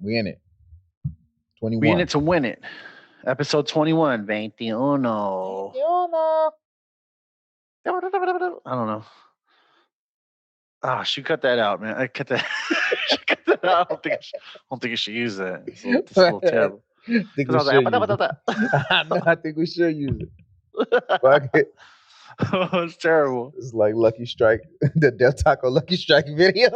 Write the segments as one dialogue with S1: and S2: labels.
S1: We in it.
S2: We in
S1: 21.
S2: it to win it. Episode 21. 21. I don't know. Ah, she cut that out, man. I cut that. She cut that out. I don't think you should use that. It's a little terrible.
S1: I think
S2: Because
S1: we
S2: I was
S1: should use it. No, I think we should use it. Fuck it.
S2: It's terrible.
S1: It's like Lucky Strike, the Del Taco Lucky Strike video.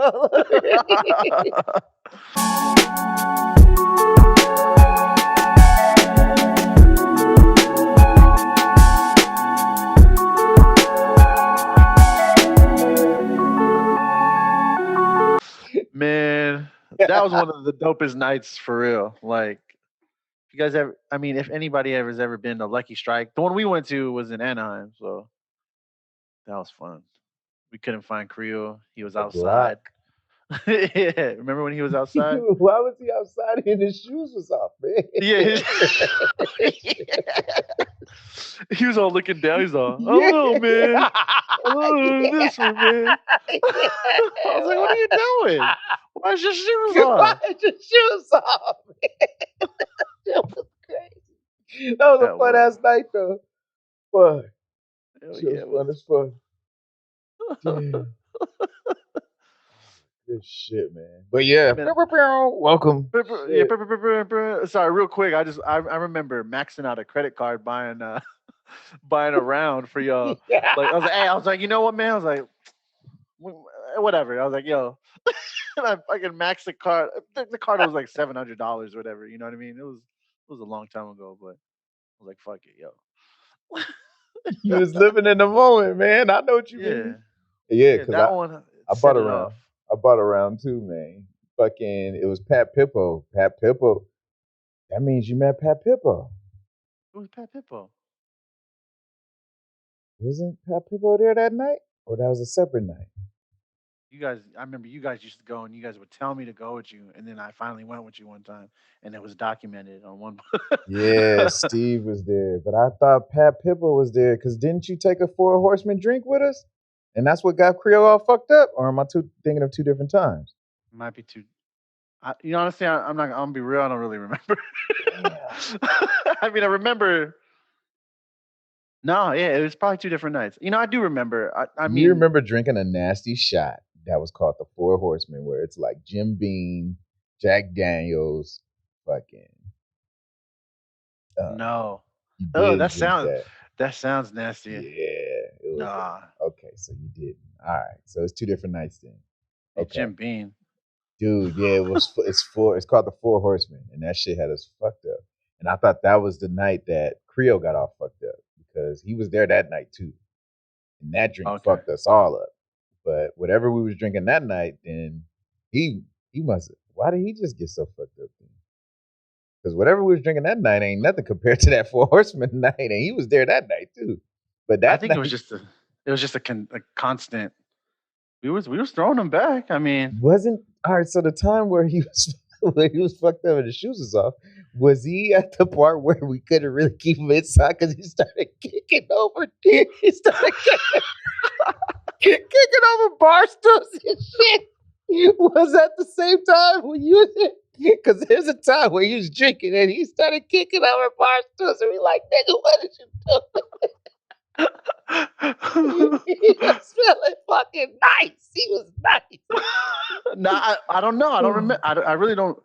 S2: Man, that was one of the dopest nights for real. Like, if you guys ever, I mean, if anybody has ever been to Lucky Strike, the one we went to was in Anaheim, so that was fun. We couldn't find Creo. He was outside. Yeah, remember when he was outside?
S1: Why was he outside and his shoes was off, man?
S2: Yeah, he was all looking down. He's all, oh man, oh this one, man. I was like, what are you doing? Why's your shoes off?
S1: Why is your shoes off? That was crazy. That was a fun ass night though. Fun. Shit was fun as fun. Damn. Good shit, man. But yeah, welcome.
S2: Yeah, sorry, real quick. I remember maxing out a credit card buying buying a round for y'all.
S1: Yeah.
S2: Like I was like, you know what, man? I was like, whatever. I was like, yo, and I fucking maxed the card. The card was like $700 or whatever. You know what I mean? It was a long time ago, but I was like, fuck it, yo.
S1: You was living in the moment, man. I know what you mean. Yeah, because I bought a round. I bought a round too, man. Fucking, it was Pat Pippo. Pat Pippo. That means you met Pat Pippo.
S2: Who was Pat Pippo?
S1: Wasn't Pat Pippo there that night? Or that was a separate night?
S2: You guys, I remember you guys used to go and you guys would tell me to go with you. And then I finally went with you one time and it was documented on one.
S1: Yeah, Steve was there. But I thought Pat Pippo was there because didn't you take a 4 Horsemen drink with us? And that's what got Creo all fucked up? Or am I thinking of two different times?
S2: Might be two. Honestly, I'm gonna be real. I don't really remember. I mean, I remember. No, yeah, it was probably 2 different nights. I do remember. I mean,
S1: you remember drinking a nasty shot that was called the 4 Horsemen, where it's like Jim Beam, Jack Daniels, fucking.
S2: No. Oh, that sounds nasty.
S1: Yeah. It was okay, so you didn't. All right, so it's 2 different nights then.
S2: Okay. Jim Beam.
S1: Dude, yeah, it's called the 4 Horsemen, and that shit had us fucked up. And I thought that was the night that Creo got all fucked up because he was there that night too, and that drink fucked us all up. But whatever we was drinking that night, then he must. Why did he just get so fucked up then? Because whatever we was drinking that night ain't nothing compared to that 4 Horsemen night, and he was there that night too. But
S2: I think it was just a constant. We was throwing him back. I mean,
S1: wasn't all right. So the time where he was fucked up and his shoes was off, was he at the part where we couldn't really keep him inside because he started kicking over? He started kicking over bar stools and shit. Was that the same time when you was there? Because there's a time where he was drinking and he started kicking over bar stools and we like, nigga, what did you do? He was feeling fucking nice. He was nice.
S2: No, I don't know. I don't remember. I really don't.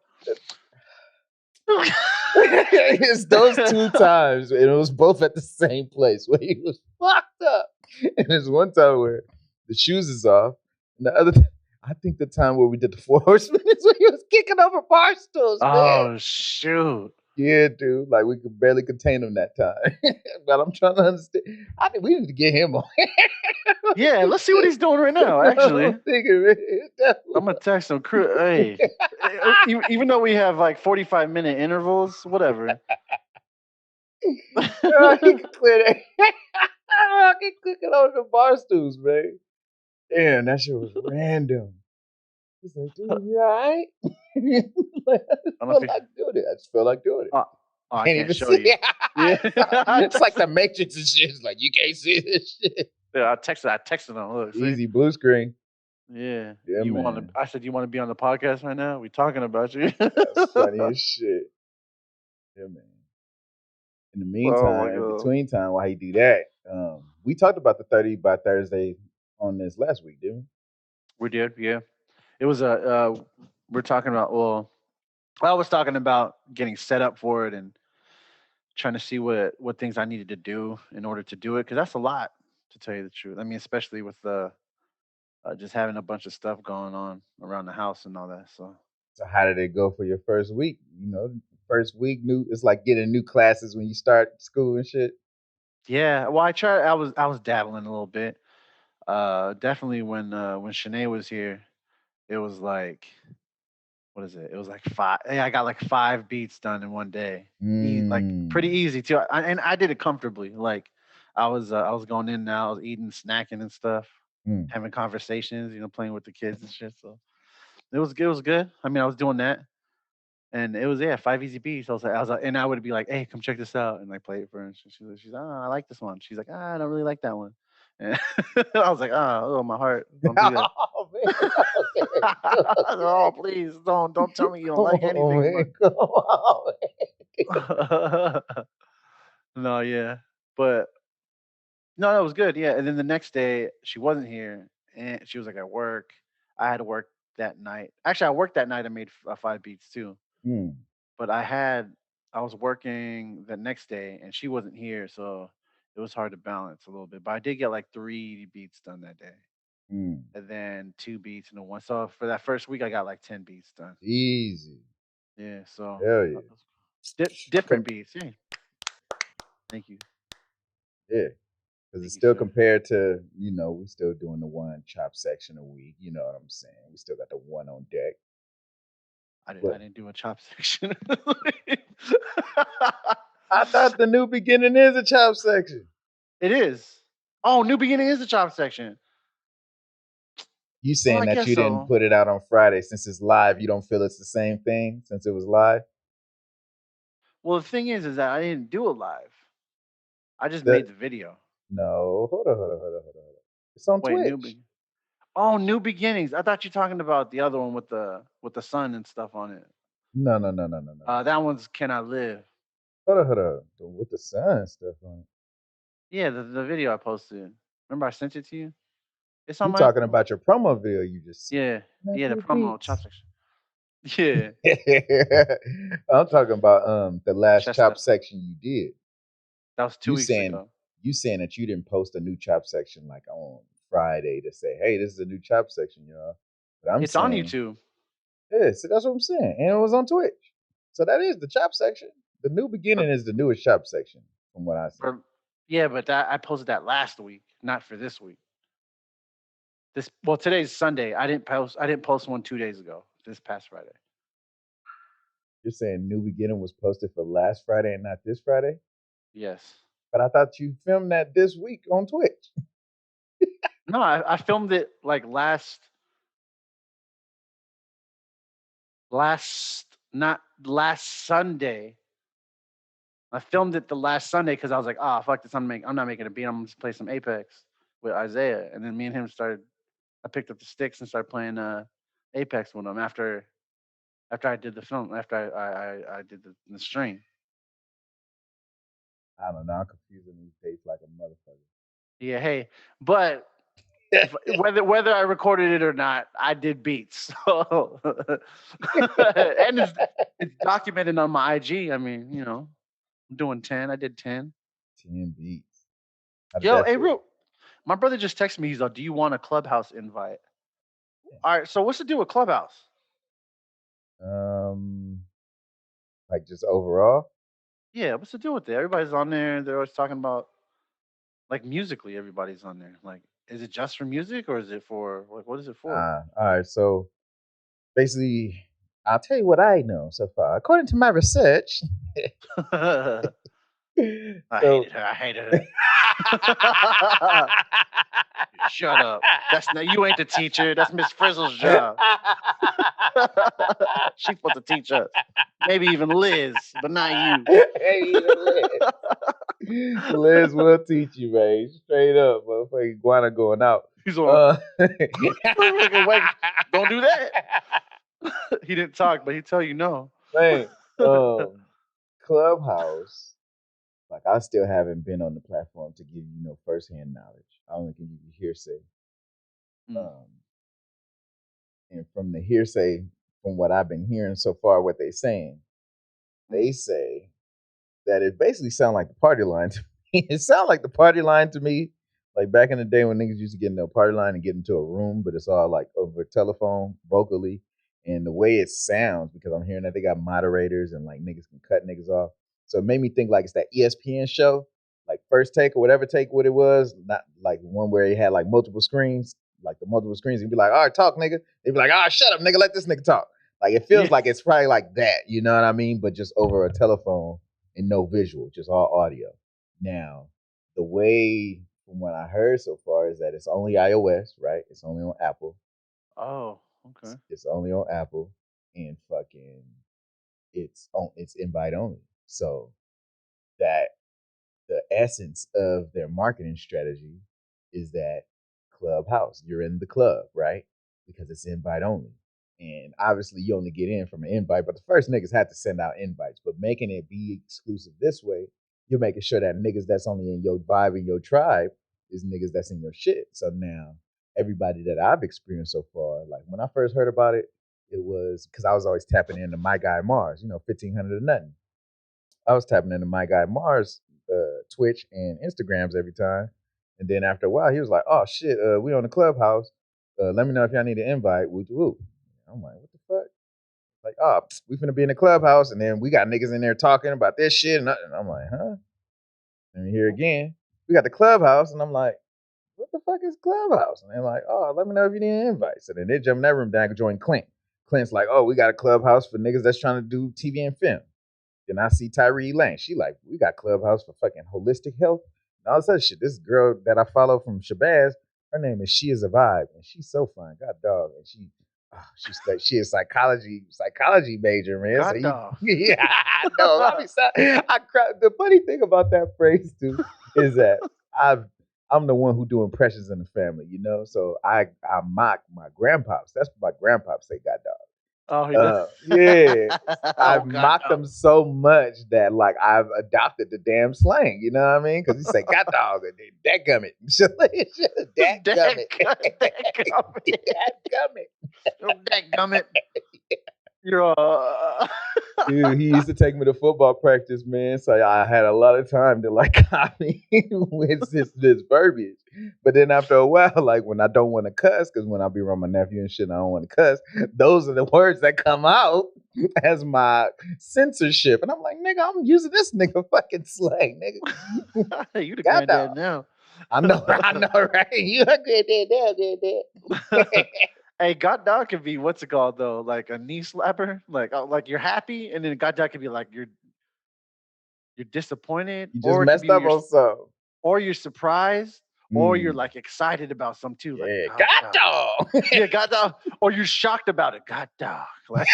S1: It's those 2 times, and it was both at the same place where he was fucked up. And there's one time where the shoes is off, and the other, I think the time where we did the 4 Horsemen is when he was kicking over bar stools.
S2: Oh,
S1: man.
S2: shoot.
S1: Yeah, dude. Like, we could barely contain him that time. But I'm trying to understand. I think we need to get him on.
S2: Yeah, let's see what he's doing right now, actually. I'm going to text him. Hey, even though we have like 45-minute intervals, whatever.
S1: He can clear that. I can click it over the bar stools, man. Damn, that shit was random. He's like, dude, you all right? I just felt like doing it.
S2: I can't show you.
S1: Yeah. It's like the Matrix and shit. It's like, you can't see this shit.
S2: Yeah, I texted him. Look,
S1: easy blue screen.
S2: Yeah.
S1: Yeah,
S2: You want
S1: man.
S2: to? I said you want to be on the podcast right now. We talking about you.
S1: That's funny as shit. Yeah, man. In the
S2: Oh my
S1: meantime, in
S2: god.
S1: between time, while he do that, we talked about the 30 by Thursday on this last week, didn't
S2: We did. Yeah. It was a. We're talking about. Well, I was talking about getting set up for it and trying to see what things I needed to do in order to do it because that's a lot to tell you the truth. I mean, especially with the just having a bunch of stuff going on around the house and all that. So
S1: So how did it go for your first week? You know, first week new. It's like getting new classes when you start school and shit.
S2: yeah, well, I tried. I was dabbling a little bit. Definitely when Shanae was here, it was like what is it? It was like five. Yeah, I got like 5 beats done in one day. Like pretty
S1: Mm,
S2: easy too. And I did it comfortably. Like I was going in and out, I was eating, snacking and stuff,
S1: mm.
S2: having conversations, playing with the kids and shit. So it was good. I mean, I was doing that. And it was 5 easy beats. I was like, and I would be like, hey, come check this out, and like play it for her. And she's like, oh, I like this one. She's like, ah, I don't really like that one. And I was like, oh, my heart, don't do that.
S1: Oh man, okay,
S2: Oh,
S1: okay.
S2: please don't tell me you don't like
S1: Oh
S2: anything,
S1: man, come on.
S2: but no, yeah, but no, that was good, yeah. And then the next day she wasn't here, and she was like at work. I had to work that night. Actually, I worked that night and made 5 beats too.
S1: Mm,
S2: But I was working the next day and she wasn't here, so it was hard to balance a little bit. But I did get like 3 beats done that day,
S1: mm.
S2: and then 2 beats and a one. So for that first week, I got like 10 beats done.
S1: Easy.
S2: Yeah, so
S1: Hell yeah.
S2: different
S1: Com-
S2: beats. Yeah, thank you,
S1: Yeah. Because it's
S2: thank you,
S1: still
S2: sir.
S1: compared to, we still doing the one chop section a week. You know what I'm saying? We still got the one on deck.
S2: I
S1: But
S2: didn't do a chop section.
S1: I thought the new beginning is a chop section.
S2: It is. Oh, new beginning is the chop section.
S1: You
S2: Well,
S1: saying
S2: I
S1: that
S2: guess
S1: you didn't
S2: so.
S1: put it out on Friday since it's live? You don't feel it's the same thing since it was live?
S2: Well, the thing is that I didn't do it live. I just
S1: The
S2: made the video.
S1: No, hold on. It's on
S2: Wait,
S1: Twitch.
S2: Oh, New Beginnings. I thought you were talking about the other one with the sun and stuff on it.
S1: No.
S2: That one's Can I Live?
S1: Hold on. With the sun stuff on it.
S2: Yeah, the video I posted. Remember I sent it to you? It's on
S1: You
S2: my
S1: talking about your promo video you just sent.
S2: yeah yeah the promo chop
S1: NappooBeats.
S2: section. Yeah,
S1: I'm talking about the last
S2: chest
S1: chop
S2: up.
S1: section you did.
S2: That was two
S1: You
S2: weeks
S1: saying
S2: ago.
S1: you saying that you didn't post a new chop section like on Friday to say, hey, this is a new chop section, y'all. But I'm
S2: It's on
S1: saying,
S2: YouTube.
S1: yeah, so that's what I'm saying. And it was on Twitch. So that is the chop section. The new beginning
S2: For,
S1: is the newest chop section, from what I see.
S2: for yeah, but I posted that last week, not for this week. Today's Sunday. I didn't post one 2 days ago. This past Friday.
S1: You're saying new beginning was posted for last Friday and not this Friday?
S2: Yes.
S1: But I thought you filmed that this week on Twitch.
S2: No, I filmed it like not last Sunday. I filmed it the last Sunday because I was like, oh fuck this, I'm not making a beat. I'm gonna just play some Apex with Isaiah. And then me and him started I picked up the sticks and started playing Apex with him after I did the film, after I did the stream.
S1: I don't know. I'm confusing these dates like a motherfucker.
S2: Yeah, hey, but whether I recorded it or not, I did beats. So and it's documented on my IG. I mean, I'm doing 10. I did 10.
S1: 10 beats. How did
S2: Yo,
S1: that
S2: hey,
S1: feel?
S2: real. My brother just texted me. He's like, "Do you want a Clubhouse invite?" All right. So what's the deal with Clubhouse?
S1: Um, like just overall?
S2: Yeah, what's the deal with it? Everybody's on there. They're always talking about like musically. Everybody's on there. Like, is it just for music or is it for like what is it for?
S1: All right. So basically, I'll tell you what I know so far. According to my research,
S2: I
S1: so
S2: hated her. I hated her. Shut up. That's not you. Ain't the teacher. That's Miss Frizzle's job. She's supposed to teach us. Maybe even Liz, but not you.
S1: Hey, Liz will teach you, man. Straight up, motherfucking iguana going out.
S2: He's all
S1: Uh,
S2: like, don't do that. He didn't talk, but he tell you no.
S1: man, Clubhouse. Like I still haven't been on the platform to give you no firsthand knowledge. I only can give you hearsay.
S2: Mm,
S1: Um, and from the hearsay, from what I've been hearing so far, what they saying,
S2: mm.
S1: they say that it basically sound like the party line to me. It sound like the party line to me. Like back in the day when niggas used to get into a party line and get into a room, but it's all like over telephone, vocally, and the way it sounds, because I'm hearing that they got moderators and like niggas can cut niggas off. So it made me think like it's that ESPN show, like First Take or whatever take what it was, not like one where he had like multiple screens, like the multiple screens. You'd be like, all right, talk, nigga. They'd be like, all right, shut up, nigga, let this nigga talk. Like it feels
S2: Yeah.
S1: like it's probably like that, you know what I mean? But just over a telephone and no visual, just all audio. Now, the way from what I heard so far is that it's only iOS, right? It's only on Apple.
S2: Oh, okay.
S1: It's only on Apple, and fucking, it's invite only. So that the essence of their marketing strategy is that Clubhouse, you're in the club, right? Because it's invite only. And obviously, you only get in from an invite, but the first niggas had to send out invites. But making it be exclusive this way, you're making sure that niggas that's only in your vibe and your tribe is niggas that's in your shit. So now, everybody that I've experienced so far, like when I first heard about it, it was because I was always tapping into my guy Mars, 1500 or nothing. I was tapping into my guy Mars Twitch and Instagrams every time. And then after a while, he was like, "Oh shit, we on the Clubhouse. Let me know if y'all need an invite." Woo woo. I'm like, "What the fuck?" Like, "Oh, we finna be in the Clubhouse, and then we got niggas in there talking about this shit." And I'm like, "Huh?" And here again, we got the Clubhouse, and I'm like, "What the fuck is Clubhouse?" And they're like, "Oh, let me know if you need an invite." So then they jump in that room down and join Clint. Clint's like, "Oh, we got a Clubhouse for niggas that's trying to do TV and film." Then I see Tyree Lane. She like, we got Clubhouse for fucking holistic health and all this other shit. This girl that I follow from Shabazz, her name is She Is a Vibe, and she's so fun. God dog, and she is psychology major, man. So
S2: God dog.
S1: yeah, I know. I mean, I cry. The funny thing about that phrase too is that I'm the one who do impressions in the family, So I mock my grandpops. That's what my grandpops say. God dog.
S2: Oh, he does.
S1: Yeah,
S2: Oh
S1: I've
S2: God
S1: mocked
S2: dog.
S1: them so much that like I've adopted the damn slang. You know what I mean? Because he say "god dog" and then "dat gummit," "dat
S2: Dang,
S1: gummit,"
S2: dadgummit.
S1: "dat gummit."
S2: Oh, dadgummit. You're
S1: Dude, he used to take me to football practice, man. So I had a lot of time to like copy with this verbiage. But then after a while, like when I don't want to cuss, because when I be around my nephew and shit, and I don't want to cuss. Those are the words that come out as my censorship, and I'm like, nigga, I'm using this nigga fucking slang, nigga.
S2: you the
S1: God dog.
S2: granddad now.
S1: I know, right? You a good dad, good dad.
S2: Hey, God dog could be what's it called though? Like a knee slapper. Like you're happy, and then God dog could be like you're disappointed,
S1: You just
S2: or it could
S1: messed
S2: be
S1: up on something.
S2: or you're surprised, or you're
S1: Mm.
S2: like excited about some too. Like
S1: Yeah,
S2: God
S1: God
S2: dog.
S1: dog.
S2: Yeah, God dog. Or you're shocked about it. God dog. Like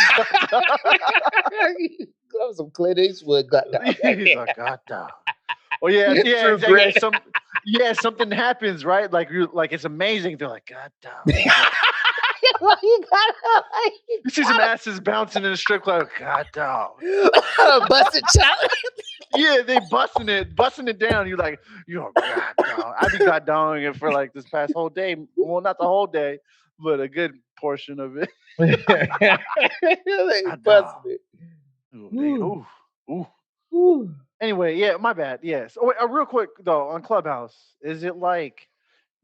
S1: That was some Clint Eastwood, God dog.
S2: he's like God dog. Oh yeah,
S1: True
S2: exactly.
S1: grit.
S2: Something happens, right? Like you like it's amazing. They're like, God dog. You see some asses bouncing in a strip club. God dog.
S1: Busted challenge.
S2: Yeah, they busting it down. You're God dog. I be God dogging it for like this past whole day. Well, not the whole day, but a good portion of it.
S1: They
S2: God
S1: busted
S2: dog.
S1: it. Woo,
S2: Ooh, ooh.
S1: woo.
S2: Anyway, yeah, my bad. Yes. Oh, wait, real quick though, on Clubhouse, is it like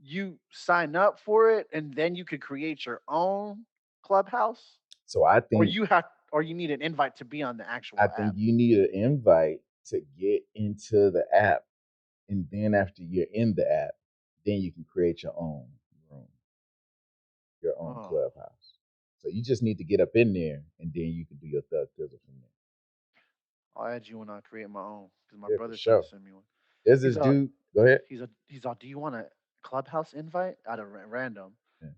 S2: you sign up for it and then you could create your own Clubhouse,
S1: So I
S2: or
S1: think
S2: or you need an invite to be on the
S1: I
S2: actual
S1: think
S2: app?
S1: you need an invite to get into the app, and then after you're in the app, then you can create your own room, your own
S2: Oh,
S1: clubhouse. So you just need to get up in there, and then you can do your thug fizzle from there.
S2: I'll add you when I create my own because my
S1: Yeah, for
S2: brother tried to
S1: sure.
S2: send me one.
S1: There's
S2: He's
S1: this dude. Go ahead.
S2: he's all. Do you want a Clubhouse invite out of random?
S1: Yeah.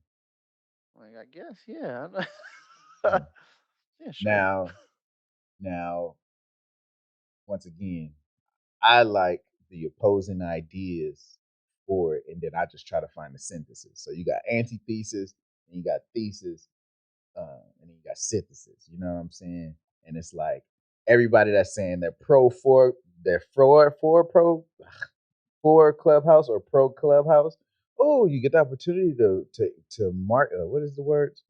S2: I'm like, I guess, yeah.
S1: Mhm.
S2: Yeah, sure.
S1: Now, now, once again, I like the opposing ideas for it, and then I just try to find the synthesis. So you got antithesis, and you got thesis, and then you got synthesis. You know what I'm saying? And it's like everybody that's saying they're for Clubhouse or pro Clubhouse. Oh, you get the opportunity to mark. What is the words?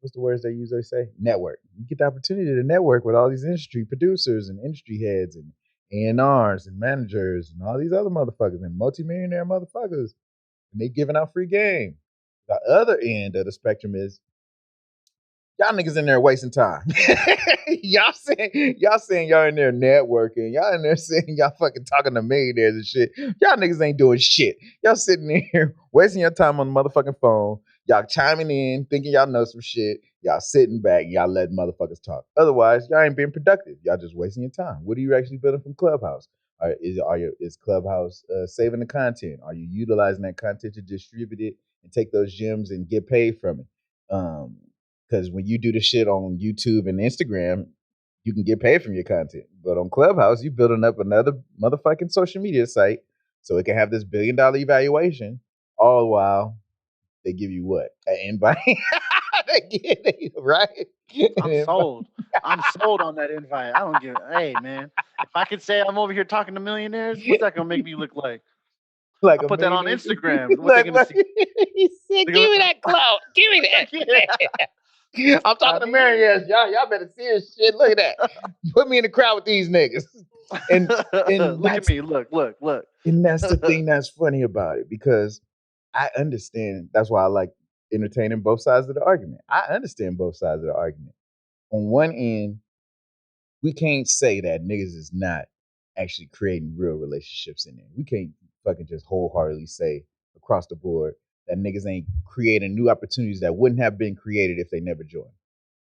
S1: What's the words they usually say? Network. You get the opportunity to network with all these industry producers and industry heads and A&Rs and managers and all these other motherfuckers and multimillionaire motherfuckers, and they giving out free game. The other end of the spectrum is y'all niggas in there wasting time. y'all saying y'all in there networking. Y'all in there saying y'all fucking talking to millionaires and shit. Y'all niggas ain't doing shit. Y'all sitting there wasting your time on the motherfucking phone. Y'all chiming in, thinking y'all know some shit. Y'all sitting back, y'all letting motherfuckers talk. Otherwise, y'all ain't being productive. Y'all just wasting your time. What are you actually building from Clubhouse? Is Clubhouse saving the content? Are you utilizing that content to distribute it and take those gems and get paid from it? Because when you do the shit on YouTube and Instagram, you can get paid from your content. But on Clubhouse, you building up another motherfucking social media site so it can have this $1 billion evaluation. All the while, they give you what? An invite? Right?
S2: I'm sold. I'm sold on that invite. I don't give. Hey, man, if I could say I'm over here talking to millionaires, what's that gonna make me look like?
S1: Like
S2: I'll
S1: a
S2: put that on
S1: millionaire.
S2: Instagram. What they gonna see?
S1: He said, give me that clout. Give me that.
S2: Yeah.
S1: I'm talking to millionaires. Y'all better see this shit. Look at that. Put me in the crowd with these niggas. And
S2: look at me. Look.
S1: And that's the thing that's funny about it, because I understand. That's why I like entertaining both sides of the argument. I understand both sides of the argument. On one end, we can't say that niggas is not actually creating real relationships in there. We can't fucking just wholeheartedly say across the board that niggas ain't creating new opportunities that wouldn't have been created if they never joined.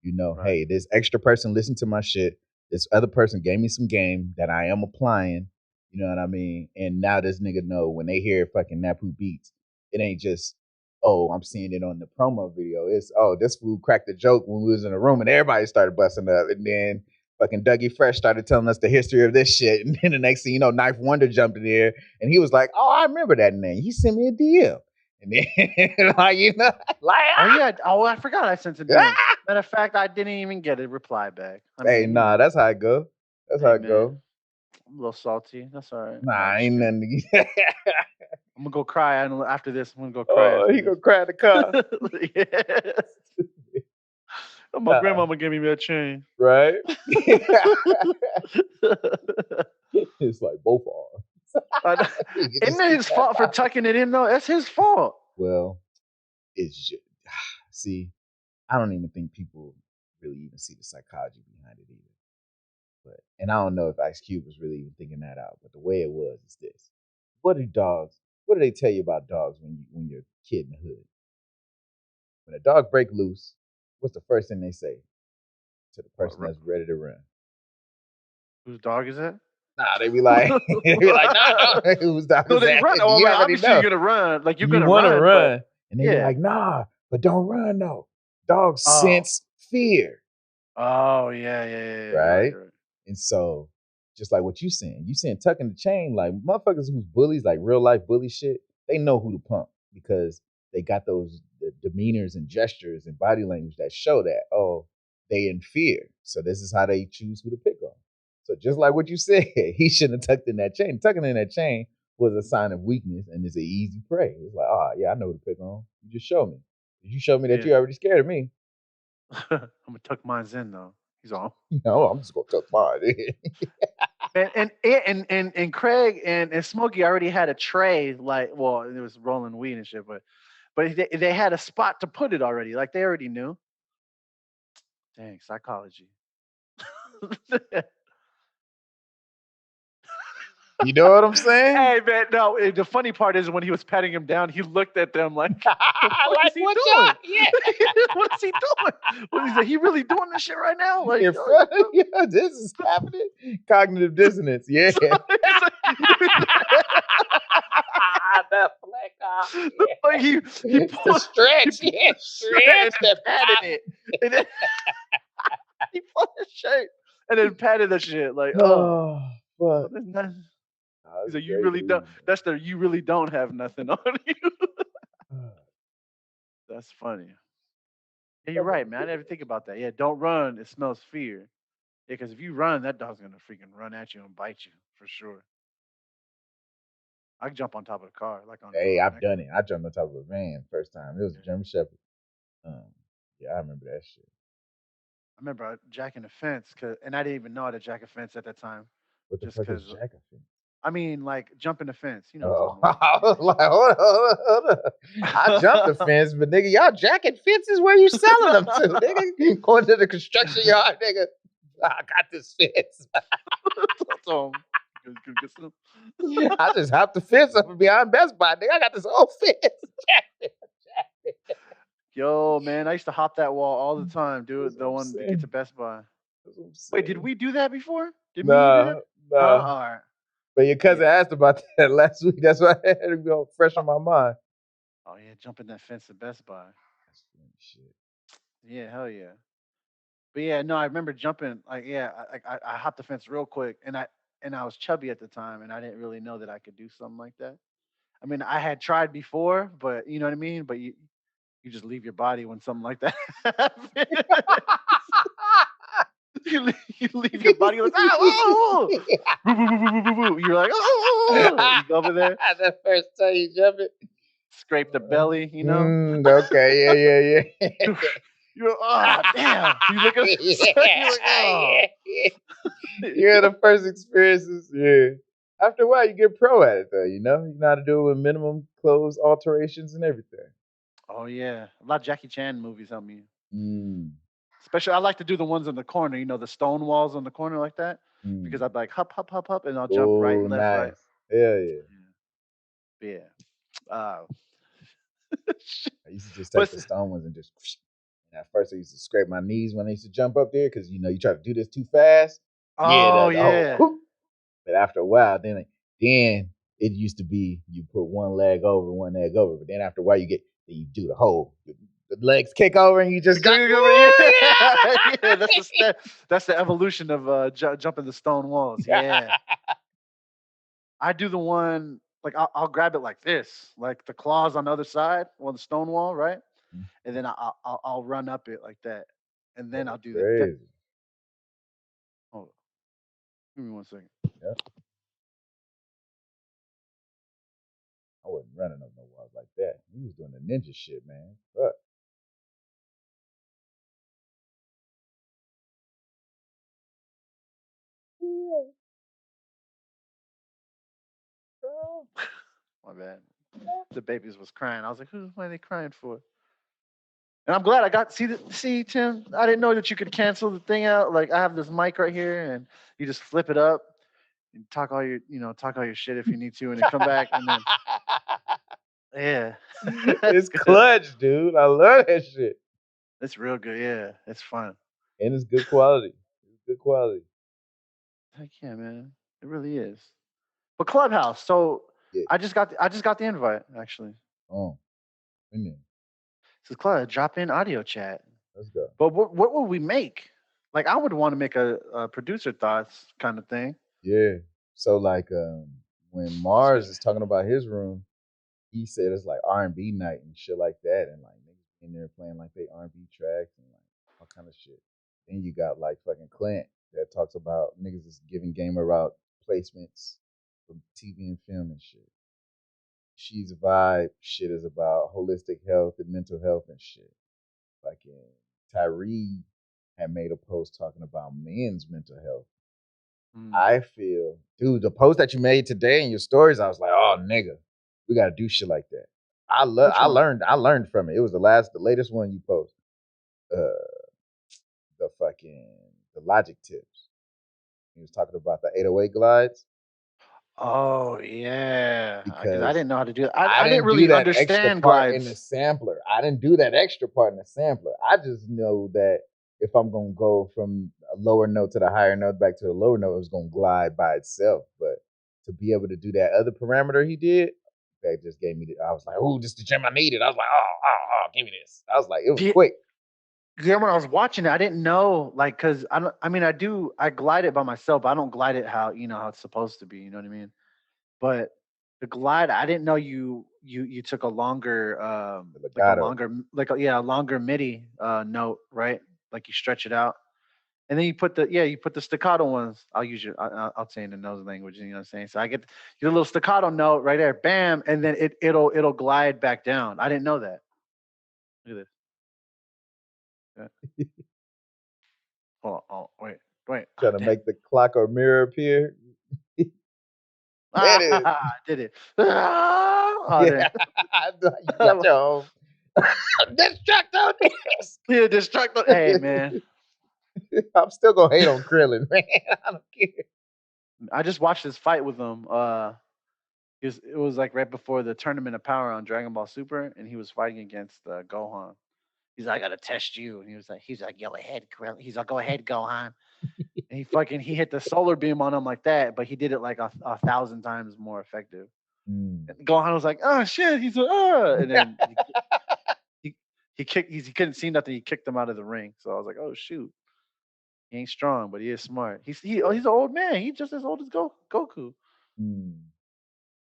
S1: You know,
S2: Right.
S1: hey, this extra person listened to my shit. This other person gave me some game that I am applying. You know what I mean? And now this nigga know when they hear fucking NappooBeats, it ain't just, oh, I'm seeing it on the promo video. It's, oh, this fool cracked a joke when we was in a room and everybody started busting up. And then fucking Dougie Fresh started telling us the history of this shit. And then the next thing you know, Knife Wonder jumped in there and he was like, oh, I remember that name. He sent me a DM. And then, like, you know, like,
S2: Oh yeah. Oh, I forgot I sent a DM.
S1: ah!
S2: Matter of fact, I didn't even get a reply back. I mean,
S1: Hey, nah, that's how it go. That's how
S2: hey
S1: it
S2: man,
S1: go.
S2: I'm a little salty. That's all right. No,
S1: Nah,
S2: I'm just
S1: ain't
S2: kidding.
S1: nothing.
S2: I'm gonna go cry after this. I'm gonna go cry
S1: Oh,
S2: after
S1: he gonna
S2: this.
S1: cry in the car.
S2: Yeah. My
S1: Nah,
S2: grandmama gave me that chain.
S1: right? It's like both arms. He could
S2: Isn't
S1: just
S2: it
S1: keep
S2: his
S1: that
S2: fault for
S1: popping.
S2: tucking it in though? That's his fault.
S1: Well, it's just, see, I don't even think people really even see the psychology behind it either. But and I don't know if Ice Cube was really even thinking that out. But the way it was is this: what do they tell you about dogs when you're a kid in the hood? When a dog break loose, what's the first thing they say to the person that's ready to run?
S2: Whose dog is it?
S1: Nah, they be like, nah, whose dog
S2: No,
S1: is
S2: they
S1: that?
S2: run. Oh,
S1: You
S2: like,
S1: already
S2: obviously you're
S1: know.
S2: gonna run. Like you're
S1: You
S2: gonna
S1: want to
S2: run, but
S1: run, and they be
S2: yeah.
S1: like, nah, but don't run though. Dogs
S2: Oh.
S1: sense fear,
S2: Oh yeah. You're right.
S1: right? And so, just like what you saying tucking the chain, like motherfuckers who's bullies, like real life bully shit, they know who to pump because they got those demeanors and gestures and body language that show that, oh, they in fear. So this is how they choose who to pick on. So just like what you said, he shouldn't have tucked in that chain. Tucking in that chain was a sign of weakness and it's an easy prey. It's like, oh yeah, I know who to pick on. You just show me. You show me that
S2: Yeah.
S1: you're already scared of me.
S2: I'm gonna tuck mine in though. He's all.
S1: No, I'm just gonna tuck mine in.
S2: And Craig and Smokey already had a tray, like, well, it was rolling weed and shit, but they had a spot to put it already, like they already knew. Dang, psychology.
S1: You know what I'm saying?
S2: Hey man, no. The funny part is when he was patting him down, he looked at them like, "The fuck
S1: Like
S2: is he
S1: what
S2: doing?
S1: y'all? Yeah.
S2: What is he doing? What is he really doing this shit right now? Like,
S1: In front of you, this is happening. Cognitive dissonance, yeah.
S2: he's
S1: The flick
S2: the fuck he
S1: it's the
S2: pulled,
S1: stretch,
S2: pulled
S1: yeah,
S2: the shirt and
S1: stretch
S2: then
S1: the
S2: patted
S1: pop.
S2: it, and then he pulled the shirt and then patted the shit like, oh,
S1: Oh, fuck.
S2: there's nothing. He's like, you really don't. That's the you really don't have nothing on you. That's funny. Yeah, you're right, man. I never think about that. Yeah, don't run. It smells fear. Yeah, because if you run, that dog's gonna freaking run at you and bite you for sure. I can jump on top of the car, like on.
S1: Hey,
S2: On
S1: I've done it. I jumped on top of a van first time. It was a German Shepherd. Yeah, I remember that shit.
S2: I remember jacking the fence, and I didn't even know how to jack a fence at that time.
S1: What the fuck is jack a fence?
S2: I mean, like jumping the fence. You know
S1: Oh,
S2: what
S1: I was like, hold on. I jumped the fence, but nigga, y'all jacking fences? Where you selling them to, nigga? Going to the construction yard, nigga. I got this fence. I just hopped the fence up behind Best Buy, nigga. I got this whole fence.
S2: Yo, man, I used to hop that wall all the time, dude. The one to get to Best Buy. Wait, did we do that before? Did we do that?
S1: No.
S2: All right.
S1: But your cousin asked about that last week. That's why I had to go fresh on my mind.
S2: Oh yeah, jumping that fence at Best Buy.
S1: That's funny shit.
S2: Yeah, hell yeah. But yeah, no, I remember jumping. Like, yeah, I hopped the fence real quick, and I was chubby at the time, and I didn't really know that I could do something like that. I mean, I had tried before, but you know what I mean. But you just leave your body when something like that happens. You leave your body like, oh, you're like, oh, you go over there.
S1: The first time you jump it,
S2: scrape the belly, you know.
S1: Okay, yeah.
S2: You're oh damn. You look at you're like, oh.
S1: Yeah, the first experiences, yeah. After a while, you get pro at it, though. You know how to do it with minimum clothes alterations and everything.
S2: Oh yeah, a lot of Jackie Chan movies help me. Especially, I like to do the ones in the corner. You know, the stone walls on the corner like that, because I'd be like hop, hop, hop, hop, and I'll jump right, left, right.
S1: Hell yeah.
S2: Yeah.
S1: I used to just take the stone ones and just. And at first, I used to scrape my knees when I used to jump up there because you try to do this too fast.
S2: Yeah.
S1: But after a while, then it used to be you put one leg over, one leg over. But then after a while, you do the whole. The legs kick over and you just go.
S2: Yeah, that's the evolution of jumping the stone walls. Yeah. I do the one like I'll grab it like this, like the claws on the other side on the stone wall, right? And then I'll run up it like that, and then I'll do that. Hold on. Give me 1 second.
S1: Yep. I wasn't running up no walls like that. He was doing the ninja shit, man. Fuck.
S2: My bad. The babies was crying. I was like, why are they crying for? And I'm glad I got see Tim. I didn't know that you could cancel the thing out. Like I have this mic right here, and you just flip it up and talk all your shit if you need to, and then come back and then yeah.
S1: It's clutch, dude. I love that shit.
S2: It's real good. Yeah, it's fun.
S1: And it's good quality.
S2: Heck yeah, man. It really is. But ClubHouse. So I just got the invite actually.
S1: Oh,
S2: It's a drop-in audio chat.
S1: Let's go.
S2: But what would we make? Like I would want to make a producer thoughts kind of thing.
S1: Yeah. So like when Mars is talking about his room, he said it's like R&B night and shit like that, and like niggas in there playing like they R&B tracks and like all kind of shit. Then you got like fucking Clint that talks about niggas is giving gamer out placements from TV and film and shit. She's a Vibe shit is about holistic health and mental health and shit. Like Tyree had made a post talking about men's mental health. I feel, dude, the post that you made today in your stories, I was like, oh nigga, we gotta do shit like that. I learned from it. It was the latest one you post. The logic tips. He was talking about the 808 glides.
S2: Oh yeah, because I didn't know how to do it. I
S1: didn't
S2: really
S1: do that
S2: understand
S1: extra part in the sampler. I didn't do that extra part in the sampler. I just know that if I'm gonna go from a lower note to the higher note back to the lower note, it's gonna glide by itself. But to be able to do that other parameter he did, that just gave me. I was like, "Oh, this is the gem I needed." I was like, "Oh, give me this." I was like, it was quick.
S2: Yeah, when I was watching it, I didn't know, like, cause I glide it by myself, but I don't glide it how it's supposed to be. You know what I mean? But the glide, I didn't know you took a longer
S1: The
S2: like a
S1: legato.
S2: longer a longer MIDI note, right? Like you stretch it out. And then you put the staccato ones. I'll use your I'll say in the nose language, you know what I'm saying? So I get a little staccato note right there, bam, and then it'll glide back down. I didn't know that. Look at this. Yeah. Oh, wait. Ah,
S1: Trying to
S2: damn.
S1: make the clock or mirror appear. There it is.
S2: Ah, I did it. Ah, oh,
S1: Yeah.
S2: damn.
S1: You got your own destructo disc.
S2: Yeah, distract. Hey, man.
S1: I'm still gonna hate on Krillin, man. I don't care.
S2: I just watched this fight with him. It was like right before the Tournament of Power on Dragon Ball Super, and he was fighting against Gohan. He's like, I gotta test you, and he's like, go ahead, Krill. He's like, go ahead, Gohan. And he hit the solar beam on him like that, but he did it like a thousand times more effective.
S1: Mm.
S2: And Gohan was like, oh shit, he's and then he kicked. He couldn't see nothing. He kicked him out of the ring. So I was like, oh shoot, he ain't strong, but he is smart. He's an old man. He's just as old as Goku.
S1: Mm.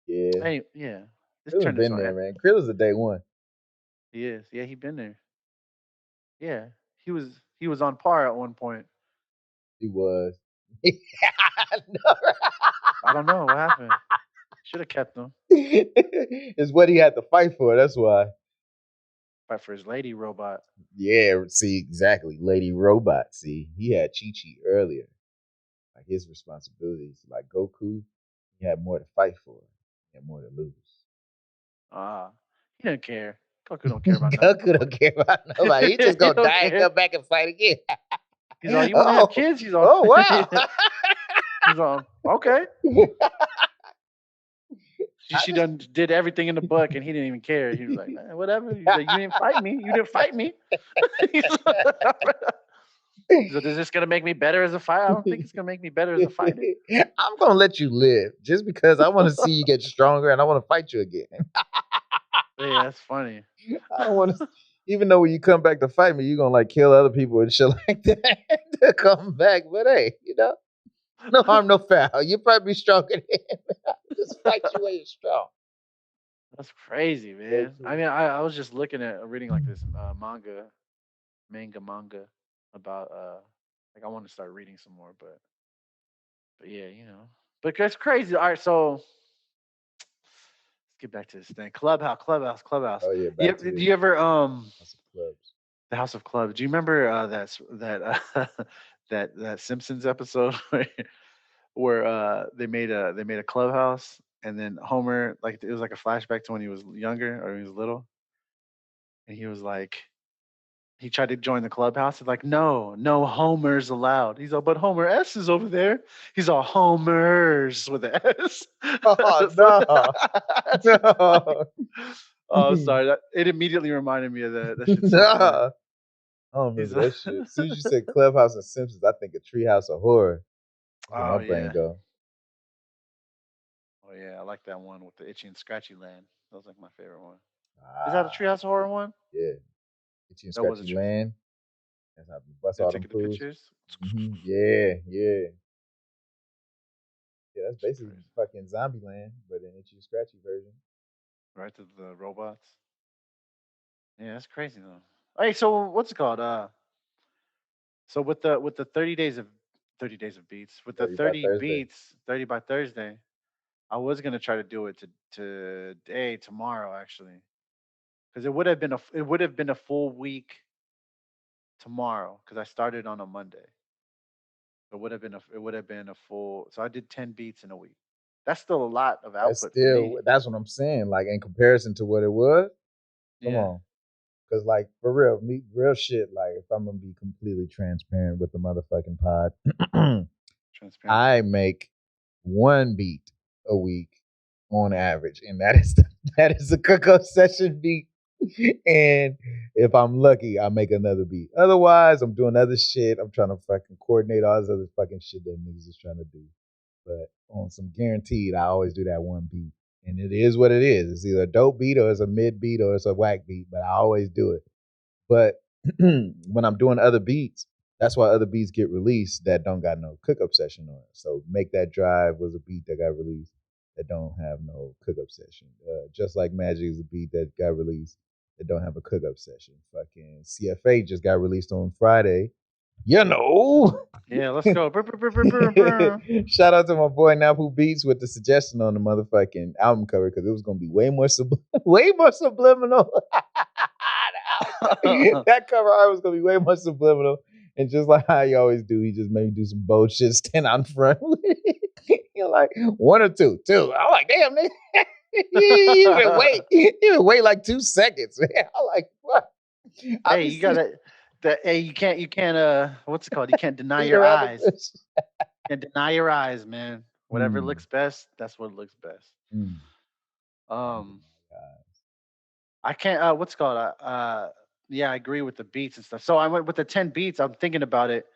S1: Yeah.
S2: Hey, yeah. Let's
S1: Krillin
S2: turn this
S1: been
S2: on.
S1: there, man. Krillin's a day one.
S2: He is. Yeah, he been there. Yeah, he was on par at one point.
S1: He was. No.
S2: I don't know what happened. Should have kept him.
S1: It's what he had to fight for. That's why.
S2: Fight for his lady robot.
S1: Yeah, see, exactly. Lady Robot. See, he had Chi Chi earlier. Like his responsibilities. Like Goku, he had more to fight for. He had more to lose.
S2: Ah, he didn't care. Goku don't care about nothing.
S1: Goku don't care about nobody. He just
S2: He
S1: gonna
S2: don't
S1: die and
S2: care.
S1: come back and fight again.
S2: He's all, you want to have kids? He's all,
S1: Oh wow.
S2: he's all, okay. She
S1: just,
S2: done did everything in the book, and he didn't even care. He was like, whatever. He's like, you didn't fight me. You didn't fight me. He's like, is this gonna make me better as a fighter? I don't think it's gonna make me better as a fighter.
S1: I'm gonna let you live just because I want to see you get stronger and I want to fight you again.
S2: Yeah, that's funny.
S1: I don't want to. Even though when you come back to fight me, you're gonna like kill other people and shit like that to come back. But hey, no harm, no foul. You probably be stronger than him. Just fight you when you're strong.
S2: That's crazy, man. I mean, I was just looking at reading like this manga about like I want to start reading some more, but yeah, But that's crazy. All right, so let's get back to this thing. Clubhouse.
S1: Oh yeah, back to
S2: Do
S1: the
S2: you ever
S1: House of Clubs.
S2: the House of Clubs? Do you remember that Simpsons episode where they made a clubhouse, and then Homer, like it was like a flashback to when he was younger or he was little, and he was like he tried to join the clubhouse. It's like, no Homers allowed. He's all, but Homer S is over there. He's all Homers with an S.
S1: Oh
S2: So-
S1: no, no,
S2: oh, sorry. It immediately reminded me of that. That shit's so funny.
S1: no. I don't
S2: He's
S1: remember that shit. As soon as you said Clubhouse and Simpsons, I think of Treehouse of Horror. That's where
S2: oh
S1: my brain
S2: yeah.
S1: go.
S2: Oh yeah. I like that one with the itchy and scratchy land. That was like my favorite one. Is that a
S1: Ah,
S2: Treehouse Horror one?
S1: yeah. Itchy and
S2: That was a
S1: Scratchy
S2: tree.
S1: Land. That's how we bust
S2: They're
S1: all them
S2: taking the
S1: fools.
S2: pictures.
S1: Yeah, yeah. Yeah, that's
S2: Shit
S1: basically
S2: crazy.
S1: fucking Zombie Land, but in Itchy and Scratchy version.
S2: Right to the robots. Yeah, that's crazy though. Hey, so what's it called? So with the 30 days of beats, with the
S1: 30 by
S2: 30
S1: Thursday.
S2: beats, 30 by Thursday, I was gonna try to do it today, tomorrow actually, because it would have been a full week tomorrow because I started on a Monday. It would have been a full. So I did 10 beats in a week. That's still a lot of output for me.
S1: That's what I'm saying. Like in comparison to what it was, come
S2: Yeah,
S1: on. Cause like for real, real shit, like if I'm gonna be completely transparent with the motherfucking pod,
S2: transparency.
S1: I make one beat a week on average, and that is that is a cook-up session beat. And if I'm lucky, I make another beat. Otherwise, I'm doing other shit. I'm trying to fucking coordinate all this other fucking shit that niggas is trying to do. But on some guaranteed, I always do that one beat. And it is what it is. It's either a dope beat or it's a mid beat or it's a whack beat, but I always do it. But when I'm doing other beats, that's why other beats get released that don't got no cook up session on it. So Make That Drive was a beat that got released. that don't have no cook-up session. Just like Magic is a beat that got released that don't have a cook-up session. Fucking CFA just got released on Friday. You know.
S2: Yeah, let's go. Brr, brr, brr, brr, brr, brr.
S1: Shout out to my boy NappooBeats with the suggestion on the motherfucking album cover because it was gonna be way more way more subliminal. That cover art was gonna be way more subliminal. And just like how he always do, he just made me do some bold shit, stand out in front with it. You're like, one or two. I'm like, damn, nigga. You even wait like 2 seconds. Man. I'm like, what?
S2: Hey, you gotta. Hey, you can't. What's it called? You can't deny your eyes. You can't deny your eyes, man. Whatever looks best, that's what looks best. I can't. What's it called? Yeah, I agree with the beats and stuff. So I went with the 10 beats. I'm thinking about it.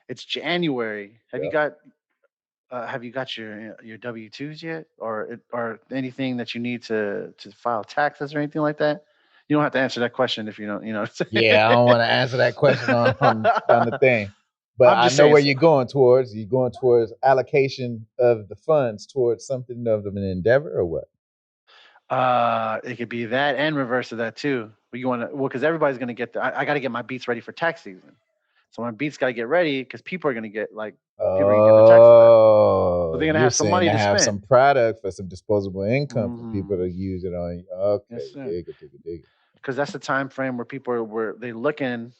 S2: It's January. Have you got your W-2s yet, or anything that you need to file taxes or anything like that? You don't have to answer that question if you don't. You know.
S1: Yeah, I don't want to answer that question on the thing, but I know
S2: saying,
S1: where you're going towards. You're going towards allocation of the funds towards something of an endeavor, or what?
S2: It could be that and reverse of that too. But you want to, well, because everybody's gonna get I got to get my beats ready for tax season. So my beats got to get ready because people are gonna get people are gonna get their taxes back. So they're gonna have some money to
S1: have
S2: spend.
S1: some product for some disposable income for people to use it on. Okay,
S2: yes,
S1: dig it.
S2: Because that's the time frame where people are they're looking.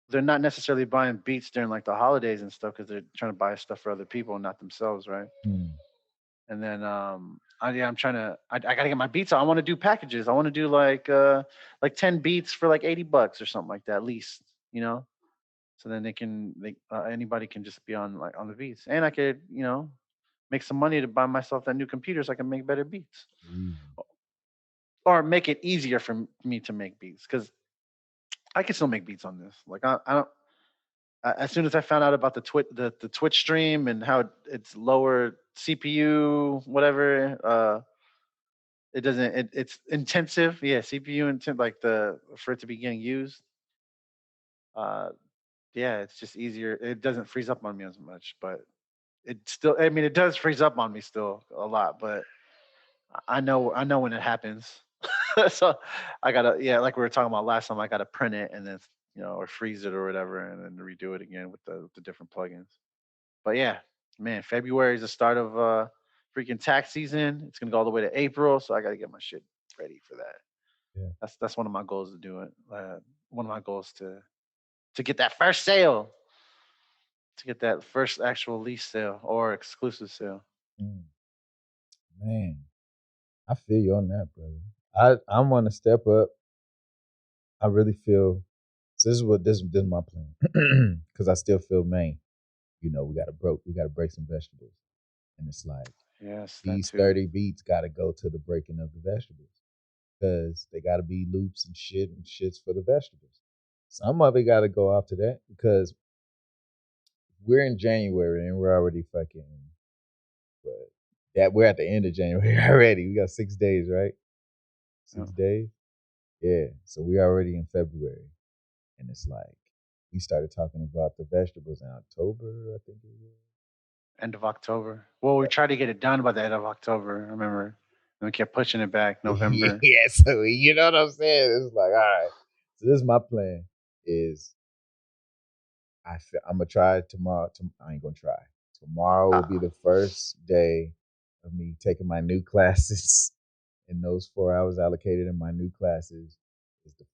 S2: They're not necessarily buying beats during like the holidays and stuff because they're trying to buy stuff for other people, not themselves, right? And then I'm trying to I gotta get my beats out. I want to do packages. I want to do like 10 beats for like $80 or something like that, at least, you know. So then anybody can just be on the beats, and I could make some money to buy myself that new computer so I can make better beats, or make it easier for me to make beats because I can still make beats on this. Like I don't. As soon as I found out about the Twitch stream and how it's lower CPU, whatever, it doesn't. It's intensive, yeah. CPU intent, like for it to be getting used. Yeah, it's just easier. It doesn't freeze up on me as much, but it still. I mean, it does freeze up on me still a lot, but I know when it happens. So I gotta, yeah, like we were talking about last time. I gotta print it and then or freeze it or whatever, and then redo it again with the different plugins. But yeah, man, February is the start of freaking tax season. It's gonna go all the way to April, so I gotta get my shit ready for that.
S1: Yeah.
S2: That's one of my goals to do it. One of my goals to get that first sale, to get that first actual lease sale or exclusive sale.
S1: Man, I feel you on that, brother. I want to step up. I really feel this is my plan because I still feel, man, we gotta break some vegetables, and it's like these 30 beats got to go to the breaking of the vegetables because they got to be loops and shits for the vegetables. Some of it got to go off to that because we're in January and we're already fucking, but that we're at the end of January already. We got 6 days, right? 6 days. Yeah. So we already in February, and it's like we started talking about the vegetables in October, I think it was.
S2: End of October. Well, we tried to get it done by the end of October. I remember, and we kept pushing it back November.
S1: Yeah. So you know what I'm saying? It's like, all right. So this is my plan. Is I'm gonna try tomorrow. I ain't gonna try. Tomorrow will be the first day of me taking my new classes, and those 4 hours allocated in my new classes is the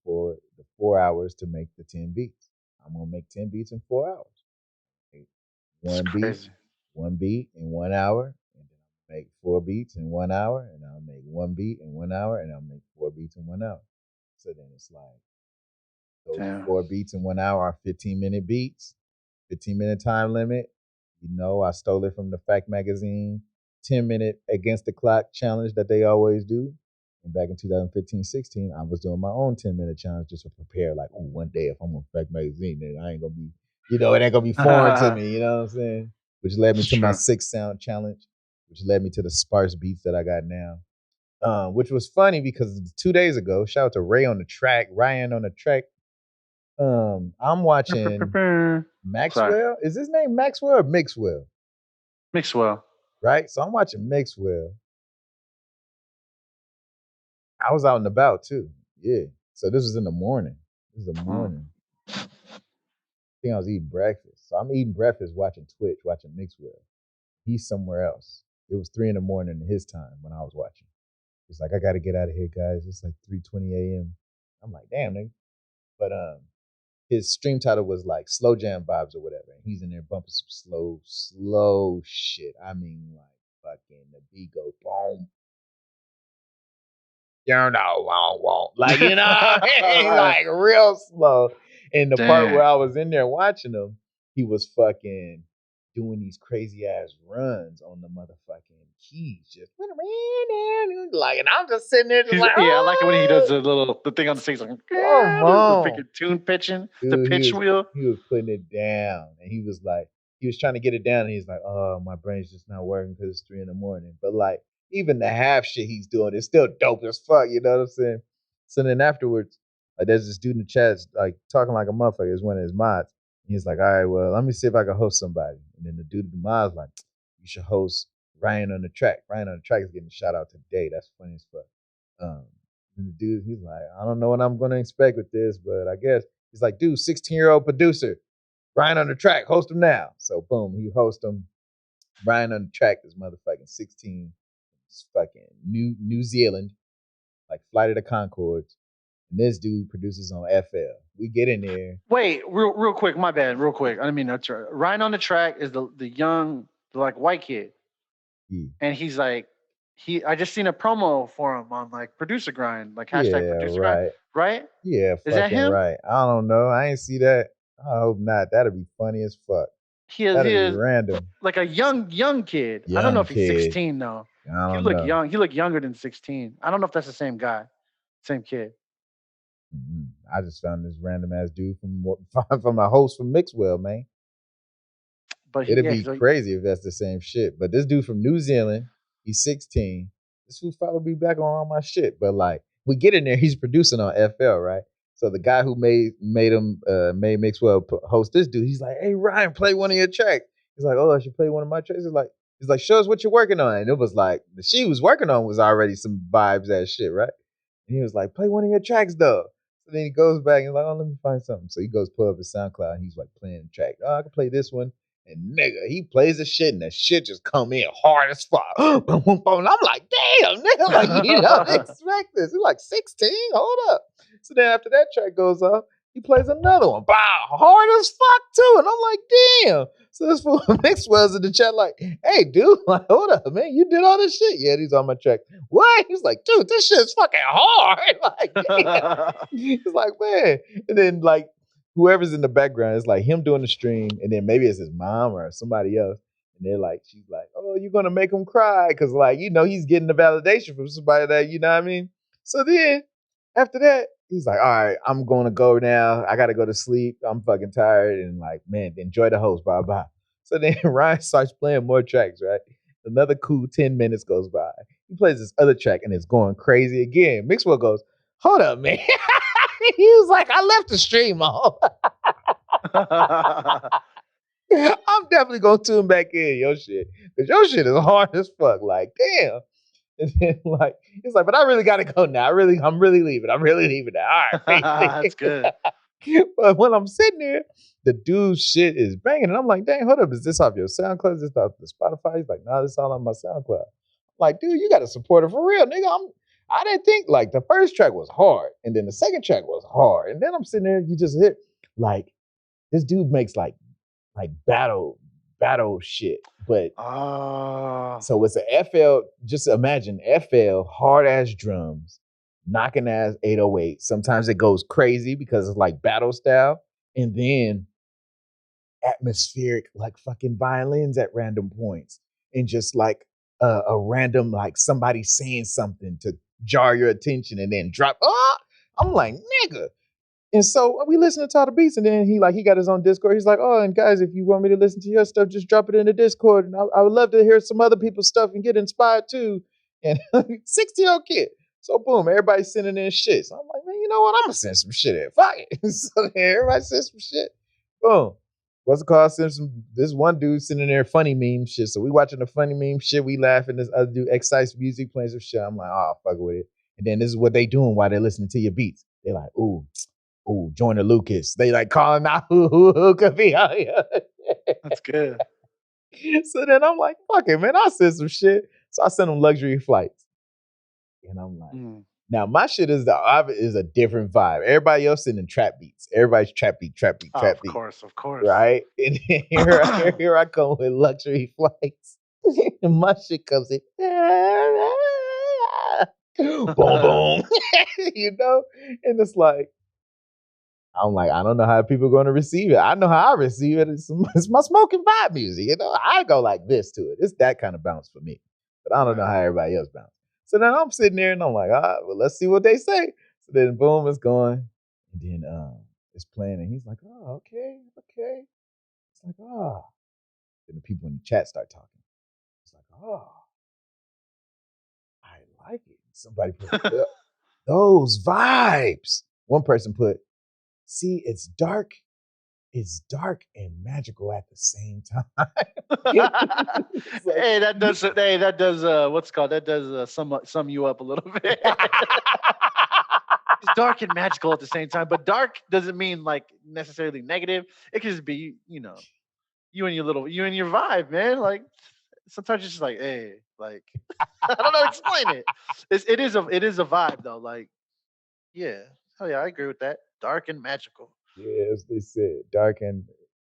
S1: 4 hours to make the 10 beats. I'm gonna make 10 beats in 4 hours. One beat in 1 hour, and then I'll make 4 beats in 1 hour, and I'll make 1 beat in 1 hour, and I'll make 4 beats in 1 hour. So then it's like those 4 beats in 1 hour are 15-minute beats, 15-minute time limit. I stole it from the Fact Magazine 10-minute against the clock challenge that they always do. And back in 2015-16, I was doing my own 10-minute challenge just to prepare. Like, one day if I'm on Fact Magazine, then I ain't gonna be, it ain't gonna be foreign to me. You know what I'm saying? Which led me to my 6 sound challenge, which led me to the sparse beats that I got now. Which was funny because 2 days ago, shout out to Ryan on the track. I'm watching Maxwell. Sorry. Is his name Maxwell or Mixwell?
S2: Mixwell.
S1: Right? So I'm watching Mixwell. I was out and about too. Yeah. So this was in the morning. This is the morning. I think I was eating breakfast. So I'm eating breakfast, watching Twitch, watching Mixwell. He's somewhere else. It was 3 in the morning in his time when I was watching. He's like, I gotta get out of here, guys. It's like 3:20 a.m. I'm like, damn, nigga. But his stream title was like Slow Jam Vibes or whatever. And he's in there bumping some slow shit. I mean, like fucking the beat goes boom. You know, won't. Like, you know what I mean? Like real slow. And the part where I was in there watching him, he was fucking doing these crazy ass runs on the motherfucking keys. Just like, and I'm just sitting there just like,
S2: I like it when he does the thing on the stage, like the freaking tune pitching,
S1: dude,
S2: the pitch wheel.
S1: He was putting it down, and he was like, he was trying to get it down, and he's like, oh, my brain's just not working because it's 3 a.m. But like, even the half shit he's doing is still dope as fuck. You know what I'm saying? So then afterwards, like, there's this dude in the chat like talking like a motherfucker. Is one of his mods. And he's like, all right, well, let me see if I can host somebody. And then the dude in the mod's like, you should host Ryan on the Track. Ryan on the Track is getting a shout out today. That's funny as fuck. And the dude, he's like, I don't know what I'm going to expect with this, but I guess he's like, dude, 16-year-old producer, Ryan on the Track, host him now. So boom, he hosts him. Ryan on the Track is motherfucking 16, fucking New Zealand, like Flight of the Conchords. And this dude produces on FL. We get in there.
S2: Wait, real quick, my bad, real quick. I didn't mean that's right. Ryan on the Track is the young, like white kid. Yeah. And he's like, I just seen a promo for him on like Producer Grind, like hashtag Producer Grind, right?
S1: Yeah,
S2: is that him?
S1: Right. I don't know. I ain't see that. I hope not. That'd be funny as fuck. That'd be random.
S2: Like a young kid. I don't know if he's 16 though. He look young. He look younger than 16. I don't know if that's the same guy, same kid.
S1: Mm-hmm. I just found this random ass dude from a host from Mixwell, man. But it'd be crazy if that's the same shit. But this dude from New Zealand, he's 16. This fool followed me back on all my shit. But like, we get in there, he's producing on FL, right? So the guy who made Mixwell host this dude, he's like, hey Ryan, play one of your tracks. He's like, oh, I should play one of my tracks. He's like, show us what you're working on. And it was like, the shit he was working on was already some vibes ass shit, right? And he was like, play one of your tracks though. So then he goes back and he's like, oh, let me find something. So he goes pull up his SoundCloud and he's like playing the track. Oh, I can play this one. And nigga, he plays the shit and the shit just come in hard as fuck. And I'm like, damn, nigga, like, you don't expect this. He's like 16, hold up. So then after that track goes off, he plays another one. Wow, hard as fuck too. And I'm like, damn. So this fool Mixwell's in the chat like, hey, dude, like, hold up, man, you did all this shit? Yeah, these on my track. What? He's like, dude, this shit's fucking hard. Like, damn. He's like, man. And then like, whoever's in the background, it's like him doing the stream, and then maybe it's his mom or somebody else. And they're like, she's like, oh, you're going to make him cry. Because, like, you know, he's getting the validation from somebody that, you know what I mean? So then after that, he's like, all right, I'm going to go now. I got to go to sleep. I'm fucking tired. And like, man, enjoy the host. Bye bye. So then Ryan starts playing more tracks, right? Another cool 10 minutes goes by. He plays this other track and it's going crazy again. Mixwell goes, hold up, man. He was like, I left the stream on. I'm definitely going to tune back in your shit. Because your shit is hard as fuck. Like, damn. And then, like, he's like, but I really got to go now. I'm really leaving. I'm really leaving now. All right.
S2: That's good.
S1: But when I'm sitting there, the dude's shit is banging. And I'm like, dang, hold up. Is this off your SoundCloud? Is this off the Spotify? He's like, nah, this is all on my SoundCloud. I'm like, dude, you got to support it for real, nigga. I didn't think, like, the first track was hard. And then the second track was hard. And then I'm sitting there, you just hit, like, this dude makes, like battle shit. But, so it's a FL, just imagine FL, hard-ass drums, knocking ass 808. Sometimes it goes crazy because it's like battle style. And then atmospheric, like fucking violins at random points. And just like a random, like somebody saying something to jar your attention and then drop. I'm like, nigga. And so we listen to all the beats, and then he got his own Discord. He's like, oh, and guys, if you want me to listen to your stuff, just drop it in the Discord. And I would love to hear some other people's stuff and get inspired too. And 16-year-old kid. So boom, everybody's sending in shit. So I'm like, man, you know what? I'm gonna send some shit in. Fuck it. So everybody send some shit. Boom. What's it called? This one dude sitting there funny meme shit. So we watching the funny meme shit. We laughing. This other dude, Excise Music, playing some shit. I'm like, oh, fuck with it. And then this is what they doing while they're listening to your beats. They're like, ooh, Joyner Lucas. They like calling out who could be out here.
S2: That's good.
S1: So then I'm like, fuck it, man. I'll send some shit. So I send them luxury flights. And I'm like, now my shit is a different vibe. Everybody else sending trap beats. Everybody's trap beat.
S2: Of course.
S1: Right? And here I come with luxury flights. And my shit comes in. Boom, boom. You know? And it's like, I'm like, I don't know how people are going to receive it. I know how I receive it. It's my smoking vibe music. You know, I go like this to it. It's that kind of bounce for me. But I don't know how everybody else bounces. So then I'm sitting there and I'm like, well, let's see what they say. So then boom, it's going. And then it's playing and he's like, oh, okay. It's like, oh. Then the people in the chat start talking. It's like, oh, I like it. Somebody put those vibes. One person put, see, it's dark and magical at the same time.
S2: Like, hey, that does what's it called? That does sum you up a little bit. It's dark and magical at the same time, but dark doesn't mean like necessarily negative. It could just be, you know, you and your vibe, man. Like sometimes it's just like, hey, like I don't know how to explain it. It is a vibe though. Like, yeah, hell yeah, I agree with that. Dark and magical.
S1: Yeah, as they said, dark and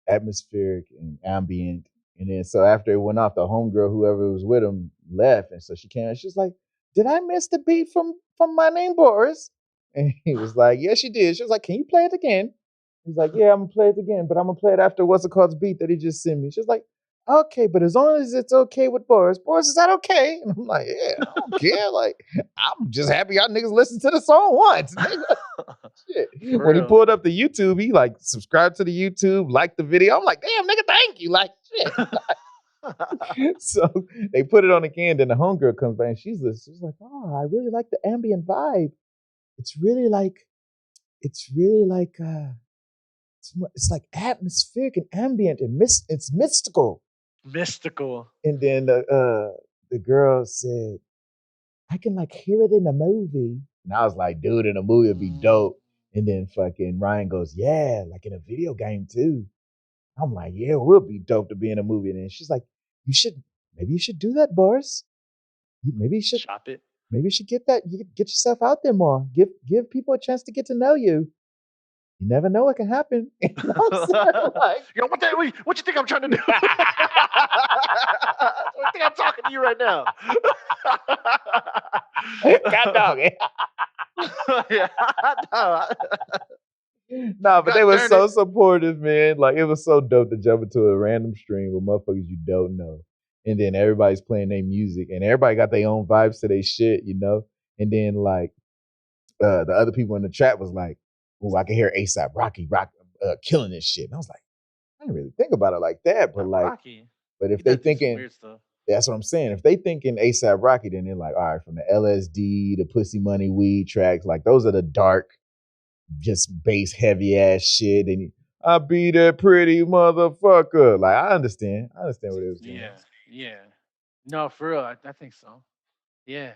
S1: atmospheric and ambient. And then so after it went off, the homegirl, whoever was with him, left. And so she came and she was like, did I miss the beat from My Name Boris? And he was like, yes, you did. She was like, can you play it again? He's like, yeah, I'm gonna play it again, but I'm gonna play it after what's it called's beat that he just sent me. She was like, okay, but as long as it's okay with Boris. Boris, is that okay? And I'm like, yeah, I don't care. Like, I'm just happy y'all niggas listen to the song once. Shit. When he pulled up the YouTube, he like subscribed to the YouTube, liked the video. I'm like, damn, nigga, thank you. Like, shit. So they put it on again. Then the homegirl comes back and she's listening. She's like, oh, I really like the ambient vibe. It's really like it's like atmospheric and ambient and it's mystical.
S2: Mystical.
S1: And then the girl said, I can like hear it in a movie. And I was like, dude, in a movie would be dope. And then fucking Ryan goes, yeah, like in a video game too. I'm like, yeah, it would be dope to be in a movie. And then she's like, maybe you should do that, Boris. Maybe you should
S2: shop it.
S1: Maybe you should get yourself out there more. Give people a chance to get to know you. You never know what can happen. You know what I'm saying? Like,
S2: yo, what you think I'm trying to do? What you think I'm talking to you right now?
S1: God dog.
S2: Yeah.
S1: Nah, but they were so supportive, man. Like, it was so dope to jump into a random stream with motherfuckers you don't know. And then everybody's playing their music and everybody got their own vibes to their shit, you know? And then like the other people in the chat was like, oh, I can hear ASAP Rocky killing this shit. And I was like, I didn't really think about it like that. But like,
S2: Rocky.
S1: But if they thinking weird stuff. That's what I'm saying. If they thinking ASAP Rocky, then they're like, all right, from the LSD, the Pussy Money Weed tracks, like those are the dark, just bass heavy ass shit. And I be that pretty motherfucker. Like I understand what it was doing.
S2: Yeah. No, for real, I think so. Yeah.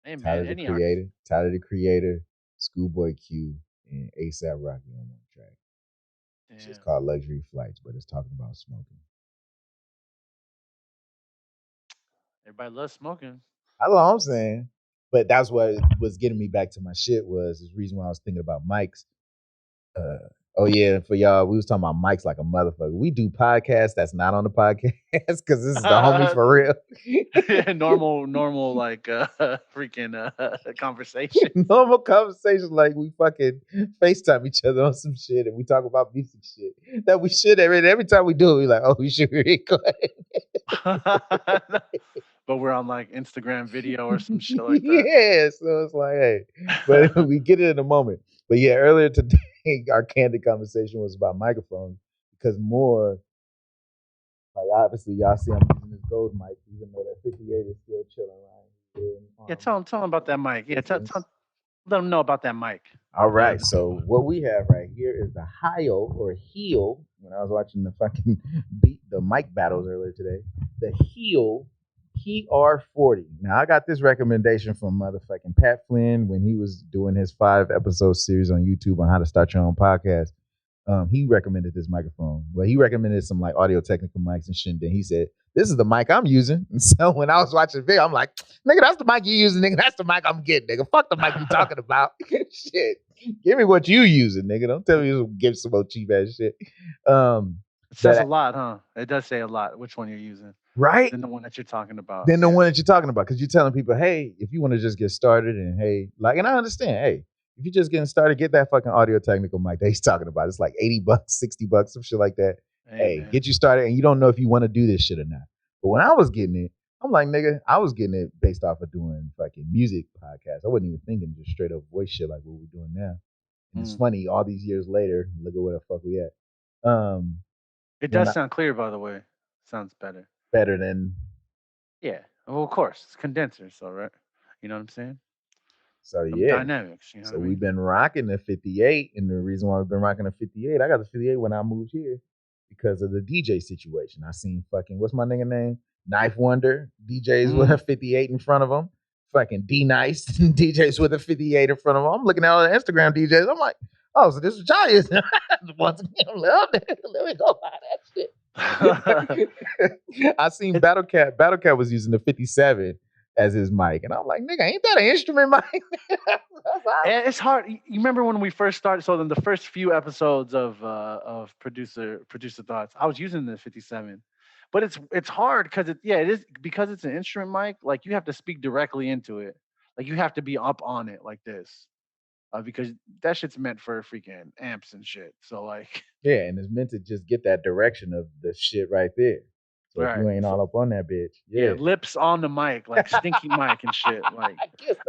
S2: Hey, man,
S1: Tyler the Creator, Schoolboy Q, and ASAP Rocky on one track. It's just called Luxury Flights, but it's talking about smoking.
S2: Everybody loves smoking.
S1: That's all I'm saying. But that's what was getting me back to my shit was the reason why I was thinking about mics. Oh yeah, for y'all, we was talking about mics like a motherfucker. We do podcasts that's not on the podcast because this is the homie for real.
S2: normal like freaking conversation.
S1: Normal conversation like we fucking FaceTime each other on some shit and we talk about music shit that we should every time we do it, we like, oh, we should record.
S2: But we're on like Instagram video or some shit like that.
S1: Yeah, so it's like, hey, but we get it in a moment. But yeah, earlier today, our candid conversation was about microphones because more, like obviously y'all see I'm using this gold mic, even though that 58 is still chilling around.
S2: Yeah, tell them about that mic. Yeah, let them know about that mic.
S1: All right, so what we have right here is the Heel. When I was watching the fucking the mic battles earlier today, the Heel PR40. Now I got this recommendation from motherfucking Pat Flynn when he was doing his 5 episode series on YouTube on how to start your own podcast. He recommended this microphone. Well, he recommended some like audio technical mics and shit. And then he said, "This is the mic I'm using." And so when I was watching the video, I'm like, "Nigga, that's the mic you using, nigga. That's the mic I'm getting, nigga. Fuck the mic you talking about. Shit, give me what you using, nigga. Don't tell me you give some more cheap ass shit."
S2: It says a lot, huh? It does say a lot which one you're using.
S1: Right?
S2: Than the one that you're talking about.
S1: Than the one that you're talking about. Because you're telling people, hey, if you want to just get started and hey, like, and I understand, hey, if you're just getting started, get that fucking audio technical mic that he's talking about. It's like $80, $60, some shit like that. Hey, get you started and you don't know if you want to do this shit or not. But when I was getting it, I'm like, nigga, I was getting it based off of doing fucking music podcasts. I wasn't even thinking just straight up voice shit like what we're doing now. And it's funny, all these years later, look at where the fuck we at.
S2: It does sound clear, by the way. Sounds better.
S1: Better than.
S2: Yeah. Well, of course. It's condenser, so right. You know what I'm saying?
S1: So yeah.
S2: Dynamics. You know
S1: so we've been rocking the 58, and the reason why we've been rocking the 58, I got the 58 when I moved here because of the DJ situation. I seen fucking what's my nigga name? Knife Wonder DJs with a 58 in front of them. Fucking D Nice DJs with a 58 in front of them. I'm looking at all the Instagram DJs. I'm like, oh, so this is what y'all is. Once again, let me go buy that shit. I seen Battlecat. Battlecat was using the 57 as his mic, and I'm like, nigga, ain't that an instrument mic?
S2: And it's hard. You remember when we first started? So in the first few episodes of producer thoughts, I was using the 57, but it's hard because it is because it's an instrument mic. Like you have to speak directly into it. Like you have to be up on it like this. Because that shit's meant for freaking amps and shit. So like,
S1: yeah, and it's meant to just get that direction of the shit right there. So if you ain't all up on that bitch, yeah,
S2: lips on the mic, like stinky mic and shit. Like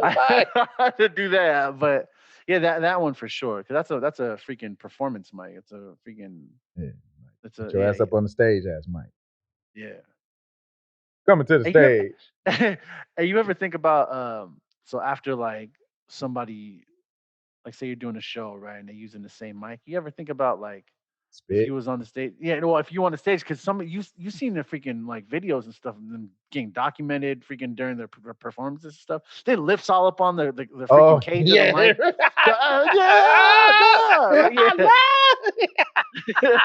S2: I had to do that, but yeah, that one for sure. Because that's a freaking performance mic. It's a freaking
S1: it's a your ass up on the stage ass mic.
S2: Yeah,
S1: coming to the stage.
S2: Hey, you ever think about so after like somebody. Like say you're doing a show, right, and they're using the same mic. You ever think about like if you was on the stage? Yeah, well, if you on the stage, because some you seen the freaking like videos and stuff of them getting documented freaking during their performances and stuff. They lifts all up on the freaking cage of the mic.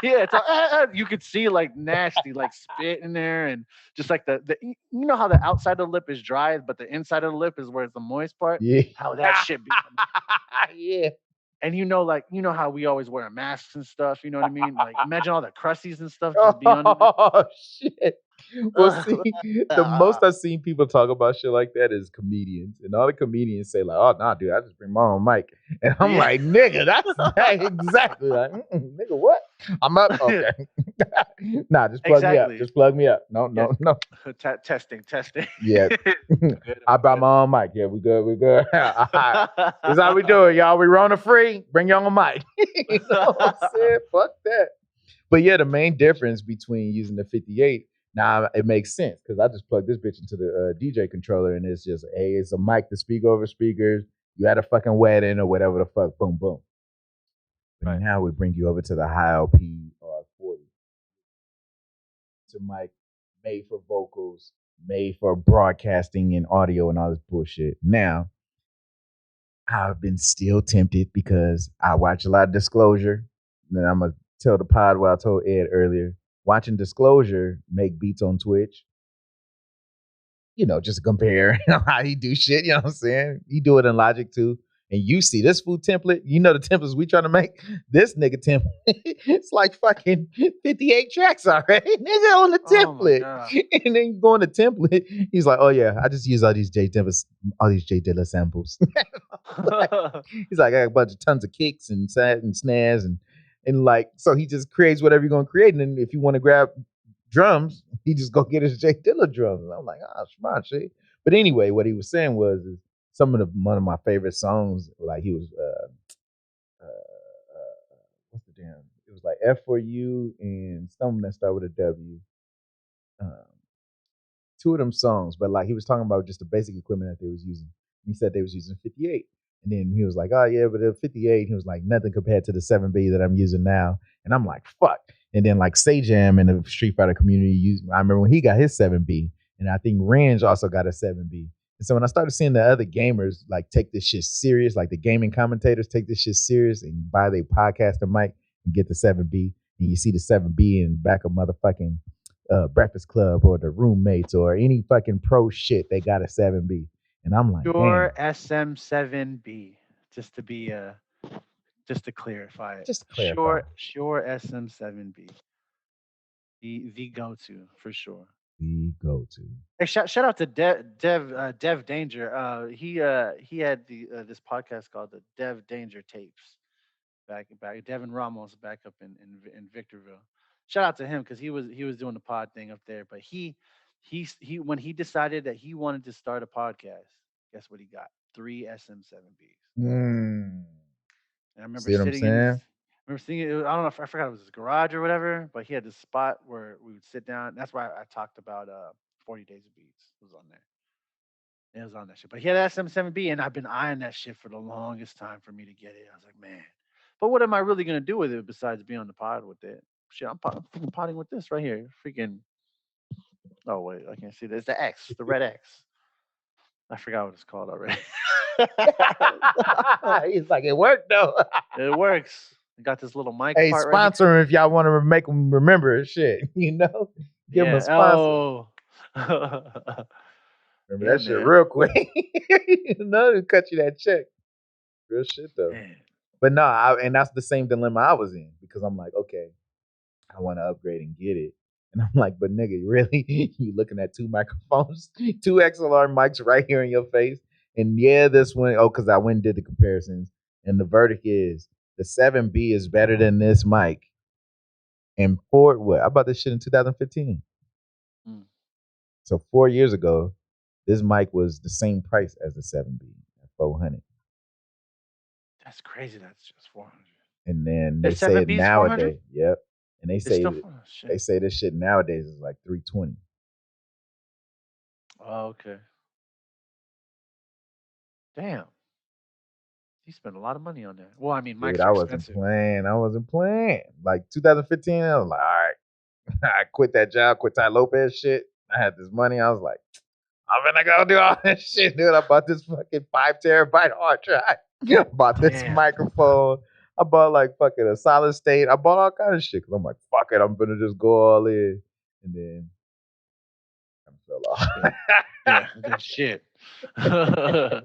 S2: Yeah, it's all, you could see like nasty like spit in there and just like the you know how the outside of the lip is dry, but the inside of the lip is where it's the moist part.
S1: Yeah,
S2: how that shit be.
S1: Yeah.
S2: And you know how we always wear masks and stuff. You know what I mean? Like imagine all the crusties and stuff just be under.
S1: Oh shit. Well, see, the most I've seen people talk about shit like that is comedians, and all the comedians say like, "Oh, nah, dude, I just bring my own mic," and I'm like, "Nigga, that's exactly like, nigga, what? I'm up, okay." Nah, just plug me up. Just plug me up. No.
S2: Testing.
S1: Yeah, I brought my own mic. Yeah, we good. This is how we do it, y'all. We Rona free. Bring your own mic. You know what I'm saying? Fuck that. But yeah, the main difference between using the 58. Now it makes sense because I just plugged this bitch into the DJ controller and it's just it's a mic to speak over speakers. You had a fucking wedding or whatever the fuck, boom, boom. But now we bring you over to the high LP R40. It's a mic made for vocals, made for broadcasting and audio and all this bullshit. Now, I've been still tempted because I watch a lot of Disclosure. And then I'm going to tell the pod what I told Ed earlier. Watching Disclosure make beats on Twitch, you know, just to compare how he do shit, you know what I'm saying? He do it in Logic too. And you see this food template, you know the templates we trying to make? This nigga template, it's like fucking 58 tracks already. Nigga on the template. And then you go on the template, he's like, oh yeah, I just use all these J Dilla samples. He's like, I got a bunch of tons of kicks and snares and like, so he just creates whatever you're gonna create. And then if you want to grab drums, he just go get his J Dilla drums. And I'm like, smart shit. But anyway, what he was saying was one of my favorite songs, like he was what's the damn? It was like F for You and something that started with a W. Two of them songs, but like he was talking about just the basic equipment that they was using. He said they was using 58. And then he was like, oh, yeah, but the 58, he was like, nothing compared to the 7B that I'm using now. And I'm like, fuck. And then like Sajam in the Street Fighter community, I remember when he got his 7B, and I think Range also got a 7B. And so when I started seeing the other gamers like take this shit serious, like the gaming commentators take this shit serious and buy their podcaster mic and get the 7B, and you see the 7B in back of motherfucking Breakfast Club or the Roommates or any fucking pro shit, they got a 7B. And I'm like,
S2: Shure
S1: damn.
S2: SM7B, just to be just to clarify it.
S1: Just to clarify.
S2: Shure SM7B, the go-to for sure.
S1: The go-to.
S2: Hey, shout out to Dev Danger. He had this podcast called the Dev Danger Tapes back Devin Ramos back up in Victorville. Shout out to him because he was doing the pod thing up there. But he when he decided that he wanted to start a podcast, guess what he got? 3 SM7Bs.
S1: Mm.
S2: And I remember
S1: See what I'm
S2: sitting in his.
S1: saying?
S2: I remember seeing it. I don't know if I forgot it was his garage or whatever, but he had this spot where we would sit down. That's why I talked about 40 Days of Beats was on there. It was on that shit. But he had SM7B, and I've been eyeing that shit for the longest time for me to get it. I was like, man, but what am I really gonna do with it besides be on the pod with it? Shit, I'm freaking potting with this right here. Freaking. Oh wait, I can't see this. The X, the red X. I forgot what it's called already.
S1: He's like, it worked though.
S2: It works. I got this little mic.
S1: Hey,
S2: part
S1: sponsor
S2: right
S1: him if y'all want to make them remember shit. You know, give them a sponsor.
S2: Oh.
S1: Remember that shit real quick. You know, cut you that check. Real shit though. Man. But no, and that's the same dilemma I was in because I'm like, okay, I want to upgrade and get it. And I'm like, but nigga, really? You looking at 2 microphones, 2 XLR mics right here in your face. And yeah, this one, because I went and did the comparisons. And the verdict is the 7B is better than this mic. And what? I bought this shit in 2015. So 4 years ago, this mic was the same price as the 7B at $400.
S2: That's crazy. That's just 400.
S1: And then they say nowadays, yep. And they say this shit nowadays is like $320.
S2: Oh, okay. Damn. You spent a lot of money on that. Well, I mean, mics are expensive.
S1: I wasn't playing. Like 2015, I was like, all right. I quit that job, quit Ty Lopez shit. I had this money. I was like, I'm gonna go do all this shit, dude. I bought this fucking 5 terabyte hard drive. Bought this microphone. I bought like fucking a solid state. I bought all kinds of shit because I'm like, fuck it, I'm gonna just go all in. And then I fell off.
S2: Yeah, good shit.
S1: I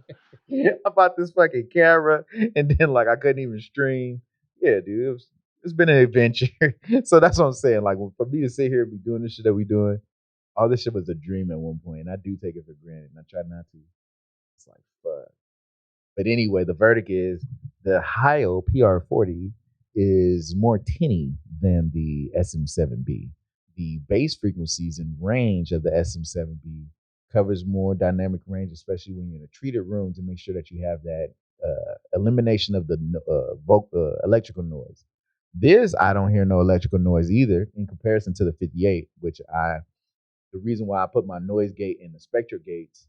S1: bought this fucking camera, and then like I couldn't even stream. Yeah, dude, it's been an adventure. So that's what I'm saying. Like for me to sit here and be doing this shit that we doing, all this shit was a dream at one point, and I do take it for granted, and I try not to. It's like fuck. But anyway, the verdict is the Hio PR40 is more tinny than the SM7B. The bass frequencies and range of the SM7B covers more dynamic range, especially when you're in a treated room, to make sure that you have that elimination of the electrical noise. This, I don't hear no electrical noise either in comparison to the 58, which the reason why I put my noise gate and the spectral gates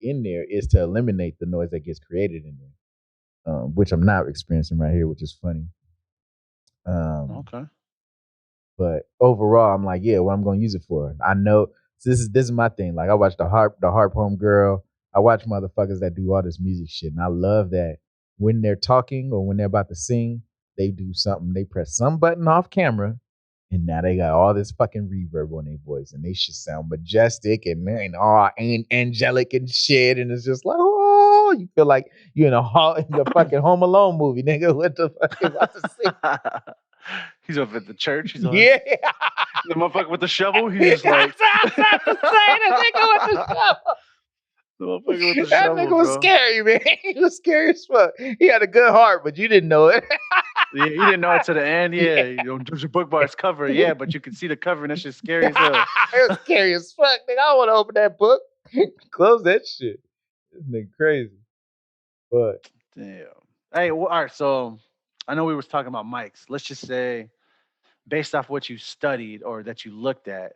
S1: in there is to eliminate the noise that gets created in there, which I'm not experiencing right here, which is funny.
S2: Okay.
S1: But overall, I'm like, yeah, what I'm going to use it for. I know this is my thing. Like I watch the harp home girl. I watch motherfuckers that do all this music shit, and I love that when they're talking or when they're about to sing, they do something. They press some button off camera, and now they got all this fucking reverb on their voice, and they should sound majestic and all angelic and shit. And it's just like, oh, you feel like you're in the fucking Home Alone movie, nigga. What the fuck is about to sing?
S2: He's up at the church. He's like,
S1: yeah.
S2: The motherfucker with the shovel. He's just like,
S1: that nigga was scary, man. He was scary as fuck. He had a good heart, but you didn't know it.
S2: Yeah, you didn't know it to the end. Yeah, there's your book bar's cover. Yeah, but you can see the cover, and that shit's scary as hell.
S1: It was scary as fuck, nigga. I don't want to open that book. Close that shit. This nigga crazy. But
S2: damn. Hey, all right. So I know we was talking about mics. Let's just say, based off what you studied or that you looked at,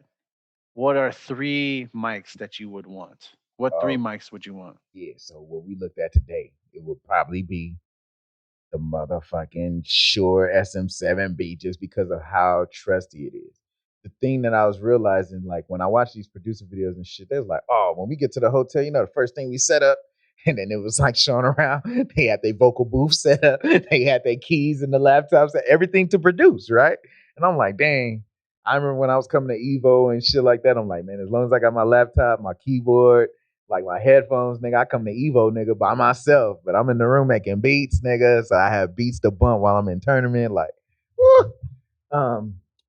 S2: what are 3 mics that you would want? What 3 mics would you want?
S1: Yeah, so what we looked at today, it would probably be the motherfucking Shure SM7B, just because of how trusty it is. the thing that I was realizing, like when I watch these producer videos and shit, they was like, oh, when we get to the hotel, you know, the first thing we set up, and then it was like showing around. They had their vocal booth set up, they had their keys and the laptops, everything to produce, right? And I'm like, dang. I remember when I was coming to Evo and shit like that. I'm like, man, as long as I got my laptop, my keyboard, like my headphones, nigga, I come to Evo, nigga, by myself. But I'm in the room making beats, nigga. So I have beats to bump while I'm in tournament. Like, woo.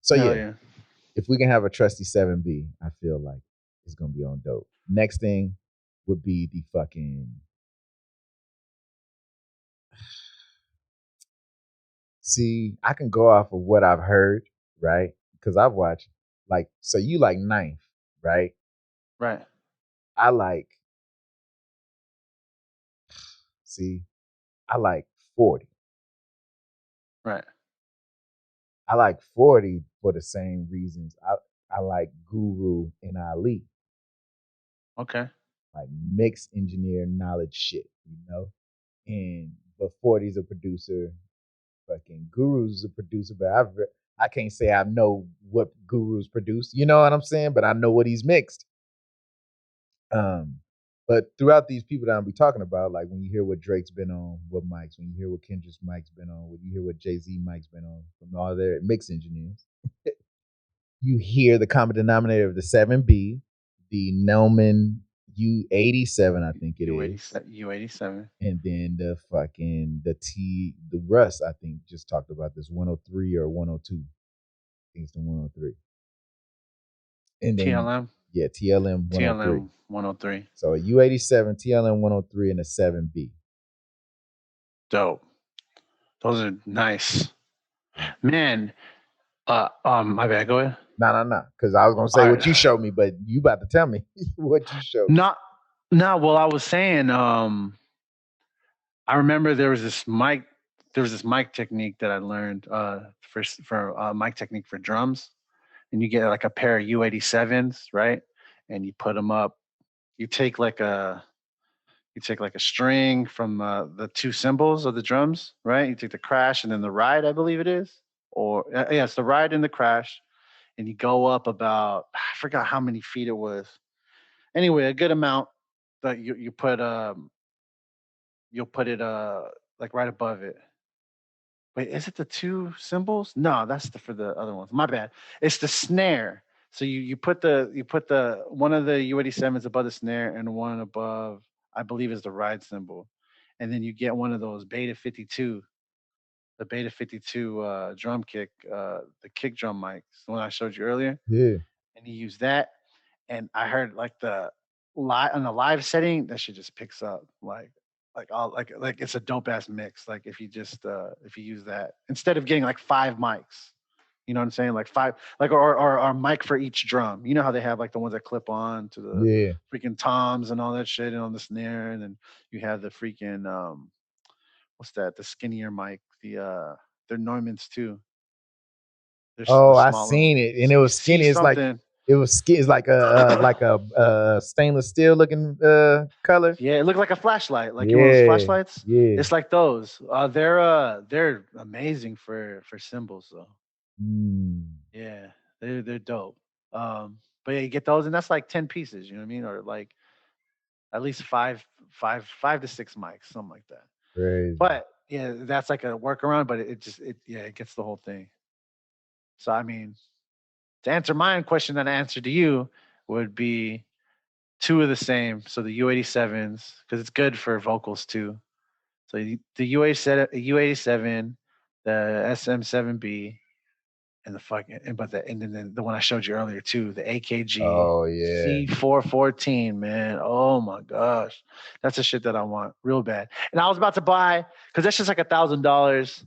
S1: So
S2: Hell
S1: yeah,
S2: yeah.
S1: if we can have a trusty 7B, I feel like it's gonna be on dope. Next thing would be the fucking see, I can go off of what I've heard, right? Because I've watched like so you like ninth, right?
S2: Right.
S1: I like see, I like 40.
S2: Right.
S1: I like 40 for the same reasons. I like Guru and Ali,
S2: Okay.
S1: like mixed engineer knowledge shit, you know? And but 40's a producer, fucking Guru's a producer, but I can't say I know what Guru's produced. You know what I'm saying? But I know what he's mixed. Um, but throughout these people that I'll be talking about, like when you hear what Drake's been on, what Mike's, when you hear what Kendrick's Mike's been on, when you hear what Jay-Z Mike's been on, from all their mix engineers, you hear the common denominator of the 7B, the Nelman U87, I think it is.
S2: U87.
S1: And then the Russ, I think, just talked about this 103 or 102. I think it's the 103. And then,
S2: TLM.
S1: yeah, TLM 103.
S2: TLM 103.
S1: So a U87, TLM 103, and a 7B.
S2: Dope. Those are nice. Man, my bad. Go ahead.
S1: No. Because I was going to say what you showed me, but you about to tell me what you showed me.
S2: Well, I was saying, I remember there was this mic technique that I learned for mic technique for drums, and you get like a pair of U87s, right? And you put them up. You take like a string from the two cymbals of the drums, right? You take the crash and then the ride, I believe it is, or yeah, it's the ride and the crash, and you go up about I forgot how many feet it was. Anyway, a good amount that you put you'll put it like right above it. Wait, is it the two cymbals? No, that's for the other ones. My bad. It's the snare. So you put the one of the U87s above the snare and one above, I believe, is the ride cymbal, and then you get one of those Beta 52, the Beta 52 drum kick, the kick drum mics, the one I showed you earlier,
S1: Yeah.
S2: and you use that. And I heard like the live on the live setting, that shit just picks up like it's a dope ass mix. Like if you use that instead of getting like five mics, you know what I'm saying? Like five, like or mic for each drum. You know how they have like the ones that clip on to the
S1: Yeah.
S2: freaking toms and all that shit, and on the snare, and then you have the freaking what's that? The skinnier mic. They're Neumanns too. There's the
S1: Oh, I
S2: smaller one.
S1: seen it, and it
S2: You
S1: was
S2: see
S1: skinny.
S2: something?
S1: It's like a stainless steel looking color.
S2: Yeah, it looked like a flashlight, like one of those
S1: Yeah,
S2: flashlights.
S1: yeah.
S2: It's like those. They're amazing for cymbals though.
S1: Mm,
S2: Yeah, they're dope. But yeah, you get those, and that's like 10 pieces. You know what I mean? Or like at least five to six mics, something like that.
S1: crazy.
S2: But yeah, that's like a workaround. But it gets the whole thing. So I mean, to answer my question, that I answered to you would be two of the same. So the U87s, because it's good for vocals too. So the U87, the SM7B, and the fucking and then the one I showed you earlier too, the AKG
S1: Oh yeah.
S2: C414, man. Oh my gosh, that's the shit that I want real bad. And I was about to buy because that's just like $1,000,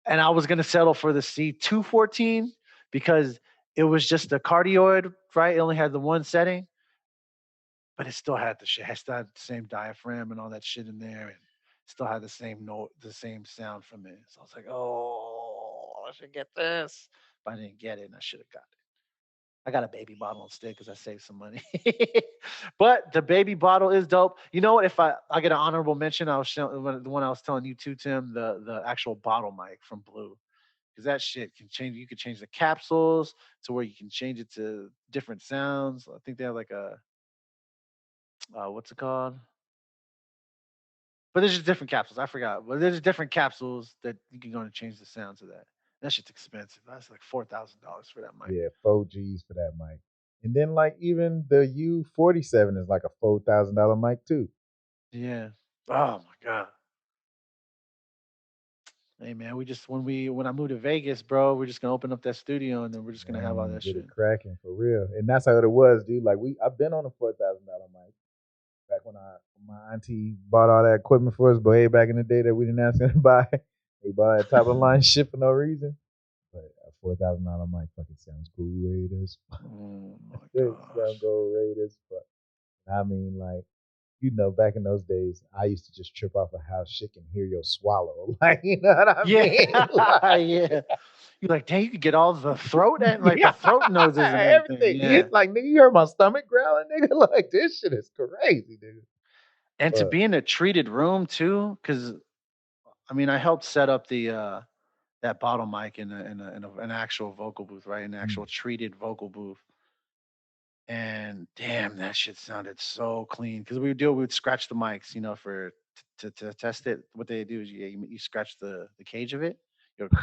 S2: and I was gonna settle for the C214 because it was just a cardioid, right? It only had the one setting, but it still had the shit. It still had the same diaphragm and all that shit in there, and still had the same note, the same sound from it. So I was like, oh, I should get this, but I didn't get it, and I should have got it. I got a baby bottle instead because I saved some money. But the baby bottle is dope. You know what? If I get an honorable mention, I was showing the one I was telling you too, Tim, the actual bottle mic from Blue. because that shit can change. You could change the capsules to where you can change it to different sounds. I think they have like a what's it called? But there's just different capsules. I forgot. But there's different capsules that you can go and change the sounds of that. That shit's expensive. That's like $4,000 for that mic.
S1: Yeah, 4 Gs for that mic. And then like even the U47 is like a $4,000 mic too.
S2: Yeah. Oh my god. Hey man, we just when I move to Vegas, bro, we're just gonna open up that studio and then we're just gonna have all
S1: Man,
S2: that
S1: get it
S2: shit.
S1: cracking for real. And that's how it was, dude. Like I've been on a $4,000 mic back when my auntie bought all that equipment for us, but hey, back in the day that we didn't ask her to buy. They bought that top of the line shit for no reason. But a $4,000 mic fucking sounds great as fuck.
S2: Oh my
S1: It sounds
S2: gosh.
S1: great as fuck. I mean, like, back in those days, I used to just trip off of how shit can hear your swallow. Like, you know what I
S2: Yeah,
S1: mean? Like,
S2: yeah. You're like, dang, you could get all the throat and like the
S1: yeah,
S2: throat noses and everything.
S1: everything.
S2: Yeah.
S1: Like, nigga, you heard my stomach growling, nigga? Like, this shit is crazy, dude.
S2: And to
S1: But,
S2: be in a treated room too, because I mean, I helped set up the that bottle mic in an actual vocal booth, right? An
S1: mm,
S2: actual treated vocal booth. And damn, that shit sounded so clean. Because we would scratch the mics, for to test it. What they do is you scratch the cage of it. You go,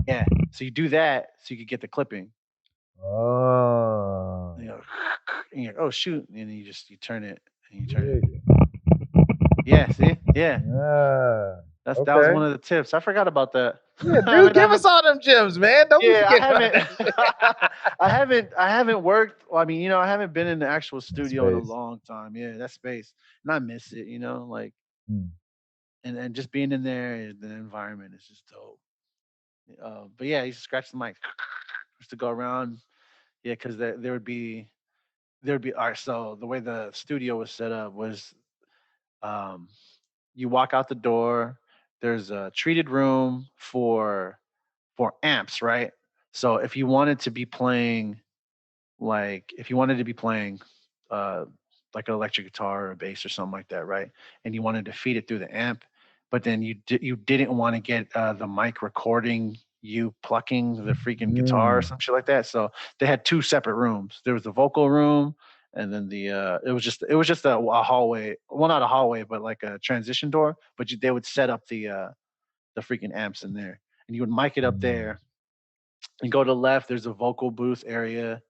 S2: yeah. So you do that so you could get the clipping.
S1: oh,
S2: And you go, and you're, oh shoot, and then you turn it and you turn it.
S1: yeah.
S2: Yeah, see, yeah.
S1: Ah,
S2: That was
S1: okay.
S2: one of the tips. I forgot about that.
S1: Yeah,
S2: I
S1: dude,
S2: mean, I
S1: give us
S2: haven't.
S1: all them gems, man. Don't be
S2: Yeah, I
S1: forgetting about
S2: haven't.
S1: that shit.
S2: I haven't worked. Well, I mean, I haven't been in the actual
S1: That
S2: studio in a
S1: space.
S2: long time. Yeah, that space, and I miss it. Like,
S1: Mm,
S2: and just being in there, the environment is just dope. But yeah, I used to scratch the mic, used to go around. Yeah, because there would be. All right, so the way the studio was set up was, um, you walk out the door. There's a treated room for amps, right? So if you wanted to be playing, if you wanted to be playing uh like an electric guitar or a bass or something like that, right? And you wanted to feed it through the amp, but then you didn't want to get the mic recording you plucking the freaking guitar or
S1: mm,
S2: some shit like that. So they had two separate rooms. There was the vocal room, and then it was just a hallway. Well, not a hallway, but like a transition door. But they would set up the freaking amps in there, and you would mic it up
S1: mm.
S2: there. And go to the left. There's a vocal booth area,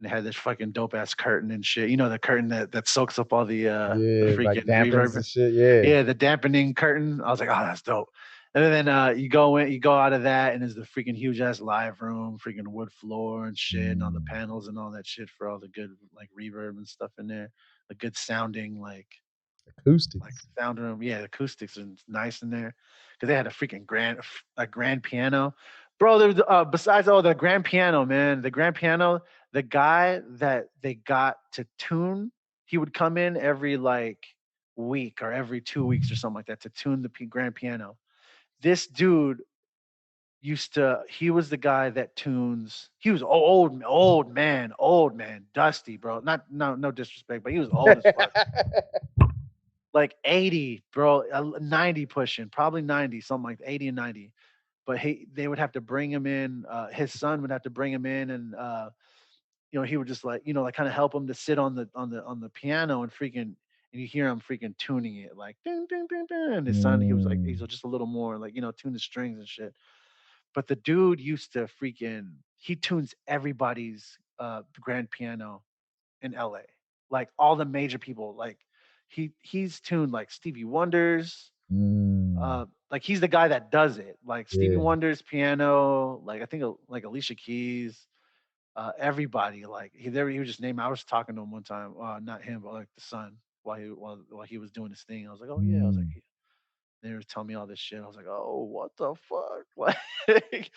S2: they had this fucking dope ass curtain and shit. You know, the curtain that soaks up all the
S1: Yeah, like
S2: freaking
S1: dampens
S2: reverb.
S1: and shit. Yeah.
S2: Yeah, the dampening curtain. I was like, oh, that's dope. And then you go out of that, and there's the freaking huge ass live room, freaking wood floor and shit, and all the
S1: Mm.
S2: panels and all that shit for all the good like reverb and stuff in there. The good sounding like
S1: Acoustics.
S2: sound room. Yeah, the acoustics are nice in there because they had a freaking grand piano, bro. There was, besides the grand piano, man, the grand piano. The guy that they got to tune, he would come in every like week or every 2 weeks or something like that to tune the grand piano. This dude he was the guy that tunes. He was old man, dusty, bro. Not no disrespect, but he was old as fuck, like 80, bro, 90 pushing, probably 90, something like 80 and 90. But they would have to bring him in. His son would have to bring him in, and he would just like kind of help him to sit on the piano and freaking, and you hear him freaking tuning it like ding, ding, ding, ding. And his son, he's
S1: Mm.
S2: just a little more like tune the strings and shit. But the dude used to he tunes everybody's grand piano in LA. Like all the major people, like he's tuned like Stevie Wonder's.
S1: Mm.
S2: Like he's the guy that does it. Like Stevie
S1: Yeah.
S2: Wonder's piano, like I think like Alicia Keys, everybody. Like he was just named. I was talking to him one time, not him, but like the son, while he was doing his thing. I was like, oh yeah. I was like,
S1: Mm.
S2: they were telling me all this shit. I was like, oh, what the fuck? Like,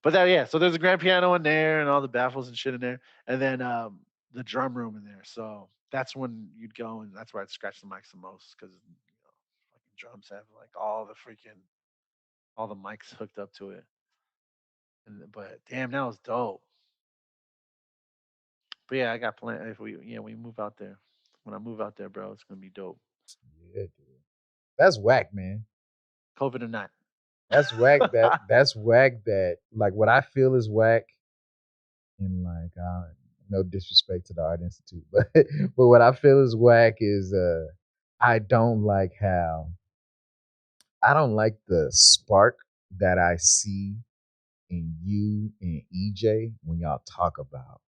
S2: but that, yeah. So there's a grand piano in there and all the baffles and shit in there, and then the drum room in there. So that's when you'd go, and that's where I'd scratch the mics the most because fucking drums have like all the mics hooked up to it. But damn, that was dope. But yeah, I got planned. If we move out there, when I move out there, bro, it's gonna be dope.
S1: Yeah, dude. That's whack, man.
S2: COVID or not.
S1: That's whack. That's whack. That like what I feel is whack, and like no disrespect to the Art Institute, but what I feel is whack is I don't like how I don't like the spark that I see in you and EJ when y'all talk about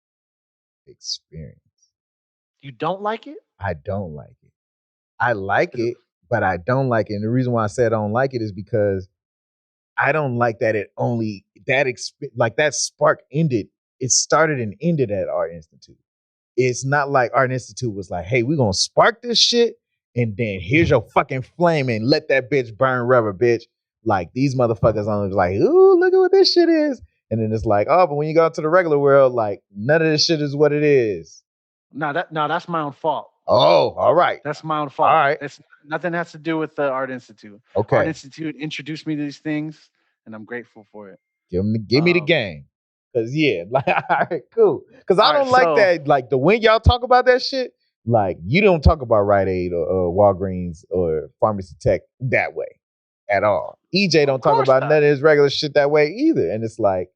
S1: experience.
S2: You don't like it?
S1: I don't like it. I like it, but I don't like it. And the reason why I said I don't like it is because I don't like that it only like that spark ended. It started and ended at Art Institute. It's not like Art Institute was like, "Hey, we're gonna spark this shit, and then here's your fucking flame and let that bitch burn rubber, bitch." Like these motherfuckers on was like, "Ooh, look at what this shit is," and then it's like, "Oh, but when you go into the regular world, like none of this shit is what it is."
S2: No, that's my own fault.
S1: Oh, all right,
S2: That's my own
S1: all
S2: fault.
S1: right,
S2: It's nothing has to do with the Art Institute. Art
S1: okay.
S2: Institute introduced me to these things, and I'm grateful for it.
S1: Give me the game. Cause yeah, like all right, cool. Cause I
S2: All right,
S1: don't like
S2: so
S1: that. Like the when y'all talk about that shit, like you don't talk about Rite Aid or Walgreens or Pharmacy Tech that way at all. EJ
S2: of
S1: don't talk
S2: course
S1: about none
S2: not.
S1: of his regular shit that way either. And it's like,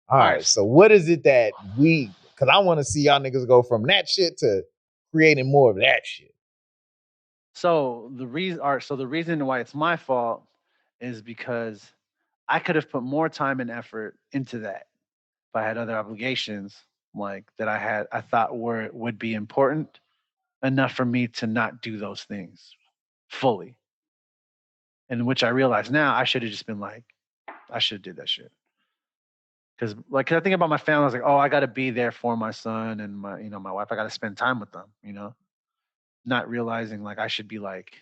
S1: all
S2: All right,
S1: right, so what is it that we? Cause I want to see y'all niggas go from that shit to creating more of that shit.
S2: so the reason why it's my fault is because I could have put more time and effort into that if I had other obligations like that I thought would be important enough for me to not do those things fully. And which I realize now I should have just been like, I should have did that shit. Because like 'cause I think about my family, I was like, oh, I got to be there for my son and my wife. I got to spend time with them. Not realizing like I should be like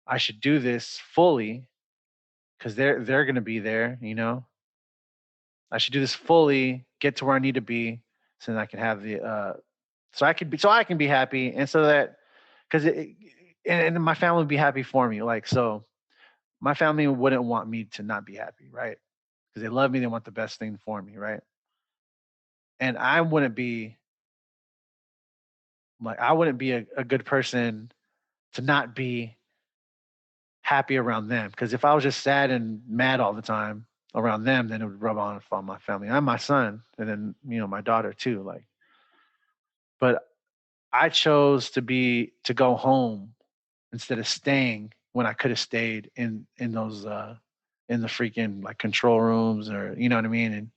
S2: I should do this fully because they're gonna be there. I should do this fully, get to where I need to be, so that I can have the so I can be happy, and so that because and my family would be happy for me. Like so, my family wouldn't want me to not be happy, right? Because they love me, they want the best thing for me, right? And I wouldn't be a good person to not be happy around them. Because if I was just sad and mad all the time around them, then it would rub on my family and my son, and then my daughter too. Like, but I chose to go home instead of staying when I could have stayed in those in the freaking like control rooms, or you know what I mean, and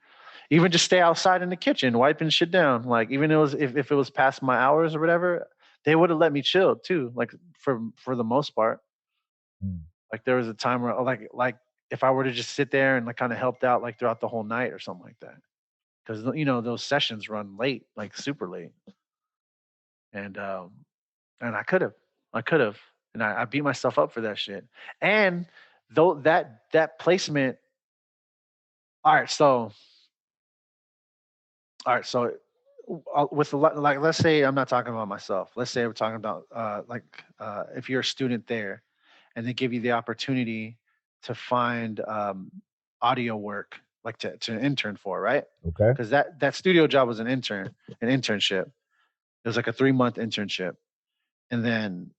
S2: even just stay outside in the kitchen wiping shit down. Like even if it was past my hours or whatever, they would have let me chill too. Like for the most part.
S1: Mm.
S2: Like there was a time where like if I were to just sit there and like kind of helped out like throughout the whole night or something like that, because those sessions run late, like super late, and and I could have, and I beat myself up for that shit. And though that placement, all right, so all right, so with like let's say I'm not talking about myself. Let's say we're talking about if you're a student there, and they give you the opportunity to find audio work like to intern for, right?
S1: Okay.
S2: Because that studio job was an internship. It was like a 3 month internship, and then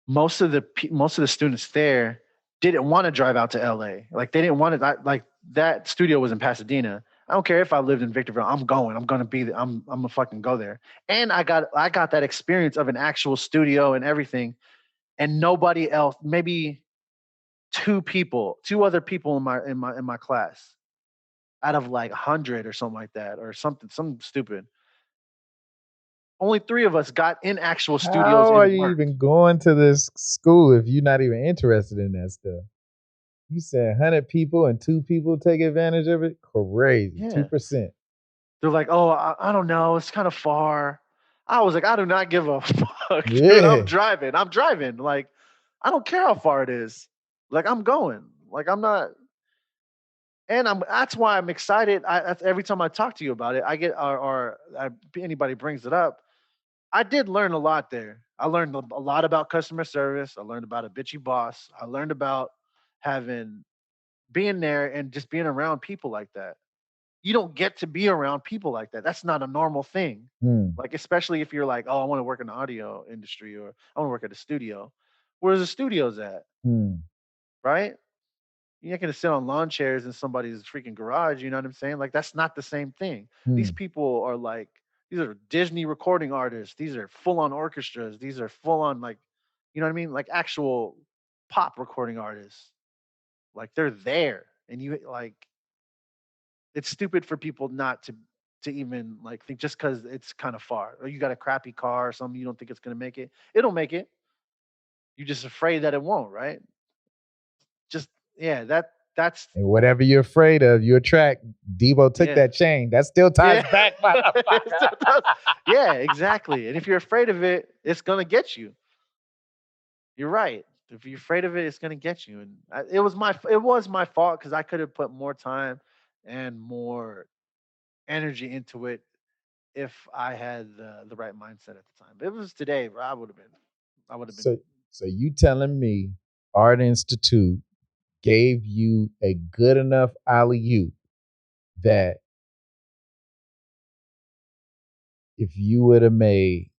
S2: most of the students there didn't want to drive out to LA. Like they didn't want to like that studio was in Pasadena. I don't care if I lived in Victorville. I'm going. I'm going to be. I'm gonna fucking go there. And I got that experience of an actual studio and everything. And nobody else. Maybe two other people in my class out of like 100 or something like that, or something stupid. Only three of us got in actual studios
S1: How are
S2: and
S1: you
S2: worked.
S1: even going to this school if you're not even interested in that stuff? You said 100 people and 2 people take advantage of it? Crazy.
S2: Yeah.
S1: 2%.
S2: They're like, "Oh, I don't know. It's kind of far." I was like, "I do not give a fuck, dude. I'm
S1: Yeah.
S2: driving. I'm driving. Like, I don't care how far it is. Like, I'm going. Like, I'm not." And that's why I'm excited. Every time I talk to you about it, I get anybody brings it up. I did learn a lot there. I learned a lot about customer service. I learned about a bitchy boss. I learned about having being there and just being around people like that. You don't get to be around people like that. That's not a normal thing.
S1: Hmm.
S2: Like, especially if you're like, oh, I want to work in the audio industry or I want to work at a studio. Where's the studios at?
S1: Hmm.
S2: Right? You're not gonna sit on lawn chairs in somebody's freaking garage. You know what I'm saying? Like that's not the same thing. These
S1: Hmm.
S2: people are like these are Disney recording artists. These are full on orchestras. These are full on like, you know what I mean? Like actual pop recording artists. Like they're there, and you like it's stupid for people not to even like think just because it's kind of far or you got a crappy car or something you don't think it's gonna make it. It'll make it. You're just afraid that it won't, right? Just yeah, that's
S1: And whatever you're afraid of, you attract. Debo took
S2: yeah.
S1: that chain. That still ties
S2: Yeah.
S1: back,
S2: It still
S1: motherfucker.
S2: does. Yeah, exactly. And if you're afraid of it, it's gonna get you. You're right. If you're afraid of it, it's gonna get you. And it was my fault because I could have put more time and more energy into it if I had the right mindset at the time. If it was today, bro, I would have been
S1: So, so you telling me Art Institute gave you a good enough alley oop that if you would have made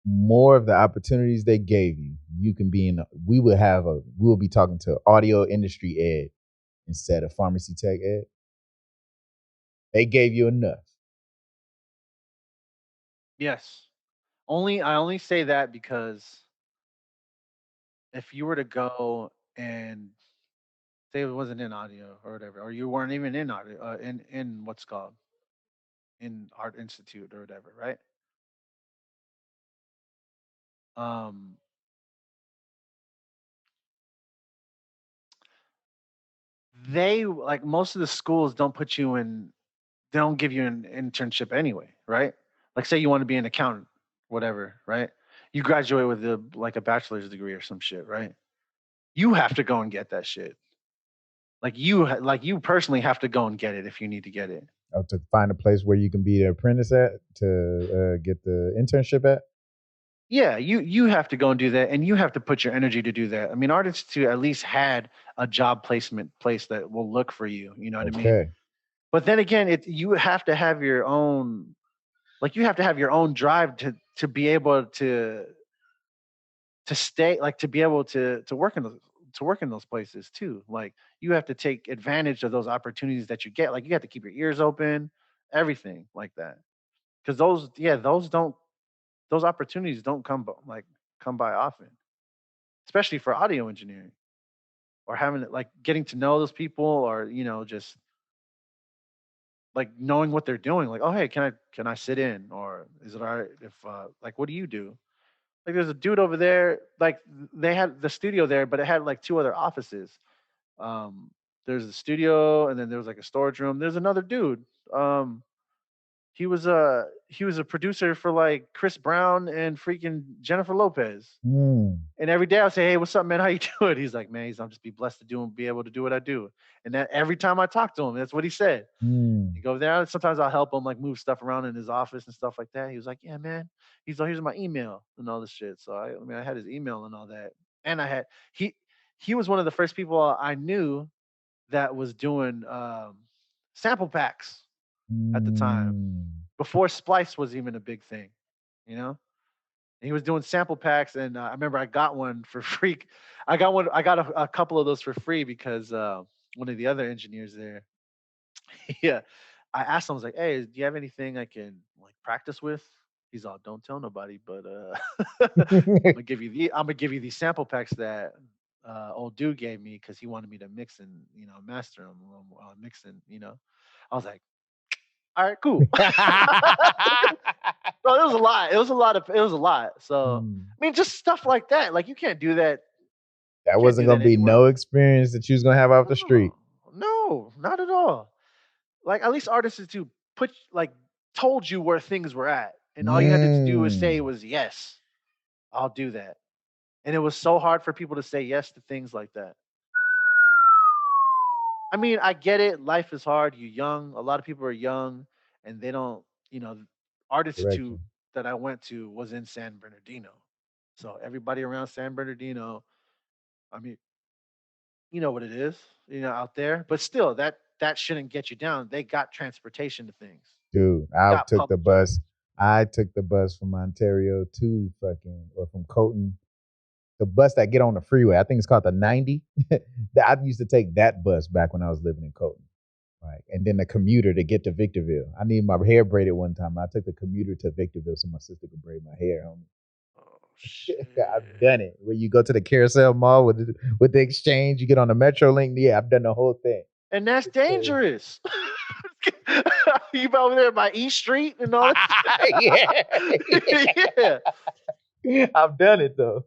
S1: more of the opportunities they gave you, you can be in. We'll be talking to audio industry ed instead of pharmacy tech ed. They gave you enough.
S2: yes. I only say that because if you were to go and say it wasn't in audio or whatever, or you weren't even in audio, in what's called in Art Institute or whatever, right? Um, they like most of the schools don't put you in. They don't give you an internship anyway, right? Like, say you want to be an accountant, whatever, right? You graduate with like a bachelor's degree or some shit, right? You have to go and get that shit. Like you personally have to go and get it if you need to get it.
S1: To find a place where you can be an apprentice at to get the internship at.
S2: Yeah, you have to go and do that, and you have to put your energy to do that. I mean, Art Institute at least had a job placement place that will look for you. You know what I mean?
S1: Okay.
S2: But then again, you have to have your own, like you have to have your own drive to be able to stay, like to be able to work in to work in those places too. Like you have to take advantage of those opportunities that you get. Like you have to keep your ears open, everything like that. Because those opportunities don't come by often, especially for audio engineering or having like getting to know those people or just like knowing what they're doing. Like, oh hey, can I sit in, or is it all right if like what do you do? Like there's a dude over there. Like they had the studio there, but it had like two other offices. Um, there's the studio, and then there was like a storage room. There's another dude. Um, he was a producer for like Chris Brown and freaking Jennifer Lopez.
S1: Hmm.
S2: And every day I say, "Hey, what's up, man? How you doing?" He's like, "Man, I'm just be blessed to be able to do what I do." And that every time I talk to him, that's what he said.
S1: Hmm.
S2: You go there. Sometimes I'll help him like move stuff around in his office and stuff like that. He was like, "Yeah, man." He's like, "Here's my email and all this shit." So I mean, I had his email and all that, and I had he he was one of the first people I knew that was doing sample packs at the time
S1: Hmm.
S2: before Splice was even a big thing, you know. And he was doing sample packs, and I remember I got one for free. I got one. I got a couple of those for free because one of the other engineers there, yeah, I asked him, I was like, "Hey, do you have anything I can like practice with?" He's all, "Don't tell nobody, but I'm gonna give you these sample packs that old dude gave me because he wanted me to mix and master them, mix and I was like, "All right, cool." Bro, it was a lot. It was a lot of. It was a lot. So
S1: Hmm.
S2: I mean, just stuff like that. Like you can't do that. You
S1: That
S2: can't
S1: wasn't
S2: do
S1: gonna
S2: that
S1: be
S2: anywhere
S1: no
S2: else.
S1: experience that you was gonna have off the street.
S2: No, no, not at all. Like at least artists to put like told you where things were at, and all you had to do was say
S1: Mm.
S2: was yes, I'll do that. And it was so hard for people to say yes to things like that. I mean, I get it. Life is hard. You're young. A lot of people are young, and they don't. You know, Art Institute
S1: Correction.
S2: that I went to was in San Bernardino, so everybody around San Bernardino. I mean, you know what it is, out there. But still, that shouldn't get you down. They got transportation to things.
S1: Dude,
S2: They
S1: I
S2: got
S1: took the
S2: public transit.
S1: bus. I took the bus from Ontario to fucking or from Colton the bus that get on the freeway. I think it's called the 90. I used to take that bus back when I was living in Colton. Right. And then the commuter to get to Victorville. I needed my hair braided one time. I took the commuter to Victorville so my sister could braid my hair, homie.
S2: Oh, shit.
S1: I've done it. When you go to the Carousel Mall with the exchange, you get on the Metro Link. Yeah, I've done the whole thing.
S2: And that's dangerous. You over there by East Street and all that?
S1: Yeah. I've done it though.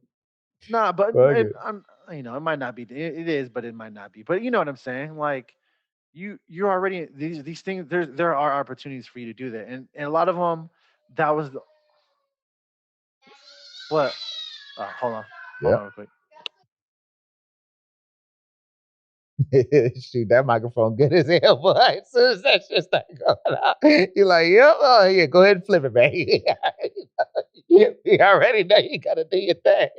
S2: Nah, but it might not be. It is, but it might not be. But you know what I'm saying? Like, you're already these things. There are opportunities for you to do that, and a lot of them. That was the what? Hold on real quick.
S1: Shoot, that microphone good as hell, boy. As soon as that shit start going out, you're like, yep, oh yeah, go ahead and flip it, man. You already know you gotta do your thing.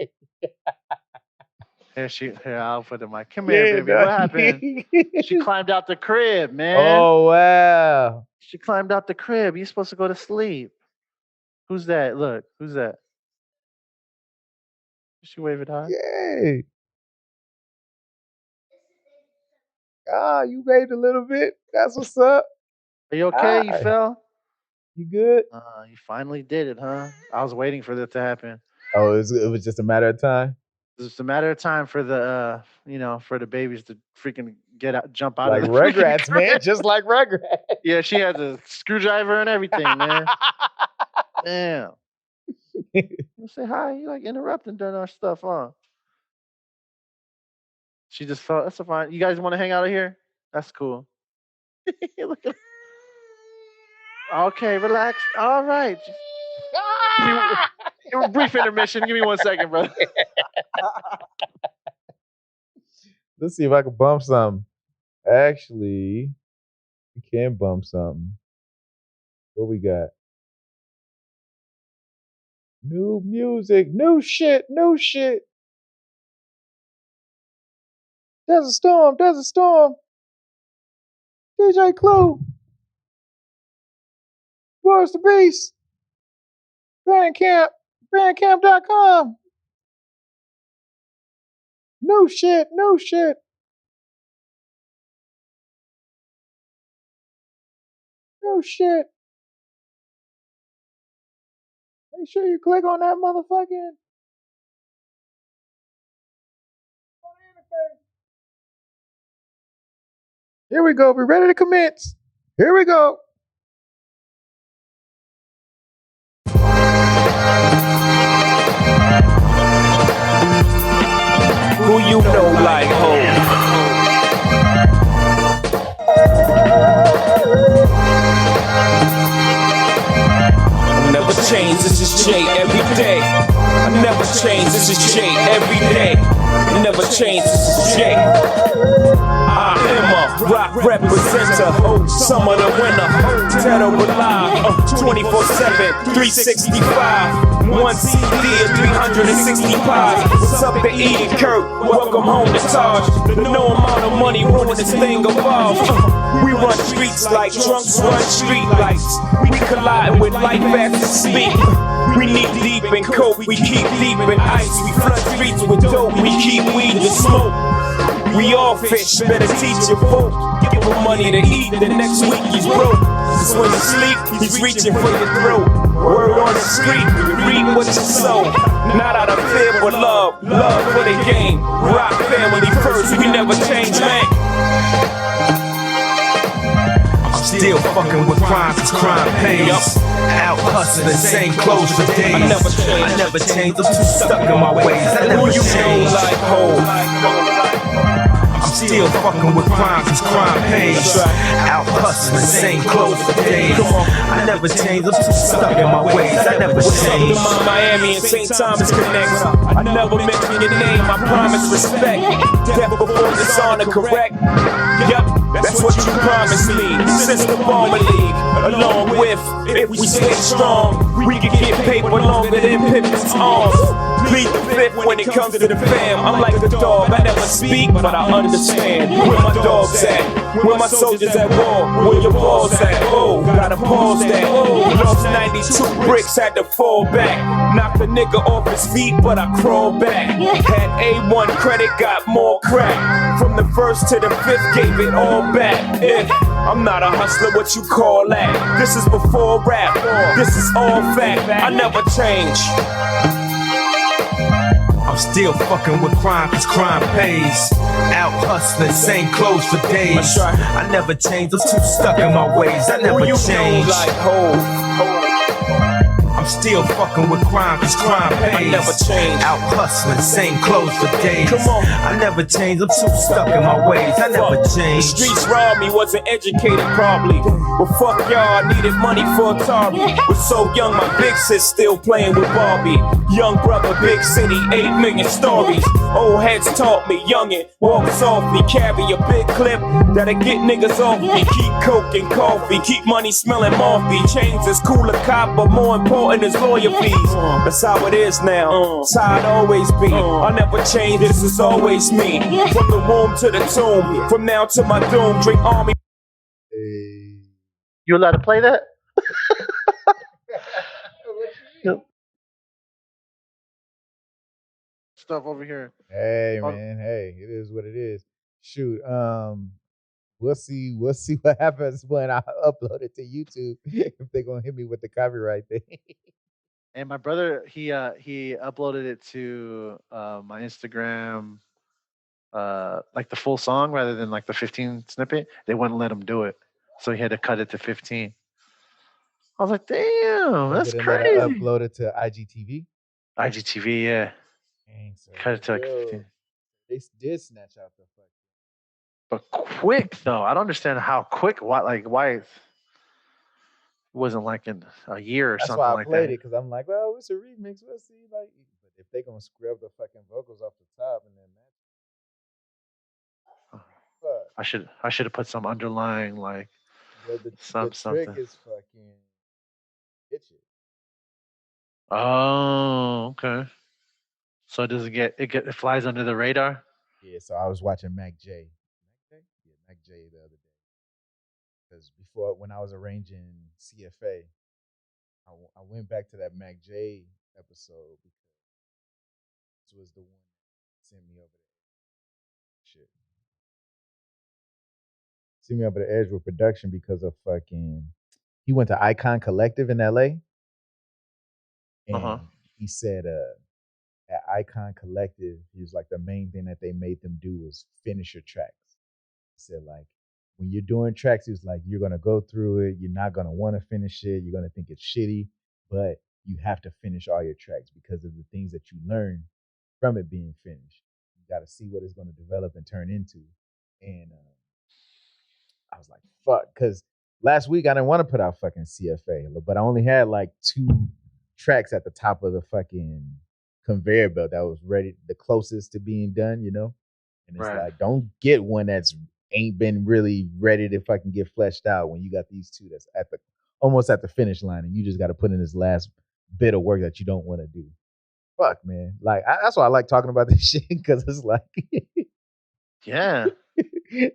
S2: Here, I'll put the mic. Come here, baby. What happened? She climbed out the crib, man.
S1: Oh wow.
S2: She climbed out the crib. You're supposed to go to sleep. Who's that? Look, who's that? She wave it high.
S1: Yay. You waved a little bit. That's what's up.
S2: Are you okay? You fell?
S1: You good?
S2: You finally did it, huh? I was waiting for that to happen.
S1: Oh, it was just a matter of time?
S2: It was just a matter of time for the for the babies to freaking jump out
S1: like
S2: of the
S1: Rugrats, man. Just like Rugrats.
S2: Yeah, she had the screwdriver and everything, man. Damn. You say hi, you like interrupting during our stuff, huh? She just felt that's fine. You guys want to hang out here? That's cool. Look at okay, relax. All right. Give me a brief intermission. Give me 1 second, brother.
S1: Let's see if I can bump something. Actually, we can bump something. What we got? New music, new shit. There's a storm. DJ Clue. Boris the Beast. Bandcamp. Bandcamp.com. New shit. Make sure you click on that motherfucking. Here we go. We're ready to commence. Here we go.
S3: Who you know like home? Never change, this is Jay every day. I never change, this is Jay every day. Never change, this is Jay. I am a rock representer, summer to winter, dead or alive, 24/7, 365, one CD and 365. What's up to Eden Kurt? Welcome home to Taj. No amount of money ruin this thing evolve. We run streets like drunks run street lights. We collide with life as we speak. We knee deep in coke, we keep deep in ice. We flood streets with dope, we keep weed and smoke. We all fish, better teach your folk. Give him money to eat, the next week he's broke. Cause when you sleep, he's reaching for your throat. Word on the street, you read what you sow. Not out of fear but love, love for the game. Rock family first, we never change, man. Still fucking with crime, cause crime pays. Out hustling, same clothes for days. I never changed, I'm too stuck in my ways. I never changed. Like home. I'm still fucking with crime, cause crime pays. Out hustling, same clothes for days. I never changed, I'm too stuck in my ways. I never changed. Miami and St. Thomas connect. I never mention your name, I promise respect. Death before dishonor, correct? Yup. That's what you promised me since the Bomber League. Along with, if we stay strong, we can get paper longer than Pippen's arms. Plead the fifth when it comes to the fam. I'm like a dog, I never speak, but I understand. Where my dogs at? Where my soldiers at war? Where your balls at? Oh, gotta pause that. Oh, lost 92 bricks, had to fall back. Knocked a nigga off his feet, but I crawled back. Had A1 credit, got more crack. From the first to the fifth, gave it all back. If I'm not a hustler, what you call that? This is before rap, this is all fact. I never change.
S4: I'm still fucking with crime, cause crime pays. Out hustling, same clothes for days.
S3: That's right.
S4: I never changed, I'm too stuck in my ways. I never
S3: Who you
S4: changed.
S3: know like ho?
S4: I'm still fucking with crime, cause crime pays.
S3: I never changed.
S4: Out hustling, same clothes for days.
S3: Come on.
S4: I never changed, I'm too stuck in my ways. I never
S3: The
S4: changed.
S3: streets robbed me, wasn't educated probably. But fuck y'all, I needed money for a Atari. Was so young, my big sis still playing with Barbie. Young brother, big city, 8 million stories. Old heads taught me, youngin', walk softly. Carry a big clip that'll get niggas off me. Keep coke and coffee, keep money smelling mouthy. Chains is cooler cop, but more important is lawyer fees. That's how it is now, it's how it always be. I never change, this is always me. From the womb to the tomb, from now to my doom. Drink army.
S1: Hey.
S2: You allowed to play that? Stuff over here.
S1: Hey man, hey, it is what it is. Shoot, we'll see what happens when I upload it to YouTube if they're gonna hit me with the copyright thing.
S2: And my brother, he uploaded it to my Instagram, like the full song rather than like the 15 snippet. They wouldn't let him do it, so he had to cut it to 15. I was like, damn, that's
S1: Did they
S2: crazy.
S1: let her upload it to IGTV?
S2: IGTV, yeah,
S1: Dang, so
S2: cut it to like
S1: yo,
S2: 15.
S1: they did snatch out the fuck.
S2: But quick though, I don't understand how quick. Why it wasn't like in a year or
S1: That's
S2: something
S1: why I
S2: like
S1: played
S2: that.
S1: it, because I'm like, well, it's a remix. Let's see, like, but if they gonna scrub the fucking vocals off the top and then that, fuck.
S2: I should have put some underlying like
S1: But the
S2: something.
S1: trick is fucking pitch it.
S2: Oh, okay. So it doesn't it flies under the radar.
S1: Yeah, so I was watching Mac J. Yeah, Mac J the other day. Because before, when I was arranging CFA, I went back to that Mac J episode because this was the one that sent me over the shit. Sent me over the edge with production because of fucking. He went to Icon Collective in LA, and he said, at Icon Collective, he was like, the main thing that they made them do was finish your tracks. He said, like, when you're doing tracks, he was like, you're gonna go through it, you're not gonna want to finish it, you're gonna think it's shitty, but you have to finish all your tracks because of the things that you learn from it being finished. You got to see what it's gonna develop and turn into. And I was like, fuck, because last week I didn't want to put out fucking CFA, but I only had like 2 tracks at the top of the fucking conveyor belt that was ready, the closest to being done, you know? And it's like, don't get one that's ain't been really ready to fucking get fleshed out when you got these 2 that's at the almost at the finish line, and you just got to put in this last bit of work that you don't want to do. Fuck, man. Like, that's why I like talking about this shit, because it's like,
S2: Yeah.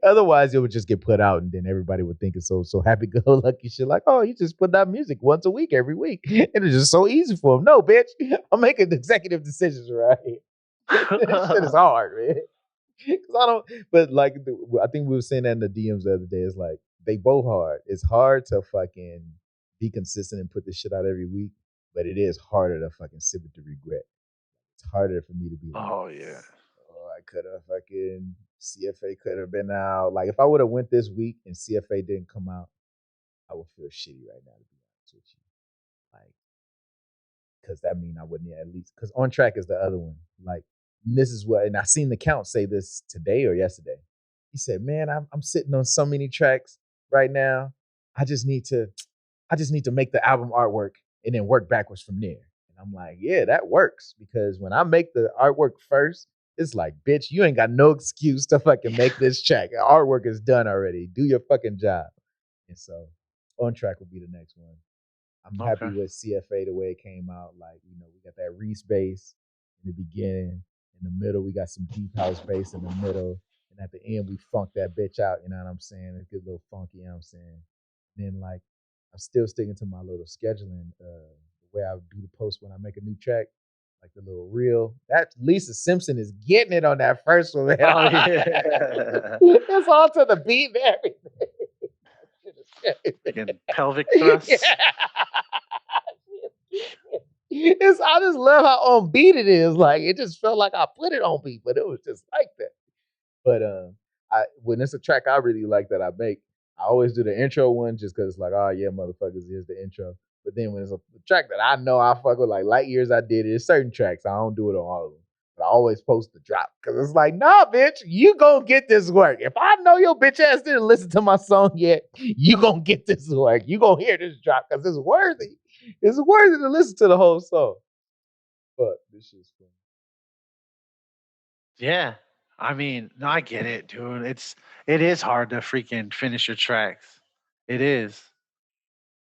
S1: otherwise it would just get put out and then everybody would think it's so happy go lucky shit, like, oh, you just put out music once a week every week and it's just so easy for them. No, bitch, I'm making executive decisions, right? This shit is hard, man. Cause I don't, but like, I think we were saying that in the DMs the other day. It's like, they both hard. It's hard to fucking be consistent and put this shit out every week, but it is harder to fucking sit with the regret. It's harder for me to be like,
S2: Oh yeah.
S1: oh, I could have fucking, CFA could have been out. Like, if I would have went this week and CFA didn't come out, I would feel shitty right now, to be honest with you. Like, because that mean I wouldn't at least, because On Track is the other one. Like, this is what, and I seen the count say this today or yesterday. He said, man, I'm sitting on so many tracks right now. I just need to make the album artwork and then work backwards from there. And I'm like, yeah, that works, because when I make the artwork first, it's like, bitch, you ain't got no excuse to fucking make this track. The artwork is done already. Do your fucking job. And so On Track will be the next one. I'm happy with CFA the way it came out. Like, you know, we got that Reese bass. in the beginning. In the middle, we got some deep house bass in the middle. And at the end, we funk that bitch out, you know what I'm saying? It gets a little funky, you know what I'm saying? And then, like, I'm still sticking to my little scheduling, the way I do the post when I make a new track, like the little reel. That Lisa Simpson is getting it on that first one, man.
S2: Oh yeah.
S1: It's all to the beat and everything.
S2: Fucking pelvic thrusts.
S1: Yeah. I just love how on beat it is. Like it just felt like I put it on beat, but it was just like that. But when it's a track I really like that I make, I always do the intro one just because it's like, oh yeah, motherfuckers, here's the intro. But then when it's a track that I know I fuck with, like Light Years, I did it. It's certain tracks. I don't do it on all of them. But I always post the drop because it's like, nah, bitch, you gonna get this work. If I know your bitch ass didn't listen to my song yet, you gonna get this work. You gonna hear this drop because it's worthy. It's worthy to listen to the whole song. But this shit's fun.
S2: Yeah. I mean, no, I get it, dude. It is hard to freaking finish your tracks. It is.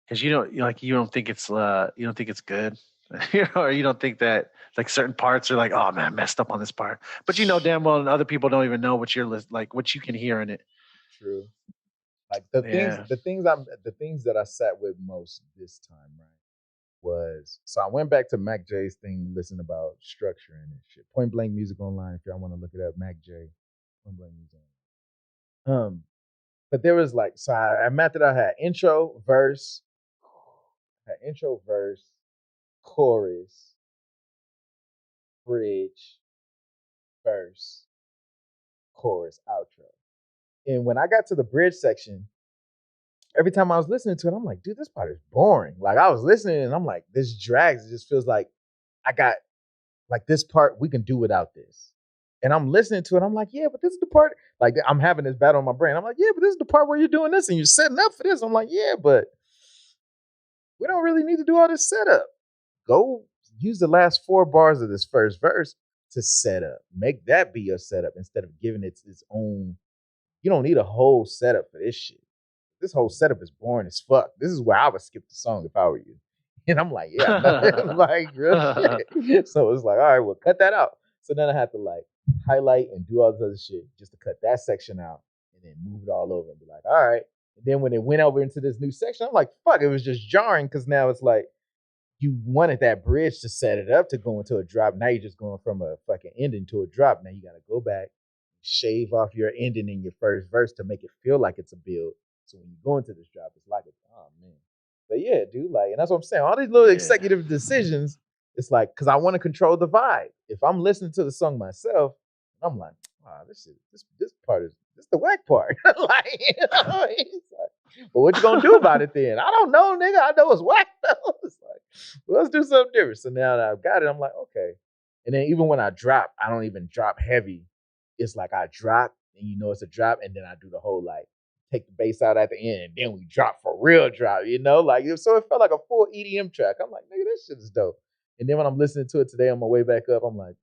S2: Because you don't think it's good. Or you don't think that like certain parts are like, oh man, I messed up on this part. But you know damn well and other people don't even know what what you can hear in it.
S1: True. Like the things that I sat with most this time, right? Was so I went back to Mac J's thing, listening about structuring and shit. Point Blank Music Online, if y'all want to look it up, Mac J, Point Blank Music Online. But there was like, so I mapped it out. I had intro, verse, chorus, bridge, verse, chorus, outro. And when I got to the bridge section, every time I was listening to it, I'm like, dude, this part is boring. Like I was listening and I'm like, this drags. It just feels like I got like this part, we can do without this. And I'm listening to it. I'm like, yeah, but this is the part. Like I'm having this battle in my brain. I'm like, yeah, but this is the part where you're doing this and you're setting up for this. I'm like, yeah, but we don't really need to do all this setup. Go use the last 4 bars of this first verse to set up. Make that be your setup instead of giving it its own. You don't need a whole setup for this shit. This whole setup is boring as fuck. This is where I would skip the song if I were you. And I'm like, yeah, like real shit. So it's like, all right, well, cut that out. So then I had to like highlight and do all this other shit just to cut that section out and then move it all over and be like, all right. And then when it went over into this new section, I'm like, fuck, it was just jarring because now it's like you wanted that bridge to set it up to go into a drop. Now you're just going from a fucking ending to a drop. Now you got to go back, shave off your ending in your first verse to make it feel like it's a build. So when you go into this drop, it's like, oh man. But yeah, dude, like, and that's what I'm saying. All these little executive decisions, it's like, because I want to control the vibe. If I'm listening to the song myself, I'm like, wow, this part is the whack part. Like, you know, it's like, but what you gonna do about it then? I don't know, nigga. I know it's whack though. It's like, well, let's do something different. So now that I've got it, I'm like, okay. And then even when I drop, I don't even drop heavy. It's like I drop, and you know it's a drop, and then I do the whole like take the bass out at the end, and then we drop for real drop, you know? Like, so it felt like a full EDM track. I'm like, nigga, this shit is dope. And then when I'm listening to it today on my way back up, I'm like,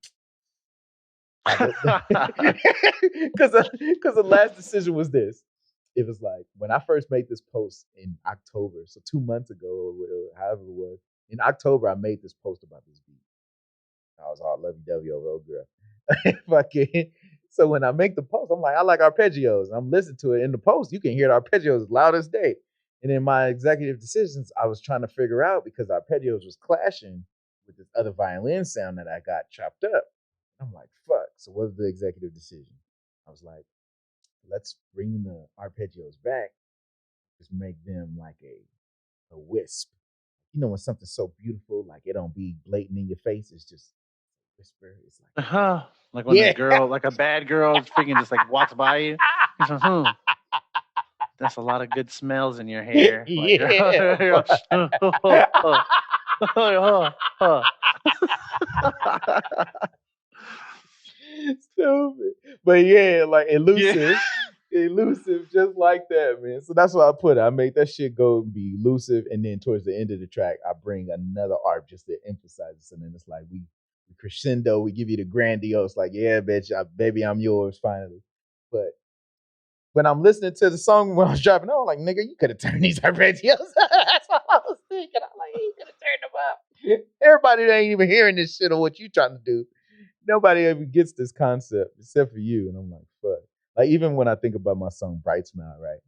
S1: because the last decision was this. It was like, when I first made this post in October, so 2 months ago, or whatever, however it was, in October, I made this post about this beat. I was all lovey-dovey over old girl. Fucking. So when I make the post, I'm like, I like arpeggios. I'm listening to it in the post. You can hear the arpeggios loud as day. And in my executive decisions, I was trying to figure out because arpeggios was clashing with this other violin sound that I got chopped up. I'm like, fuck. So what's the executive decision? I was like, let's bring the arpeggios back. Just make them like a wisp. You know, when something's so beautiful, like it don't be blatant in your face. It's just whisper. It's like,
S2: like when a girl, like a bad girl, freaking just like walks by you. That's a lot of good smells in your hair. Like,
S1: Stupid. But yeah, like elusive. Elusive, just like that, man. So that's why I put it. I make that shit go and be elusive, and then towards the end of the track, I bring another arp just to emphasize it. And then it's like we crescendo, we give you the grandiose, like, yeah, bitch, baby, I'm yours finally. But when I'm listening to the song when I was driving, I'm like, nigga, you could have turned these arpeggios. That's what I was thinking. I'm like, you could have turned them up. Everybody ain't even hearing this shit or what you trying to do. Nobody ever gets this concept except for you. And I'm like, fuck. Like even when I think about my song Bright Smile, right?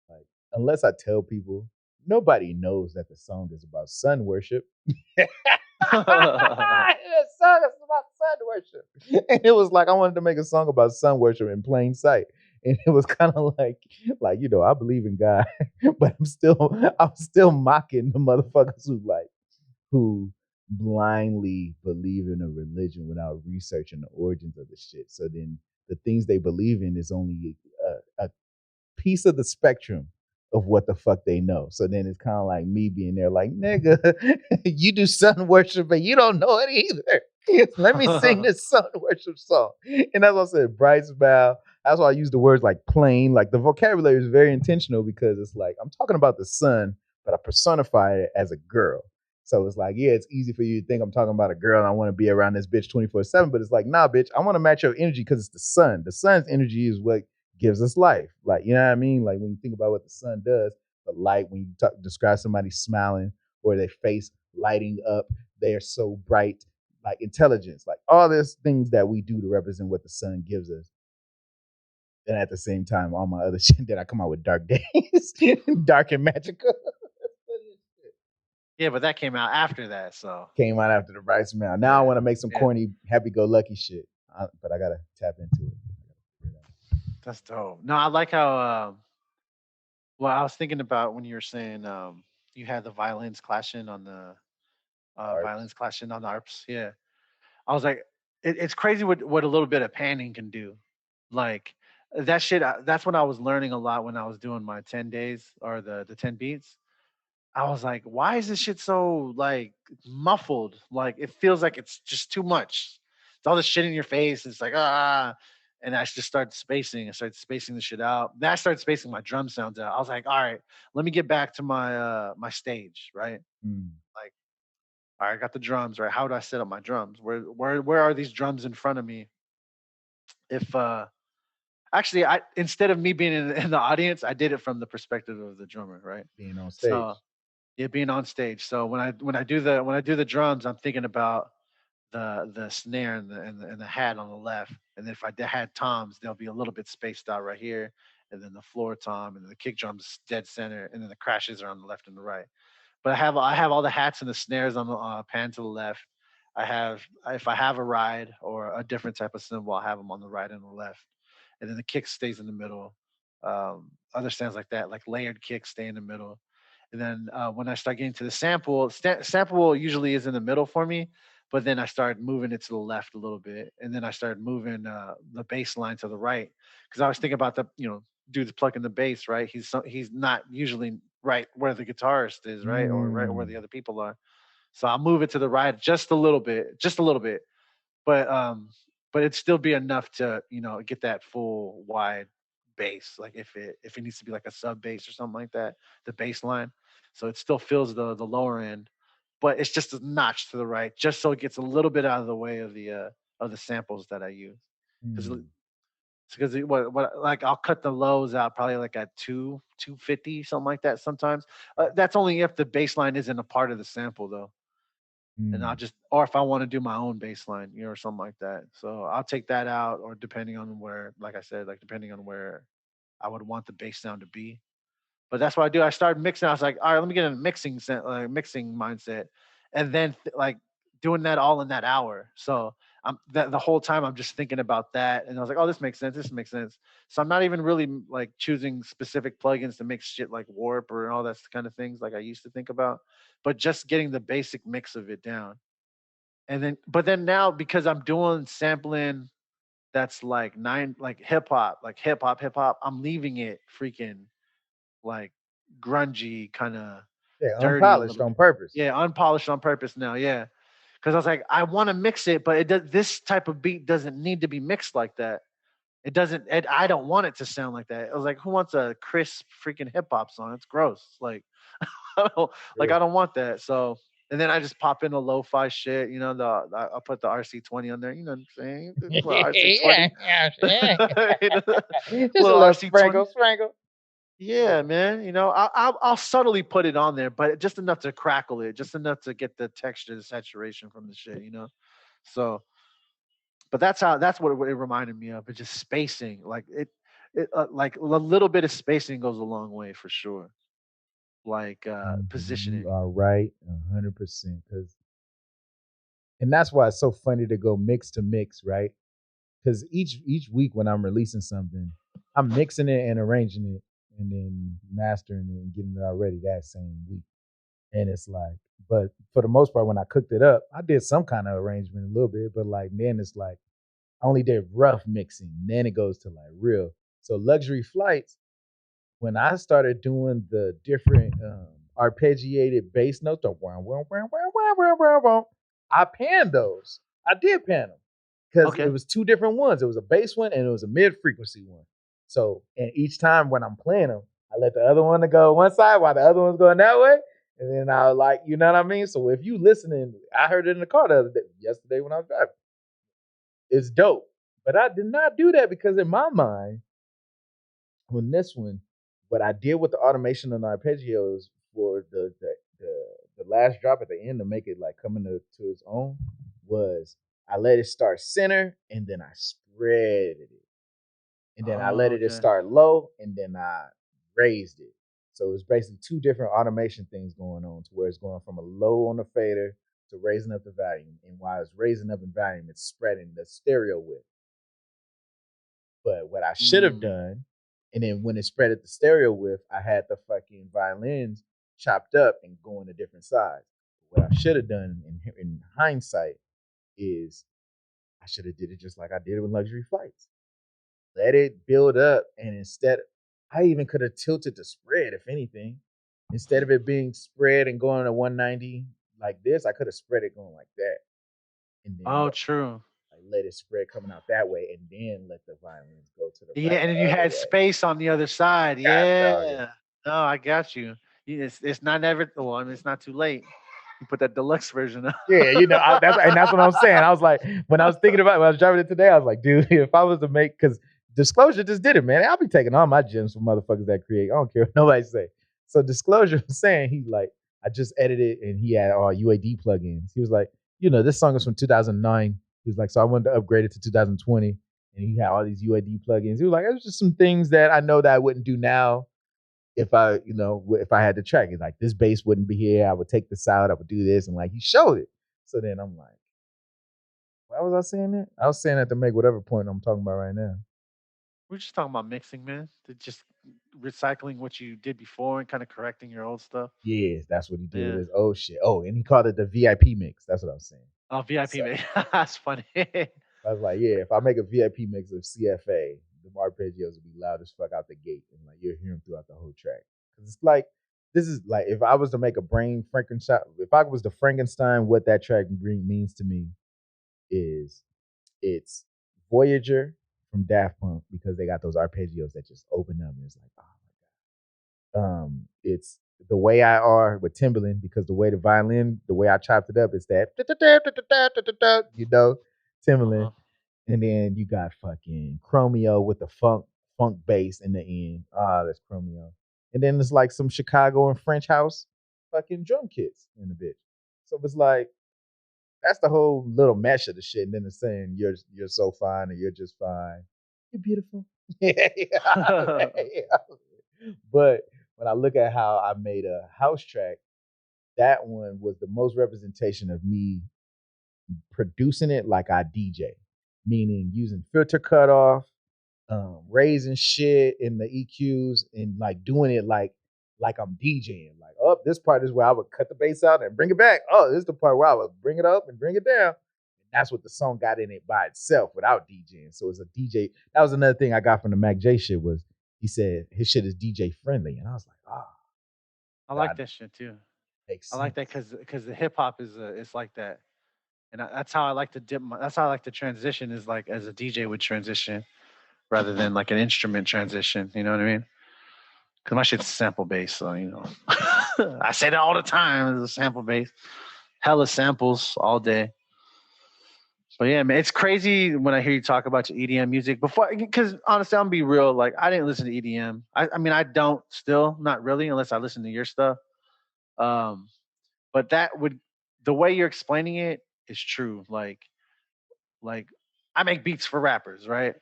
S1: Like, unless I tell people, nobody knows that the song is about sun worship. The song is about sun worship. And it was like I wanted to make a song about sun worship in plain sight. And it was kind of like, I believe in God, but I'm still mocking the motherfuckers who blindly believe in a religion without researching the origins of the shit. So then the things they believe in is only a piece of the spectrum of what the fuck they know. So then it's kind of like me being there like, nigga, you do sun worship, but you don't know it either. Let me sing this sun worship song. And that's what I said, bright smile. That's why I use the words like plain. Like the vocabulary is very intentional because it's like I'm talking about the sun, but I personify it as a girl. So it's like, yeah, it's easy for you to think I'm talking about a girl and I want to be around this bitch 24/7. But it's like, nah, bitch, I want to match your energy because it's the sun. The sun's energy is what gives us life. Like, you know what I mean? Like when you think about what the sun does, the light, when you describe somebody smiling or their face lighting up, they are so bright, like intelligence, like all these things that we do to represent what the sun gives us. And at the same time, all my other shit that I come out with dark days, dark and magical.
S2: Yeah, but that came out after that, so
S1: Came out after the bright smile. Now I want to make some corny, happy-go-lucky shit, but I gotta tap into it.
S2: That's dope. No, I like how. Well, I was thinking about when you were saying you had the violins clashing on the violins clashing on the harps. Yeah, I was like, it's crazy what a little bit of panning can do. Like that shit. That's when I was learning a lot when I was doing my 10 days or the 10 beats. I was like, why is this shit so like muffled? Like it feels like it's just too much. It's all this shit in your face. It's like and I just started spacing. I started spacing the shit out. Then I started spacing my drum sounds out. I was like, all right, let me get back to my stage, right? Like, all right, I got the drums, right? How do I set up my drums? Where are these drums in front of me? If actually I instead of me being in the audience, I did it from the perspective of the drummer, right?
S1: Being on stage.
S2: So yeah, being on stage. So when I do the drums, I'm thinking about the snare and the hat on the left, and then if I had toms, they'll be a little bit spaced out right here, and then the floor tom, and then the kick drums dead center, and then the crashes are on the left and the right. But I have all the hats and the snares on the pan to the left. I have if I have a ride or a different type of cymbal, I have them on the right and the left, and then the kick stays in the middle. Other stands like that, like layered kicks, stay in the middle. And then when I start getting to the sample usually is in the middle for me, but then I started moving it to the left a little bit, and then I started moving the bass line to the right because I was thinking about the dude's plucking the bass, right? He's not usually right where the guitarist is, right, or right where the other people are. So I'll move it to the right just a little bit, but it'd still be enough to get that full wide bass. Like if it needs to be like a sub bass or something like that, the bass line, so it still fills the lower end, but it's just a notch to the right, just so it gets a little bit out of the way of the samples that I use. Because what like I'll cut the lows out probably like at 250 something like that sometimes. That's only if the bass line isn't a part of the sample though. And I'll just, or if I want to do my own bass line, or something like that. So I'll take that out, or depending on where, like I said, like depending on where I would want the bass sound to be. But that's what I do. I started mixing. I was like, all right, let me get in a mixing mindset, and then like doing that all in that hour. So I'm that the whole time I'm just thinking about that, and I was like, oh, this makes sense. This makes sense. So I'm not even really like choosing specific plugins to mix shit like warp or all that kind of things like I used to think about, but just getting the basic mix of it down. And then, but then now because I'm doing sampling that's like hip hop, I'm leaving it freaking like grungy, kind of dirty a
S1: Unpolished
S2: little
S1: on
S2: bit.
S1: purpose.
S2: Yeah, unpolished on purpose now. Yeah, because I was like, I want to mix it, but this type of beat doesn't need to be mixed like that. It doesn't. I don't want it to sound like that. I was like, who wants a crisp freaking hip hop song? It's gross. I don't want that. So. And then I just pop in the lo-fi shit, I'll put the RC20 on there, you know what I'm saying? RC20.
S1: Just a
S2: Little
S1: little
S2: RC20.
S1: sprinkle.
S2: Yeah, man. I'll subtly put it on there, but just enough to crackle it, just enough to get the texture, the saturation from the shit. So But that's what it reminded me of. It's just spacing, like like a little bit of spacing goes a long way for sure. Like
S1: You
S2: positioning.
S1: are right, 100%. And that's why it's so funny to go mix to mix, right? Because each week when I'm releasing something, I'm mixing it and arranging it, and then mastering it and getting it all ready that same week. And it's like, but for the most part, when I cooked it up, I did some kind of arrangement a little bit, but like then it's like I only did rough mixing. Then it goes to like real. So luxury flights, when I started doing the different arpeggiated bass notes, I panned those. I did pan them because it
S2: Okay.
S1: was two different ones. It was a bass one and it was a mid frequency one. So, and each time when I'm playing them, I let the other one to go one side while the other one's going that way. And then I was like, you know what I mean? So if you listening, I heard it in the car the other day, yesterday when I was driving. It's dope. But I did not do that because in my mind, when this one, what I did with the automation and the arpeggios for the last drop at the end to make it like coming to its own was I let it start center and then I spread it. And then I let
S2: Oh,
S1: it
S2: okay.
S1: start low and then I raised it. So it's basically two different automation things going on to where it's going from a low on the fader to raising up the volume. And while it's raising up in volume, it's spreading the stereo width. But what I should have
S2: Mm.
S1: done, and then when it spread at the stereo width, I had the fucking violins chopped up and going to different sides. What I should have done in hindsight is I should have did it just like I did with luxury flights. Let it build up, and instead, I even could have tilted the spread, if anything. Instead of it being spread and going to 190 like this, I could have spread it going like that, and then
S2: Oh, true.
S1: let it spread coming out that way, and then let the violins go to the
S2: Yeah,
S1: right
S2: and then you
S1: the other
S2: had
S1: way.
S2: space on the other side.
S1: God dog it.
S2: Yeah. No, I got you. It's not ever. Well, I mean, it's not too late. You put that deluxe version up.
S1: Yeah, that's what I'm saying. I was like, when I was thinking about it, when I was driving it today, I was like, dude, if I was to make, because Disclosure just did it, man. I'll be taking all my gems from motherfuckers that create. I don't care what nobody say. So Disclosure was saying he like, I just edited and he had all UAD plugins. He was like, this song is from 2009. He was like, so I wanted to upgrade it to 2020, and he had all these UAD plugins. He was like, it was just some things that I know that I wouldn't do now if if I had the track. It's like this bass wouldn't be here. I would take this out. I would do this, and like he showed it. So then I'm like, why was I saying that? I was saying that to make whatever point I'm talking about right now.
S2: We're just talking about mixing, man. Just recycling what you did before and kind of correcting your old stuff.
S1: Yes, that's what he did with
S2: Yeah.
S1: his old shit. Oh, and he called it the VIP mix. That's what I was saying.
S2: Oh, VIP,
S1: So
S2: man. That's funny.
S1: I was like, yeah, if I make a VIP mix of CFA, the arpeggios will be loud as fuck out the gate, and like you'll hear them throughout the whole track. Because it's like this is like if I was to make a brain Frankenstein, if I was to Frankenstein, what that track means to me is it's Voyager from Daft Punk because they got those arpeggios that just open up and it's like, oh my god. It's the way I are with Timbaland because the way the violin, the way I chopped it up is that Timbaland,
S2: Uh-huh.
S1: and then you got fucking Chromeo with the funk bass in the end. Ah, that's Chromeo, and then it's like some Chicago and French house fucking drum kits in the bitch. So it's like that's the whole little mesh of the shit. And then it's saying you're so fine or you're just fine. You're beautiful. Yeah. But when I look at how I made a house track, that one was the most representation of me producing it like I DJ, meaning using filter cutoff, raising shit in the EQs, and like doing it like I'm DJing. Like, oh, this part is where I would cut the bass out and bring it back. Oh, this is the part where I would bring it up and bring it down. And that's what the song got in it by itself without DJing. So it's a DJ. That was another thing I got from the Mac J shit was he said his shit is DJ friendly, and I was like,
S2: I like
S1: God,
S2: that shit too.
S1: makes
S2: I like that
S1: sense.
S2: because the hip hop is it's like that, and that's how I like to dip. That's how I like to transition is like as a DJ would transition rather than like an instrument transition. You know what I mean? Because my shit's sample based, so I say that all the time. It's a sample base, hella samples all day. But yeah, man, it's crazy when I hear you talk about your EDM music before. Because honestly, I'm gonna be real. Like, I didn't listen to EDM. I mean, I don't still, not really, unless I listen to your stuff. Um, but the way you're explaining it is true. Like I make beats for rappers, right?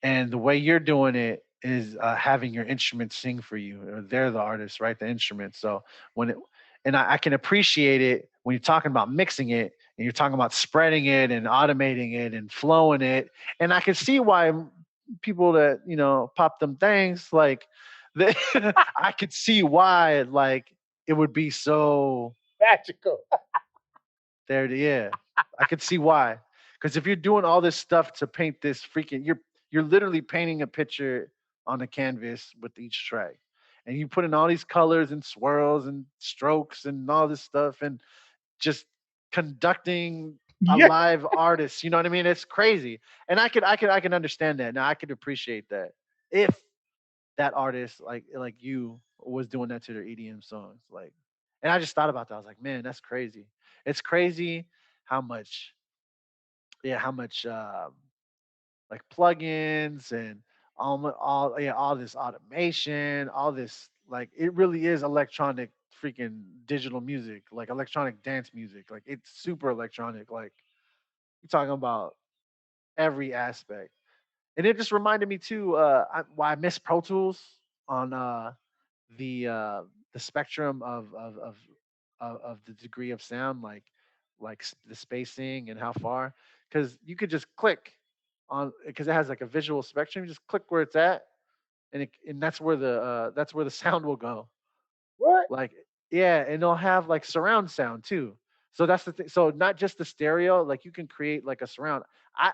S2: And the way you're doing it is having your instrument sing for you. Or they're the artists, right? The instrument. So when it, and I can appreciate it when you're talking about mixing it and you're talking about spreading it and automating it and flowing it. And I can see why people that pop them things like they, I could see why like it would be so
S1: Magical.
S2: there. Yeah, I could see why. Because if you're doing all this stuff to paint this freaking, you're literally painting a picture on a canvas with each track, and you put in all these colors and swirls and strokes and all this stuff, and just conducting a
S1: Yeah.
S2: live artist. You know what I mean? It's crazy, and I can understand that. Now I could appreciate that if that artist like you was doing that to their EDM songs, like. And I just thought about that. I was like, man, that's crazy. It's crazy how much, yeah, how much like plugins and all this automation, all this like it really is electronic freaking digital music, like electronic dance music. Like it's super electronic. Like you're talking about every aspect. And it just reminded me too why I miss Pro Tools on the uh the spectrum of the degree of sound, like the spacing and how far, because you could just click on, because it has like a visual spectrum. You just click where it's at, and that's where the sound will go.
S1: What?
S2: Like, yeah, and they'll have like surround sound too. So that's the thing. So not just the stereo, like you can create like a surround.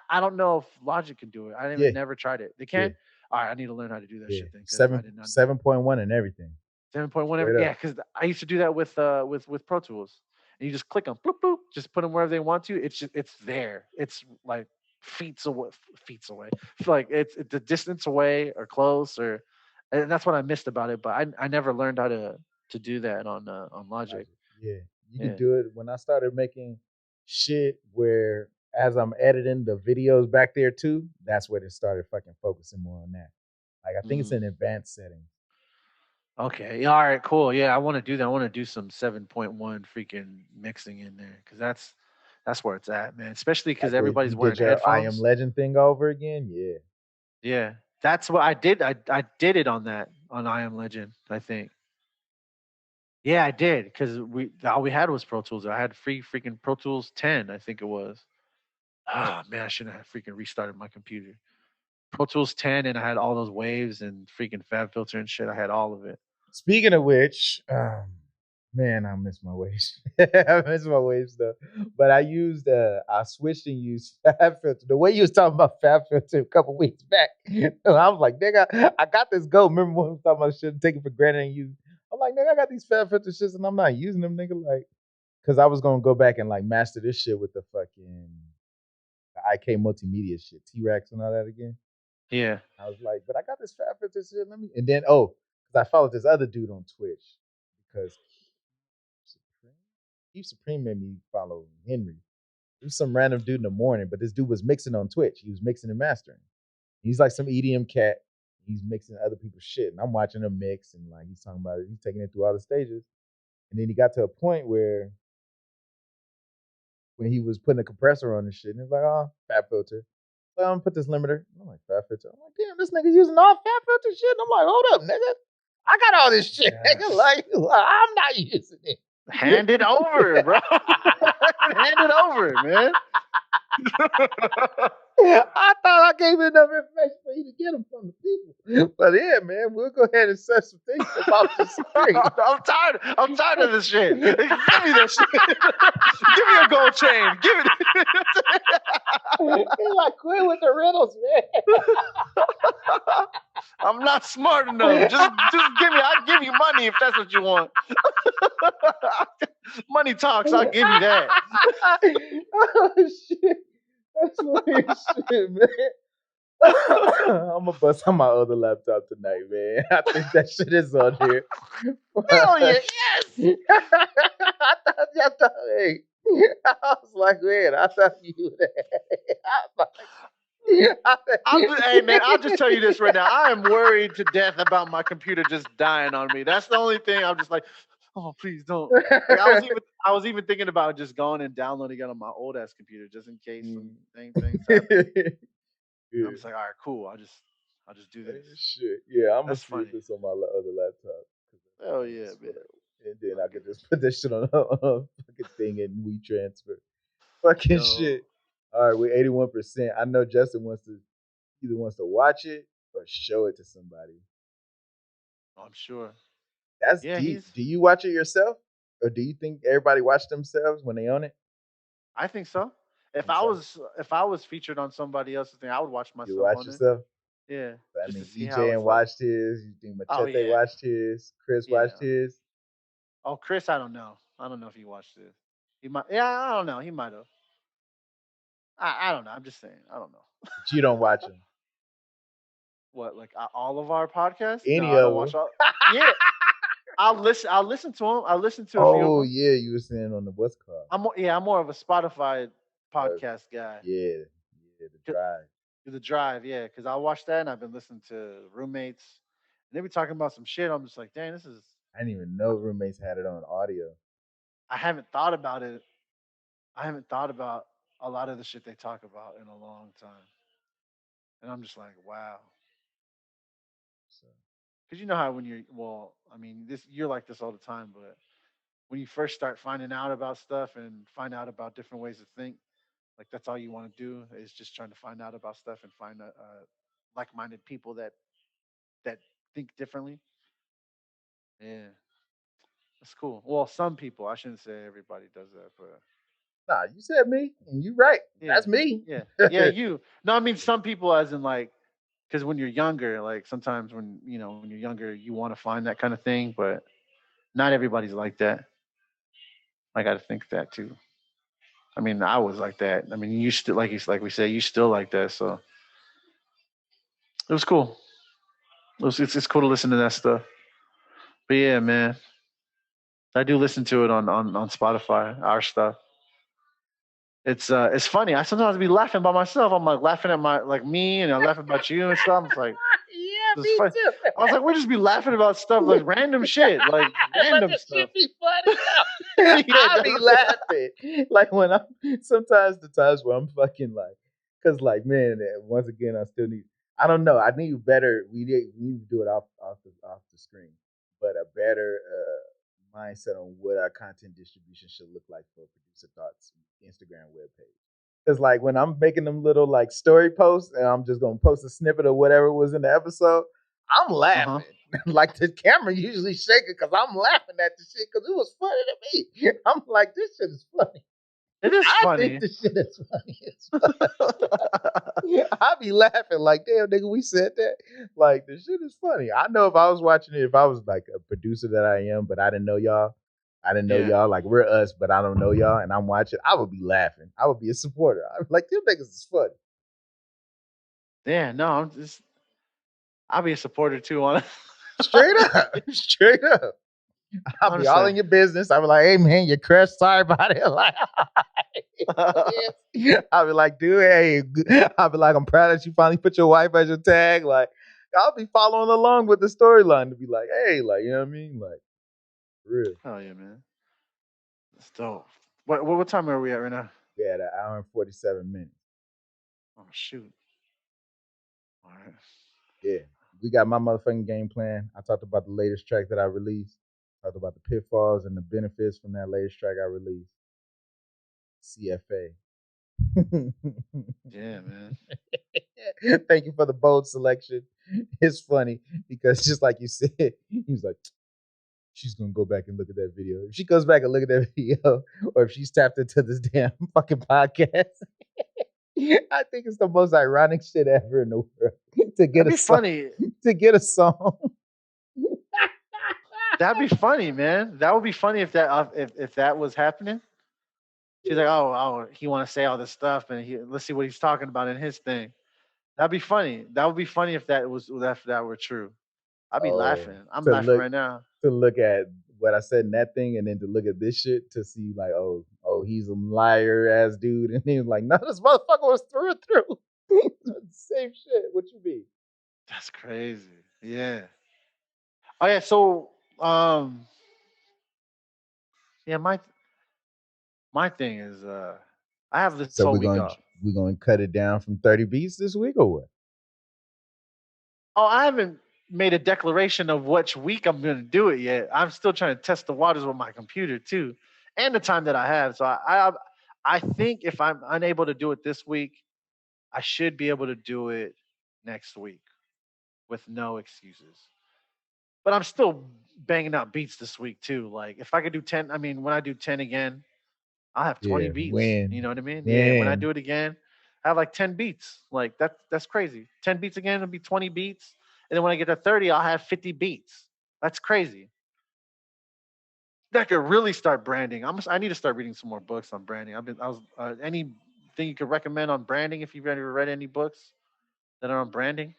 S2: I don't know if Logic can do it. I
S1: Yeah.
S2: never tried it. They
S1: Yeah.
S2: can. All right, I need to learn how to do that
S1: Yeah.
S2: shit then, because I did not.
S1: 7.1 and everything.
S2: 7.1
S1: Straight
S2: yeah,
S1: up.
S2: because I used to do that with Pro Tools. And you just click them, bloop, bloop, just put them wherever they want to. It's there. It's like feet away. Like it's the distance away or close, or and that's what I missed about it. But I never learned how to do that on Logic.
S1: Yeah. You
S2: Yeah.
S1: can do it. When I started making shit where as I'm editing the videos back there too, that's where they started fucking focusing more on that. Like I think it's
S2: Mm.
S1: in advanced settings.
S2: Okay. All right. Cool. Yeah, I want to do that. I want to do some 7.1 freaking mixing in there, because that's where it's at, man. Especially because
S1: Like where
S2: everybody's
S1: you
S2: wearing
S1: did your I Am
S2: headphones.
S1: Legend thing over again. Yeah.
S2: Yeah, that's what I did. I did it on that on I Am Legend, I think. Yeah, I did, because all we had was Pro Tools. I had free freaking Pro Tools 10, I think it was. Ah man, I shouldn't have freaking restarted my computer. Pro Tools 10, and I had all those waves and freaking Fab Filter and shit. I had all of it.
S1: Speaking of which, man, I miss my waves. I miss my waves stuff. But I switched and used Fab Filter. The way you was talking about Fab Filter a couple weeks back, I was like, nigga, I got this go. Remember when we was talking about shit, take it for granted and use? I'm like, nigga, I got these Fab Filter shits and I'm not using them, nigga. Like, cause I was gonna go back and like master this shit with the fucking the IK multimedia shit, T-Rex and all that again.
S2: Yeah.
S1: I was like, but I got this Fab Filter shit. Let me, and then because I followed this other dude on Twitch because Keith Supreme made me follow Henry. It was some random dude in the morning, but this dude was mixing on Twitch. He was mixing and mastering. He's like some EDM cat. He's mixing other people's shit, and I'm watching him mix, and like he's talking about it. He's taking it through all the stages, and then he got to a point where when he was putting a compressor on the shit, and he's like, "Oh, Fab Filter." Well, I'm gonna put this limiter. I'm like, Fab Filter. I'm like, damn, this nigga using all Fab Filter shit. And I'm like, hold up, nigga. I got all this shit, nigga. Like, I'm not using it.
S2: Hand it over, bro. Hand it over, man.
S1: I thought I gave enough information for you to get them from the people. But yeah, man, we'll go ahead and set some things about the screen.
S2: I'm tired of this shit. Give me this shit. Give me a gold chain. Give it.
S1: You're like, quit with the riddles, man.
S2: I'm not smart enough. Just give me. I'll give you money if that's what you want. Money talks. I'll give you that.
S1: Oh shit. That's weird shit, man. I'm gonna bust on my other laptop tonight, man. I think that shit is on here.
S2: Hell yeah, yes.
S1: I thought, hey, I was like, man, I thought you would
S2: Hey man, I'll just tell you this right now. I am worried to death about my computer just dying on me. That's the only thing. I'm just like, Oh, please don't. Like, I was even thinking about just going and downloading it on my old ass computer just in case some things happen.
S1: Yeah.
S2: I'm just like, all right, cool. I'll just do this.
S1: Shit. Yeah, I'm gonna
S2: That's
S1: see if
S2: funny.
S1: it's on my other laptop. 'Cause
S2: Oh
S1: I
S2: yeah, man.
S1: swear. And then I
S2: Fucking
S1: could just put this shit on a fucking thing and we transfer. Fucking
S2: yo,
S1: shit. All right, we're 81%. I know Justin either wants to watch it or show it to somebody.
S2: I'm sure.
S1: That's
S2: Yeah,
S1: deep. Do you watch it yourself, or do you think everybody watch themselves when they own it?
S2: I think so.
S1: Think so?
S2: If I was featured on somebody else's thing, I would watch
S1: You
S2: myself
S1: watch
S2: on it.
S1: yourself?
S2: Yeah,
S1: I
S2: just to
S1: mean,
S2: see how
S1: EJ and
S2: it's like.
S1: watched his. You think
S2: Oh
S1: Machete
S2: yeah,
S1: watched his? Chris
S2: yeah.
S1: watched his.
S2: Oh, Chris, I don't know. I don't know if he watched it. He might. Yeah, I don't know. He might have. I don't know. I'm just saying. I don't know.
S1: But you don't watch them.
S2: What, like all of our podcasts? No,
S1: Any
S2: I don't
S1: of
S2: watch
S1: them.
S2: all. Yeah, I'll listen. I'll listen to them. I'll listen to a few of
S1: Oh
S2: them.
S1: yeah, you were saying on the what's it called?
S2: I'm more of a Spotify
S1: Uh,
S2: podcast guy.
S1: yeah, the drive.
S2: The drive, yeah, because I watched that and I've been listening to roommates and they be talking about some shit. I'm just like, dang, this is.
S1: I didn't even know roommates had it on audio.
S2: I haven't thought about it. I haven't thought about a lot of the shit they talk about in a long time, and I'm just like, wow.
S1: So
S2: Because you know how when you're, well, I mean, this you're like this all the time, but when you first start finding out about stuff and find out about different ways to think, like that's all you want to do is just trying to find out about stuff and find like-minded people that think differently. Yeah, that's cool. Well, some people. I shouldn't say everybody does that, but
S1: nah, you said me, and you right.
S2: yeah,
S1: That's me.
S2: yeah. You. No, I mean some people, as in like, because when you're younger, like sometimes when you're younger, you want to find that kind of thing, but not everybody's like that. I got to think that too. I mean, I was like that. I mean, you still like we said, you still like that. So it was cool. It's cool to listen to that stuff. But yeah, man, I do listen to it on Spotify. Our stuff. It's funny. I sometimes be laughing by myself. I'm like laughing at my like me, and I'm laughing about you and stuff. It's like
S1: Yeah,
S2: it's
S1: me
S2: funny.
S1: too.
S2: I was like, we just be laughing about stuff like random shit, like
S1: But
S2: random
S1: the
S2: stuff.
S1: shit be funny though. I be laughing. Like when I'm sometimes the times where I'm fucking like, cause like man, once again I still need. I don't know. I need better. We need to do it off the screen, but a better mindset on what our content distribution should look like for Producer Thoughts Instagram webpage. Cause like when I'm making them little like story posts and I'm just gonna post a snippet of whatever was in the episode, I'm
S2: Uh huh.
S1: laughing. Like the camera usually shaking because I'm laughing at the shit because it was funny to me. I'm like, this shit is funny.
S2: It is
S1: I think
S2: funny.
S1: this shit is funny as fuck. I be laughing like, damn, nigga, we said that. Like, the shit is funny. I know if I was watching it, if I was like a producer that I am, but I didn't know y'all. I didn't know
S2: Yeah.
S1: y'all. Like, we're us, but I don't know y'all. And I'm watching. I would be laughing. I would be a supporter. I'm like, them niggas is funny.
S2: Yeah. No, I'll be a supporter too on it.
S1: Straight up. Straight up. I'll be all in your business. I'll be like, hey, man, you crashed. Sorry about it. Like, I'll be like, dude, hey, I'll be like, I'm proud that you finally put your wife as your tag. Like, I'll be following along with the storyline to be like, hey, like, you know what I mean? Like, for real.
S2: Hell yeah, man. That's dope. What time are we at right now?
S1: We had an hour and 47 minutes.
S2: Oh shoot. All right.
S1: Yeah. We got my motherfucking game plan. I talked about the latest track that I released. Talked about the pitfalls and the benefits from that latest track I released. CFA.
S2: Yeah, man.
S1: Thank you for the bold selection. It's funny because just like you said, he was like, she's gonna go back and look at that video. If she goes back and look at that video, or if she's tapped into this damn fucking podcast, I think it's the most ironic shit ever in the world to get
S2: That'd be funny.
S1: to get a song.
S2: That'd be funny, man. That would be funny if that was happening. She's like, oh, he want to say all this stuff, and let's see what he's talking about in his thing. That'd be funny. That would be funny if that were true. I'd be laughing. I'm laughing right now.
S1: To look at what I said in that thing, and then to look at this shit to see like, oh, he's a liar ass dude, and he was like, no, this motherfucker was through and through. Same shit. What you mean?
S2: That's crazy. Yeah. Oh yeah. So Yeah, my thing is I have this
S1: So
S2: whole
S1: we're
S2: week
S1: going
S2: off.
S1: to cut it down from 30 beats this week or what?
S2: Oh, I haven't made a declaration of which week I'm going to do it yet. I'm still trying to test the waters with my computer too, and the time that I have. So I think if I'm unable to do it this week, I should be able to do it next week with no excuses. But I'm still banging out beats this week too. Like if I could do 10, I mean, when I do 10 again, I'll have 20
S1: Yeah,
S2: beats. You
S1: when,
S2: know what I mean? Yeah. When I
S1: when.
S2: do it again, I have like 10 beats. Like that's crazy. 10 beats again, it'll be 20 beats. And then when I get to 30, I'll have 50 beats. That's crazy. That could really start branding. I need to start reading some more books on branding. I was anything you could recommend on branding if you've ever read any books that are on branding?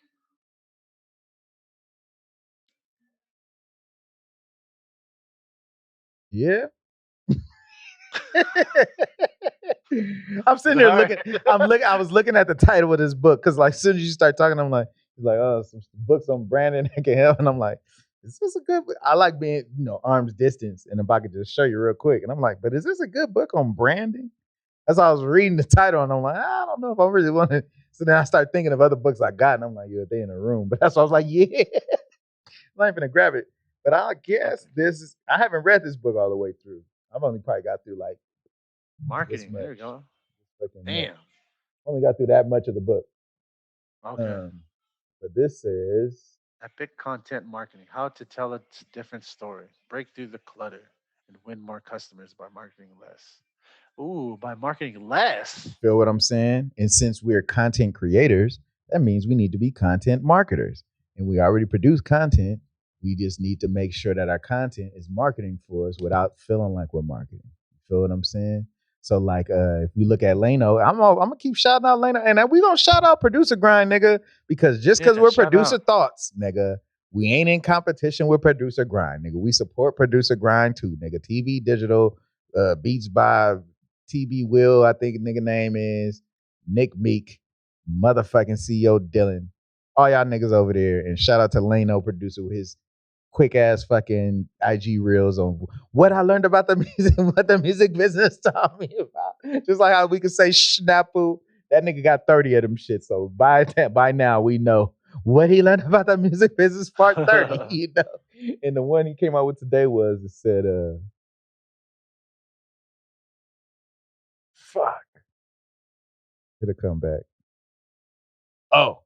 S1: Yeah. I'm sitting
S2: All
S1: there
S2: right.
S1: looking. I was looking at the title of this book because, like, as soon as you start talking, I'm like, oh, some books on branding that can help, and I'm like, is this a good book? I like being, arm's distance, and if I could just show you real quick, and I'm like, but is this a good book on branding? That's why I was reading the title, and I'm like, I don't know if I really want to. So then I start thinking of other books I got, and I'm like, yeah, they in a room. But that's why I was like, yeah, I'm not even gonna grab it. But I guess
S2: Okay.
S1: this is. I haven't read this book all the way through. I've only probably got through like this
S2: Marketing. There you
S1: much.
S2: go.
S1: Fucking much.
S2: Damn.
S1: Only got through that much of the book.
S2: Okay.
S1: Um, but this says,
S2: Epic content marketing. How to tell a different story. Break through the clutter and win more customers by marketing less. Ooh, by marketing less.
S1: you feel what I'm saying? And since we're content creators, that means we need to be content marketers. And we already produce content. We just need to make sure that our content is marketing for us without feeling like we're marketing. You feel what I'm saying? So like if we look at Lano, I'm gonna keep shouting out Lano, and we gonna shout out producer grind, nigga, because just because
S2: Yeah,
S1: we're
S2: shout
S1: producer
S2: out.
S1: thoughts, nigga, we ain't in competition with producer grind, nigga. We support producer grind too, nigga. TV digital, beats by TB Will, I think nigga name is Nick Meek, motherfucking CEO Dylan. All y'all niggas over there, and shout out to Lano producer with his quick ass fucking IG reels on what I learned about the music, what the music business taught me about. Just like how we could say Schnappoo, that nigga got 30 of them shit. So by now we know what he learned about the music business part 30, you know. And the one he came out with today was it said, fuck. It'll come back. Oh,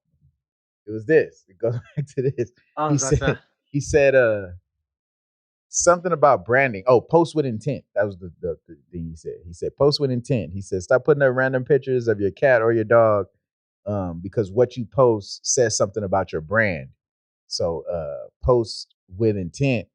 S1: it was this. It goes back to this.
S2: Oh,
S1: He
S2: that's
S1: said, he said, something about branding. Oh, post with intent. That was the thing he said. He said, post with intent. He said, stop putting up random pictures of your cat or your dog because what you post says something about your brand. So post with intent.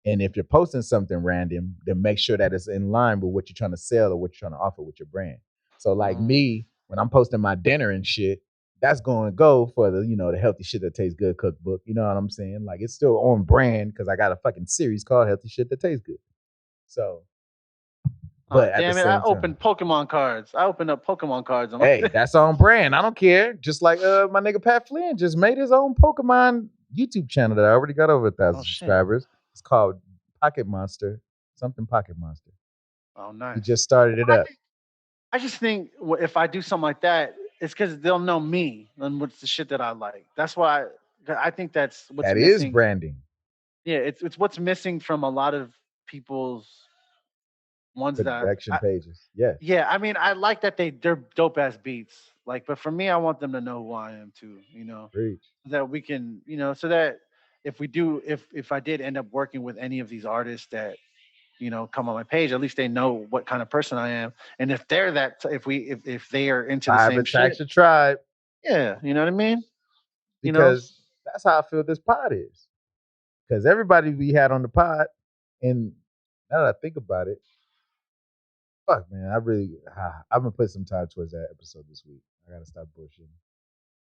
S1: And if you're posting something random, then make sure that it's in line with what you're trying to sell or what you're trying to offer with your brand. So like me, when I'm posting my dinner and shit, that's going to go for the healthy shit that tastes good cookbook. You know what I'm saying? Like it's still on brand because I got a fucking series called Healthy Shit That Tastes Good. So,
S2: Oh,
S1: but at the
S2: damn it. I
S1: same time,
S2: opened Pokemon cards. I opened up Pokemon cards on my
S1: hey, that's on brand. I don't care. Just like my nigga Pat Flynn just made his own Pokemon YouTube channel that I already got over 1,000
S2: Oh shit.
S1: subscribers. It's called Pocket Monster, something Pocket Monster.
S2: Oh
S1: He
S2: nice.
S1: just started it up.
S2: I just think if I do something like that, it's because they'll know me and what's the shit that I like. That's why I think that's what's
S1: That is
S2: missing.
S1: branding.
S2: Yeah, it's what's missing from a lot of people's ones that
S1: Production pages. Yes.
S2: yeah, I mean, I like that they're dope ass beats. Like, but for me, I want them to know who I am too.
S1: Preach.
S2: That we can, so that if I did end up working with any of these artists that come on my page, at least they know what kind of person I am. And if they're if they are into the
S1: Tribe
S2: same shit,
S1: attacks your tribe.
S2: yeah, you know what I mean. You know,
S1: Because that's how I feel this pod is. Because everybody we had on the pod, and now that I think about it, fuck man, I'm gonna put some time towards that episode this week. I gotta stop bullshitting.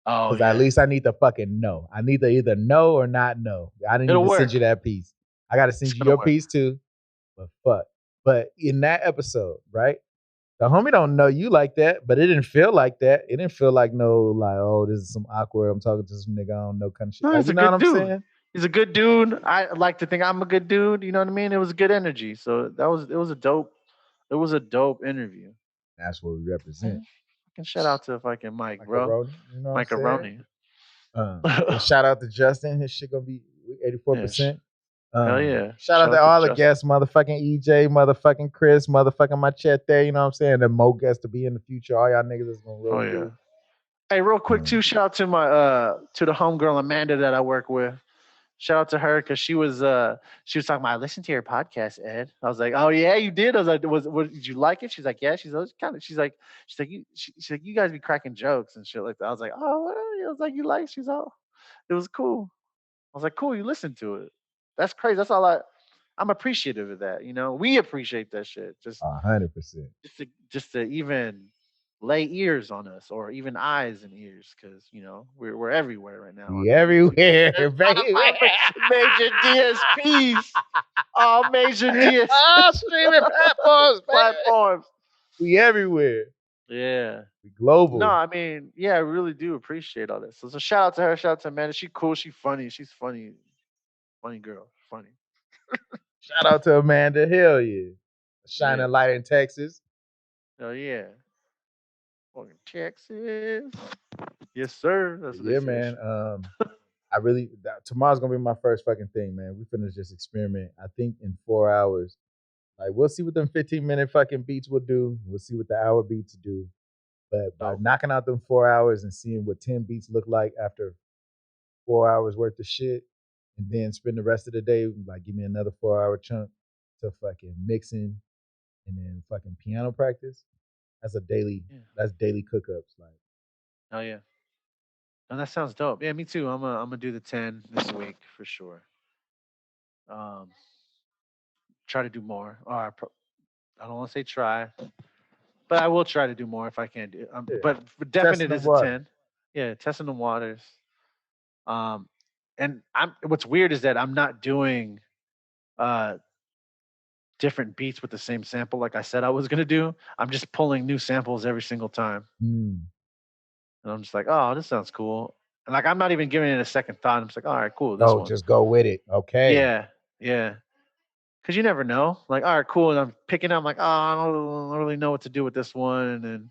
S2: oh
S1: Because at
S2: yeah,
S1: least I need to fucking know. I need to either know or not know. I didn't
S2: it'll
S1: even
S2: work.
S1: send you that piece. I gotta
S2: It's
S1: send you
S2: gonna
S1: your
S2: work.
S1: piece too. But fuck. But in that episode, right? The homie don't know you like that, but it didn't feel like that. It didn't feel like no, like, oh, this is some awkward. I'm talking to some nigga I don't know kind of shit.
S2: No,
S1: Like,
S2: he's
S1: you
S2: a
S1: know what
S2: good
S1: I'm
S2: dude.
S1: saying?
S2: He's a good dude. I like to think I'm a good dude. You know what I mean? It was good energy. So it was a dope. It was a dope interview.
S1: That's what we represent.
S2: Man, fucking shout out to fucking Mike, bro.
S1: Macaroni, you know what I'm
S2: Mike
S1: saying?
S2: Aroni.
S1: And shout out to Justin. His shit gonna be
S2: Yeah,
S1: 84%.
S2: hell yeah.
S1: Shout out
S2: Shout
S1: to
S2: out to
S1: all the
S2: Justin.
S1: guests, motherfucking EJ, motherfucking Chris, motherfucking Machete, you know what I'm saying? The more guests to be in the future. All y'all niggas is gonna roll
S2: Oh yeah.
S1: through.
S2: Hey, real quick
S1: Um,
S2: too, shout out to my to the homegirl Amanda that I work with. Shout out to her because she was talking about I listened to your podcast, Ed. I was like, oh yeah, you did. I was like, did you like it? She's like, yeah. She's kind of. She's like, you guys be cracking jokes and shit like that. I was like, oh, well, I was like, you like? She's all, it was cool. I was like, cool, you listened to it. That's crazy. That's all I'm appreciative of that. You know, we appreciate that shit.
S1: 100%.
S2: Just to even lay ears on us or even eyes and ears because we're everywhere right now on
S1: We
S2: every
S1: everywhere, baby.
S2: major DSPs, all major
S1: All streaming platforms, baby.
S2: platforms.
S1: We everywhere.
S2: Yeah.
S1: We global.
S2: No, I mean, yeah, I really do appreciate all this. So shout out to her, shout out to Amanda. She cool, she funny, she's funny, funny girl, funny.
S1: Shout out to Amanda. Hell yeah. Shining
S2: Yeah.
S1: light in Texas.
S2: Oh yeah. Fucking Texas. Yes, sir. That's what
S1: Yeah,
S2: they say.
S1: man. Tomorrow's gonna be my first fucking thing, man. We finna just experiment. I think in 4 hours. Like we'll see what them 15-minute fucking beats will do. We'll see what the hour beats do. But by knocking out them 4 hours and seeing what 10 beats look like after 4 hours worth of shit, and then spend the rest of the day, like give me another 4 hour chunk to fucking mixing and then fucking piano practice. That's a daily
S2: Yeah.
S1: that's daily cookups. Like
S2: Oh yeah. No, that sounds dope. Yeah, me too. I'm gonna do the 10 this week for sure. Um, try to do more. I don't want to say try, but I will try to do more if I can do.
S1: yeah.
S2: But for
S1: Testing
S2: definite
S1: the
S2: is a
S1: water.
S2: 10. Yeah, testing the waters. Um, and what's weird is that I'm not doing uh different beats with the same sample like I said I was gonna do. I'm just pulling new samples every single time,
S1: Mm.
S2: and I'm just like, oh, this sounds cool. And like I'm not even giving it a second thought. I'm just like, all right, cool, this
S1: Oh,
S2: one.
S1: just go with it. Okay.
S2: Yeah, yeah. Because you never know. Like, all right, cool. And I'm picking up, like, oh, I don't really know what to do with this one.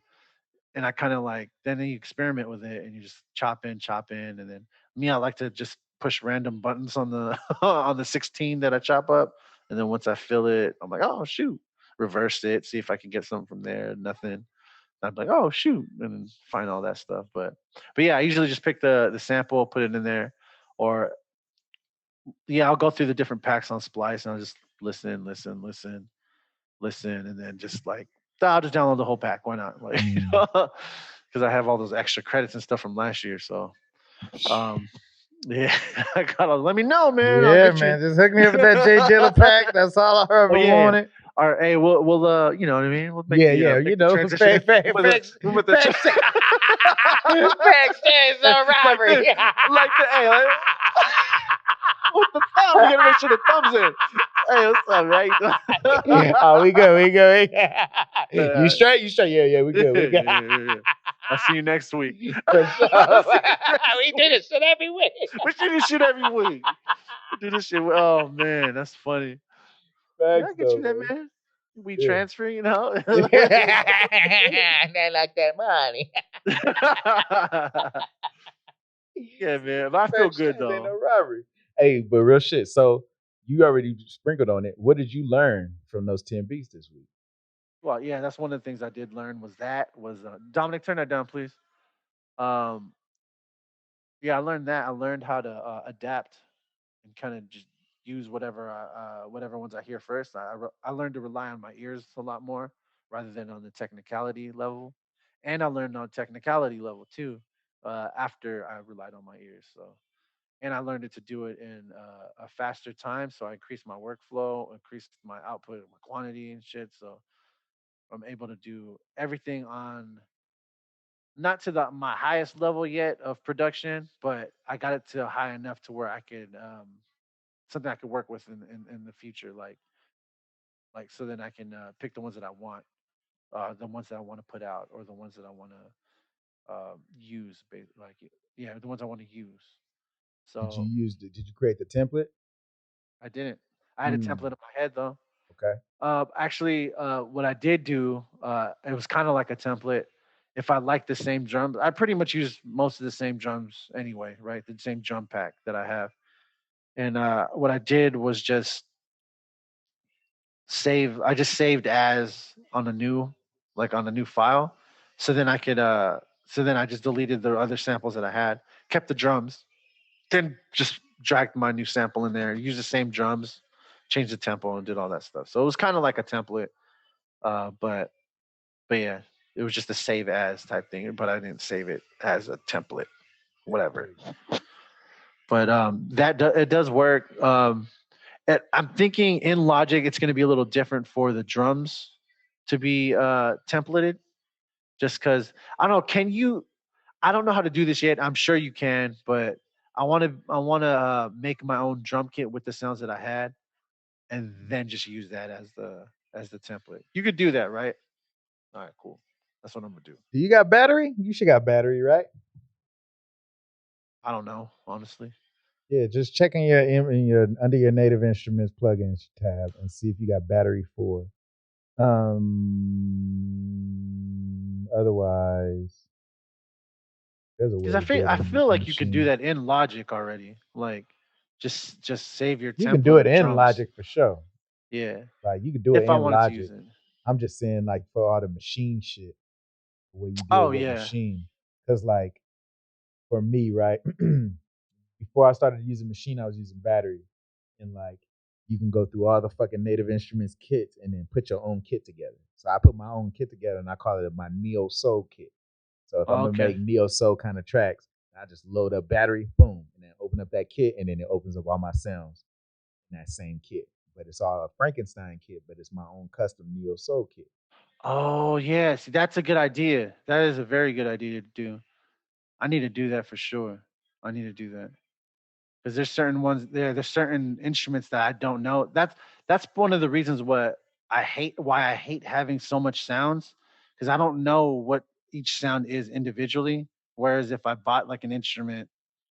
S2: And I kind of like, then you experiment with it and you just chop in. And then me, I like to just push random buttons on the on the 16 that I chop up. And then once I fill it, I'm like, oh, shoot. Reverse it, see if I can get something from there. Nothing. I'm like, oh, shoot. And then find all that stuff. But yeah, I usually just pick the sample, put it in there. Or yeah, I'll go through the different packs on Splice and I'll just listen, and then just like I'll just download the whole pack. Why not? Like, because I have all those extra credits and stuff from last year. So, yeah, I gotta let me know, man.
S1: Yeah, man. Just hook me up with that J Dilla pack. That's all I ever wanted.
S2: All right, hey, we'll you know what I mean? We'll make
S1: Backstage robbery.
S2: What the thumb? We gotta make sure the thumb's in. Hey, what's up, man?
S1: Oh, we good. You straight? Yeah, we good.
S2: Yeah. I'll see you next week.
S1: For sure. We do this shit every week.
S2: We do this shit every week. We do this shit. Oh man, that's funny.
S1: Facts,
S2: I get you that, man. We transfer, you know.
S1: They like that money.
S2: Yeah, man. But I feel good though.
S1: Ain't no robbery. Hey, but real shit. So you already sprinkled on it. What did you learn from those 10 beats this week?
S2: Well, yeah, that's one of the things I did learn was Dominic, turn that down, please. Um, yeah, I learned that. I learned how to adapt and kind of just use whatever ones I hear first. I learned to rely on my ears a lot more rather than on the technicality level, and I learned on technicality level too after I relied on my ears. So, and I learned it to do it in a faster time. So I increased my workflow, increased my output, my quantity and shit. So I'm able to do everything on not to my highest level yet of production, but I got it to high enough to where I could something I could work with in the future, like so then I can pick the ones that I want, the ones that I want to put out, or the ones that I want to use, like yeah, the ones I want to use.
S1: Did you
S2: So
S1: use? Did you create the template?
S2: I didn't. I had a
S1: Mm,
S2: template in my head though.
S1: okay.
S2: Actually, what I did do, it was kind of like a template. If I like the same drums, I pretty much use most of the same drums anyway, right? The same drum pack that I have. And what I did was just save. I just saved as on a new, like on a new file. So then I could. So then I just deleted the other samples that I had, kept the drums, then just dragged my new sample in there, used the same drums, changed the tempo, and did all that stuff. So it was kind of like a template. But yeah, it was just a save as type thing, but I didn't save it as a template, whatever. But it does work. I'm thinking in Logic it's going to be a little different for the drums to be templated, just because I don't know. Can you? I don't know how to do this yet. I'm sure you can, but I want to make my own drum kit with the sounds that I had, and then just use that as the template. You could do that, right? All right, cool. That's what I'm gonna do.
S1: Do you got battery? You should got battery, right?
S2: I don't know, honestly.
S1: Yeah, just check in your under your native instruments plugins tab and see if you got battery for. Otherwise, there's a way
S2: Because
S1: to do it
S2: I
S1: in
S2: feel
S1: the
S2: like you could do
S1: machine.
S2: that in Logic already. Like, just save your
S1: You can do
S2: template
S1: it
S2: of
S1: in
S2: drums.
S1: Logic for sure.
S2: Yeah,
S1: Like you can do it
S2: if I
S1: in
S2: wanted to use
S1: Logic.
S2: it.
S1: I'm just saying like for all the machine shit, the way you do it
S2: Oh
S1: with
S2: yeah.
S1: machine. Because like for me, right? Before I started using machine, I was using battery. And like you can go through all the fucking native instruments kits and then put your own kit together. So I put my own kit together and I call it my neo soul kit. So if I'm gonna
S2: Okay.
S1: make neo soul kind of tracks, I just load up battery, boom, and then open up that kit, and then it opens up all my sounds in that same kit. But it's all a Frankenstein kit, but it's my own custom neo soul kit.
S2: Oh yeah. See, that's a good idea. That is a very good idea to do. I need to do that for sure. I need to do that. Because there's certain ones there's certain instruments that I don't know. That's one of the reasons why I hate having so much sounds, because I don't know what each sound is individually. Whereas if I bought like an instrument,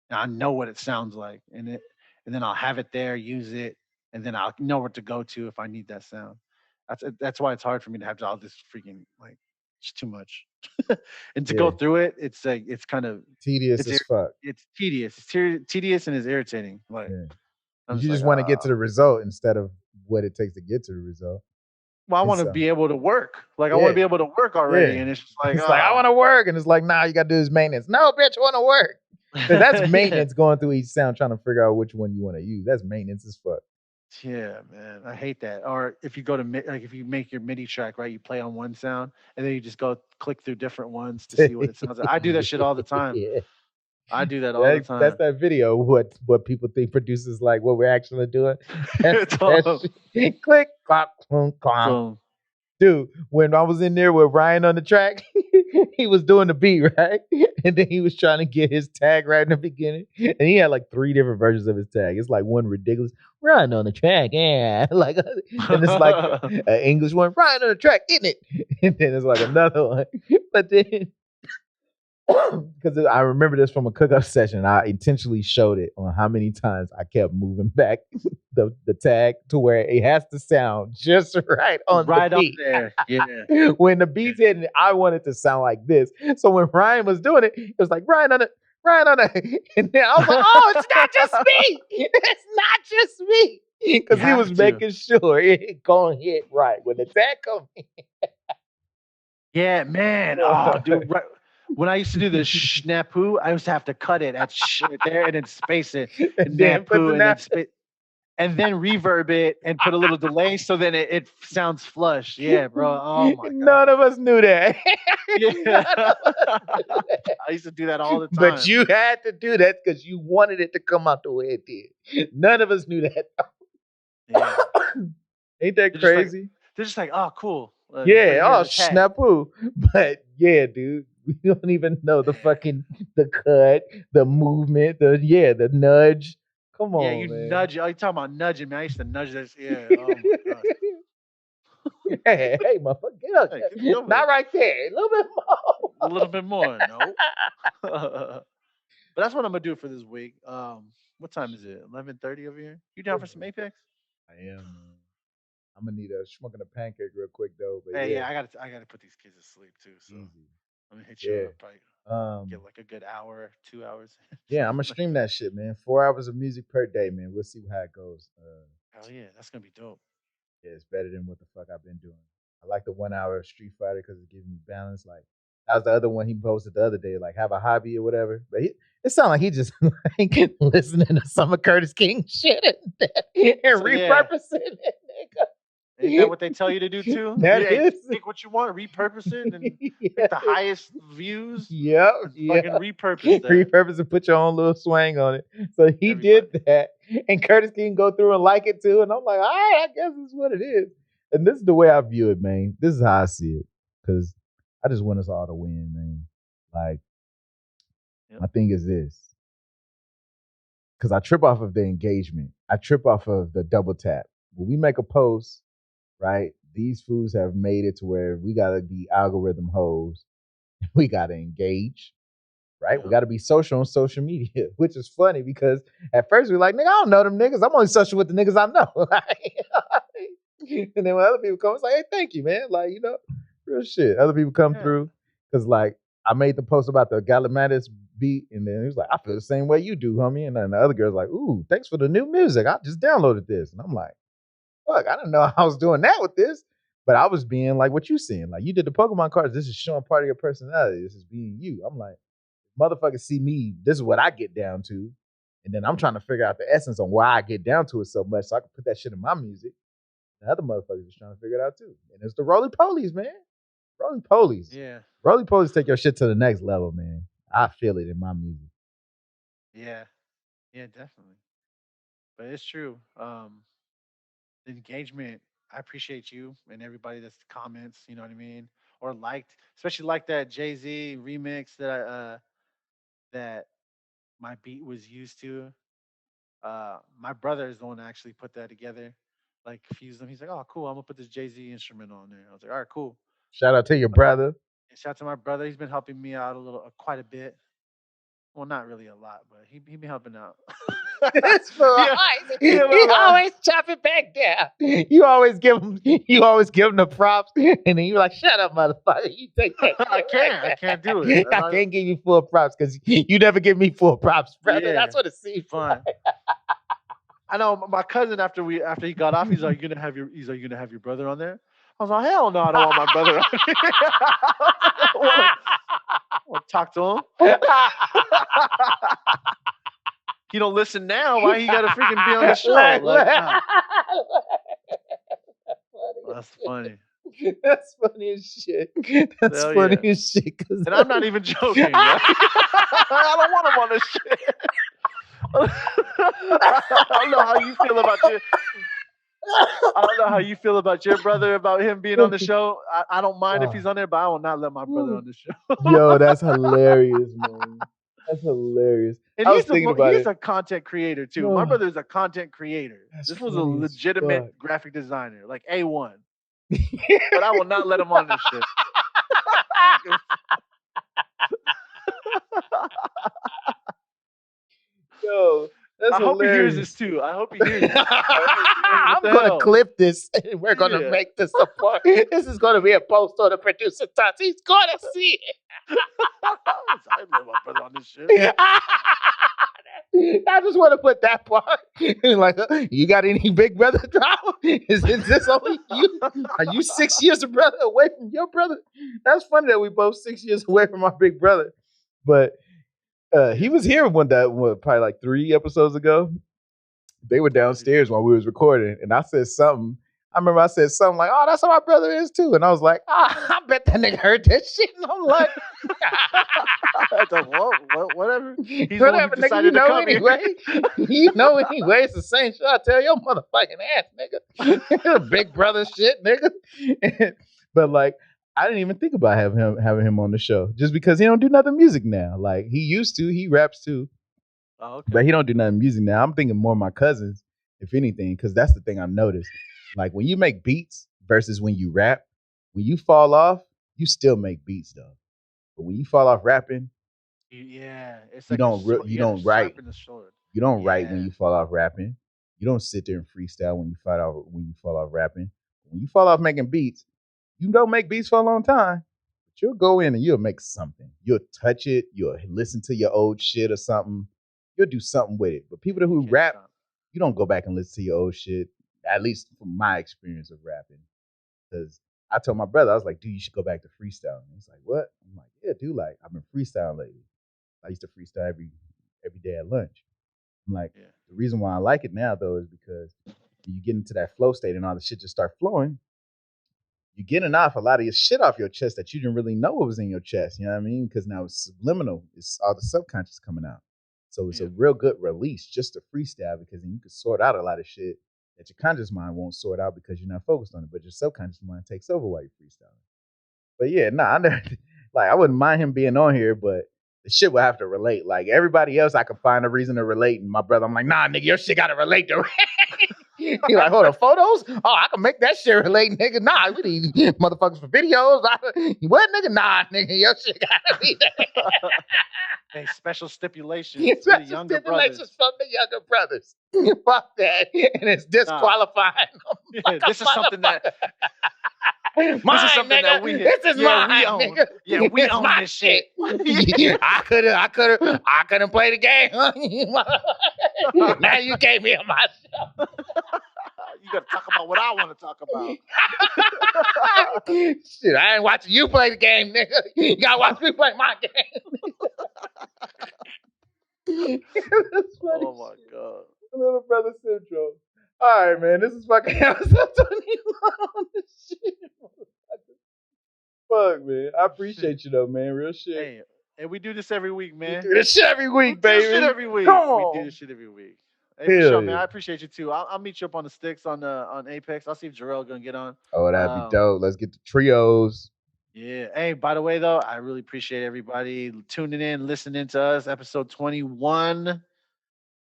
S2: I know what it sounds like, and then I'll have it there, use it, and then I'll know where to go to if I need that sound. That's why it's hard for me to have all this freaking like it's too much. And to go
S1: Yeah,
S2: through it, it's like it's kind of
S1: tedious
S2: it's
S1: as fuck.
S2: it's tedious. It's tedious and it's irritating. Like
S1: Yeah,
S2: I'm
S1: because
S2: just
S1: you
S2: like,
S1: just want to get to the result instead of what it takes to get to the result.
S2: well, I
S1: And
S2: want to
S1: so,
S2: be able to work. Like I want to
S1: yeah,
S2: be able to work already,
S1: yeah.
S2: and it's just like,
S1: It's like I want to work, and it's like, nah, you got to do this maintenance. No, bitch, I want to work. Because that's
S2: yeah,
S1: maintenance going through each sound, trying to figure out which one you want to use. That's maintenance as fuck.
S2: yeah, man, I hate that. Or if you go to like if you make your MIDI track, right, you play on one sound, and then you just go click through different ones to see what it sounds like. I do that shit all the time.
S1: Yeah.
S2: I do that all the
S1: That's
S2: time.
S1: that video. What people think producers like, what we're actually doing. That's
S2: It's
S1: that
S2: all
S1: shit. Click, clonk, clonk, clonk.
S2: so
S1: Dude, when I was in there with Ryan on the track, he was doing the beat, right? And then he was trying to get his tag right in the beginning. And he had like 3 different versions of his tag. It's like one ridiculous, Ryan on the track, yeah. Like, and it's like an English one, Ryan on the track, isn't it? And then it's like another one. But then because I remember this from a cookup session. I intentionally showed it on how many times I kept moving back the tag to where it has to sound just right on the
S2: right on
S1: beat.
S2: there. Yeah.
S1: When the beat's hitting, I want it to sound like this. So when Ryan was doing it, it was like Ryan on it, Ryan on it, and then I was like, "Oh, it's not just me! It's not just me!" Because he was making sure it gonna hit right when the tag comes.
S2: Yeah, man. Oh, dude. Right. When I used to do the Nappoo, I used to have to cut it at right there and then space it,
S1: And then put the
S2: Nappoo, and then and then reverb it and put a little delay so then it sounds flush. Yeah, bro. Oh my god.
S1: None of us knew that.
S2: Yeah. I used to do that all the time.
S1: But you had to do that because you wanted it to come out the way it did. None of us knew that.
S2: Yeah.
S1: Ain't that
S2: They're
S1: crazy?
S2: they're just like, oh, cool.
S1: Yeah,
S2: oh,
S1: snapoo. But yeah, dude, we don't even know the cut, the movement, the nudge. Come on,
S2: yeah, you
S1: man.
S2: nudge. Oh, you talking about nudging, man? I used to nudge this. Yeah. Oh my god.
S1: Hey, motherfucker, get up.
S2: Hey, get
S1: Not right there. A little bit more.
S2: a little bit more. No. But that's what I'm gonna do for this week. What time is it? 11:30 over here. You down for some Apex?
S1: I am, man. I'm gonna need a smoking a pancake real quick though, but
S2: Hey,
S1: yeah,
S2: yeah, I gotta put these kids to sleep too. So
S1: easy.
S2: I'm gonna hit you
S1: Yeah.
S2: up. Probably get
S1: Um,
S2: like a good hour, 2 hours.
S1: yeah, I'm
S2: Something
S1: gonna
S2: like
S1: stream
S2: that.
S1: that shit, man. 4 hours of music per day, man. We'll see how it goes.
S2: Hell yeah, that's gonna be dope.
S1: Yeah, it's better than what the fuck I've been doing. I like the 1 hour of Street Fighter because it gives me balance. Like that was the other one he posted the other day, like have a hobby or whatever. But it sounded like he just like listening to some of Curtis King shit and
S2: So yeah,
S1: repurposing it, nigga.
S2: ain't that what they tell you to do too?
S1: That
S2: Hey,
S1: is.
S2: take what you want, repurpose it, and
S1: Yeah.
S2: pick the highest views
S1: Yep.
S2: and
S1: Yeah.
S2: fucking repurpose that.
S1: Repurpose and put your own little swing on it. So he
S2: Everybody.
S1: did that. And Curtis can go through and like it too. And I'm like, all right, I guess this is what it is. And this is the way I view it, man. This is how I see it. Because I just want us all to win, man. Like,
S2: Yep.
S1: my thing is this. Because I trip off of the engagement. I trip off of the double tap. When we make a post, right? These fools have made it to where we gotta be algorithm hoes. We gotta engage, right? We
S2: Yep.
S1: got to be social on social media, which is funny because at first we're like, nigga, I don't know them niggas. I'm only social with the niggas I know. And then when other people come, it's like, hey, thank you, man. Like, real shit. Other people come
S2: Yeah.
S1: through because, like, I made the post about the Gallimatis beat, and then he was like, I feel the same way you do, homie. And then the other girl's like, ooh, thanks for the new music. I just downloaded this. And I'm like, fuck, I didn't know I was doing that with this. But I was being like what you saying. Like, you did the Pokemon cards. This is showing part of your personality. This is being you. I'm like, motherfuckers see me, this is what I get down to. And then I'm trying to figure out the essence on why I get down to it so much so I can put that shit in my music. The other motherfuckers is trying to figure it out too. And it's the roly polies, man. Roly polies.
S2: Yeah.
S1: Roly polies take your shit to the next level, man. I feel it in my music.
S2: Yeah. Yeah, definitely. But it's true. The engagement, I appreciate you and everybody that's comments, you know what I mean? Or liked, especially like that Jay-Z remix that my beat was used to. My brother is the one that actually put that together, like fused them. He's like, "Oh, cool, I'm gonna put this Jay-Z instrument on there." I was like, "All right, cool."
S1: Shout out to your brother.
S2: And shout out to my brother. He's been helping me out quite a bit. Well, not really a lot, but he been helping out.
S1: That's for
S2: Yeah,
S1: he always chop it back down. You always give him the props, and then you like, shut up, motherfucker. You take that.
S2: I can't do it.
S1: I can't give you full props because you never give me full props, brother.
S2: Yeah.
S1: That's what it seems
S2: Fun. I know my cousin after he got off, he's like, "You gonna have your brother on there?" I was like, "Hell no, I don't want my brother on there." I want to talk to him. He don't listen now. Why he got to freaking be on the show? Like, nah. That's funny.
S1: That's funny as shit. That's
S2: Hell
S1: funny
S2: yeah.
S1: as shit.
S2: And I'm not even joking. Right? I don't want him on this shit. I don't know how you feel about your brother, about him being on the show. I don't mind if he's on there, but I will not let my brother on the show.
S1: Yo, that's hilarious, man. That's hilarious.
S2: And
S1: I was thinking about
S2: he's
S1: it.
S2: a content creator too. My brother is a content creator.
S1: That's
S2: This was a
S1: funny as
S2: legitimate
S1: fuck.
S2: graphic designer, like A1. But I will not let him on this shit.
S1: Yo, that's
S2: I hope he hears this
S1: hilarious.
S2: too. I hope he hears this.
S1: I'm
S2: the
S1: gonna
S2: hell?
S1: clip this and we're gonna
S2: Yeah.
S1: make this a part. This is gonna be a post on the producer touch. He's gonna see it.
S2: I love my brother on this shit.
S1: I just want to put that part. Like, you got any big brother drama? Is this only you? Are you 6 years brother away from your brother? That's funny that we both 6 years away from our big brother. But he was here one day, probably like 3 episodes ago. They were downstairs while we was recording, and I said something. I remember I said something like, "Oh, that's how my brother is too," and I was like, "I bet that nigga heard that shit." And I'm like,
S2: Whatever. He's the one
S1: "Whatever,
S2: who
S1: nigga.
S2: decided
S1: You
S2: to
S1: know
S2: come here.
S1: anyway. You know anyway. It's the same shit I tell your motherfucking ass, nigga. Big brother shit, nigga." But like, I didn't even think about having him on the show just because he don't do nothing music now. Like he used to. He raps too.
S2: Oh, okay.
S1: But he don't do nothing music now. I'm thinking more of my cousins, if anything, because that's the thing I've noticed. Like when you make beats versus when you rap, when you fall off, you still make beats though. But when you fall off rapping,
S2: Yeah, it's
S1: You
S2: like
S1: don't you don't write.
S2: sharpen the sword.
S1: You don't write when
S2: Yeah.
S1: you fall off rapping. You don't sit there and freestyle when you fall off rapping. When you fall off making beats, you don't make beats for a long time. But you'll go in and you'll make something. You'll touch it. You'll listen to your old shit or something. You'll do something with it. But people who
S2: Can't
S1: rap,
S2: stop.
S1: you don't go back and listen to your old shit. At least from my experience of rapping, because I told my brother, I was like, dude, you should go back to freestyling. He's like, what? I'm like, yeah, dude, like I've been freestyling lately. I used to freestyle every day at lunch. I'm like,
S2: Yeah.
S1: the reason why I like it now though is because when you get into that flow state and all the shit just start flowing, you're getting off a lot of your shit off your chest that you didn't really know was in your chest. You know what I mean? Because now it's subliminal. It's all the subconscious coming out. So it's a real good release just to freestyle, because then you can sort out a lot of shit that your conscious mind won't sort out because you're not focused on it, but your subconscious mind takes over while you're freestyling. But yeah, I never, like, I wouldn't mind him being on here, but the shit will have to relate. Like everybody else, I could find a reason to relate. And my brother, I'm like, nah, nigga, your shit got to relate to. He like, hold on, photos? Oh, I can make that shit relate, nigga. Nah, we need motherfuckers for videos. What, nigga? Nah, nigga, your shit got to be there.
S2: Hey, special stipulations for the younger brothers.
S1: From the younger brothers. Fuck that. And it's disqualifying.
S2: Yeah, this is something that
S1: mine,
S2: this is something
S1: nigga.
S2: that we
S1: This is mine,
S2: we own.
S1: nigga.
S2: Yeah, we
S1: It's
S2: own
S1: my
S2: this shit.
S1: I couldn't play the game. Now you gave me a myself.
S2: You gotta talk about what I want to talk about.
S1: Shit, I ain't watching you play the game, nigga. You gotta watch me play my game.
S2: Oh my god.
S1: Little brother syndrome. All right, man. This is fucking episode 21 on this shit. Fuck, man. I appreciate you though, man. Real shit.
S2: Hey, and we do this every week, man.
S1: We do this shit every week,
S2: We
S1: baby.
S2: do this shit every week.
S1: Come on.
S2: We do this shit every week. Hey, for sure, man. I appreciate you too. I'll meet you up on the sticks on Apex. I'll see if Jarrell gonna get on.
S1: Oh, that'd be dope. Let's get the trios.
S2: Yeah. Hey, by the way, though, I really appreciate everybody tuning in, listening to us. Episode 21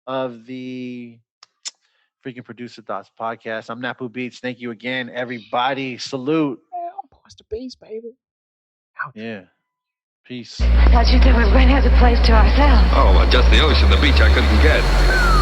S2: of the Freaking Producer Thoughts podcast. I'm NappooBeats. Thank you again, everybody. Salute.
S1: I'm Boris the Beast, baby.
S2: Out. Yeah. Peace.
S5: I thought you said we were going to have the place to ourselves.
S6: Oh, well, just the ocean, the beach I couldn't get.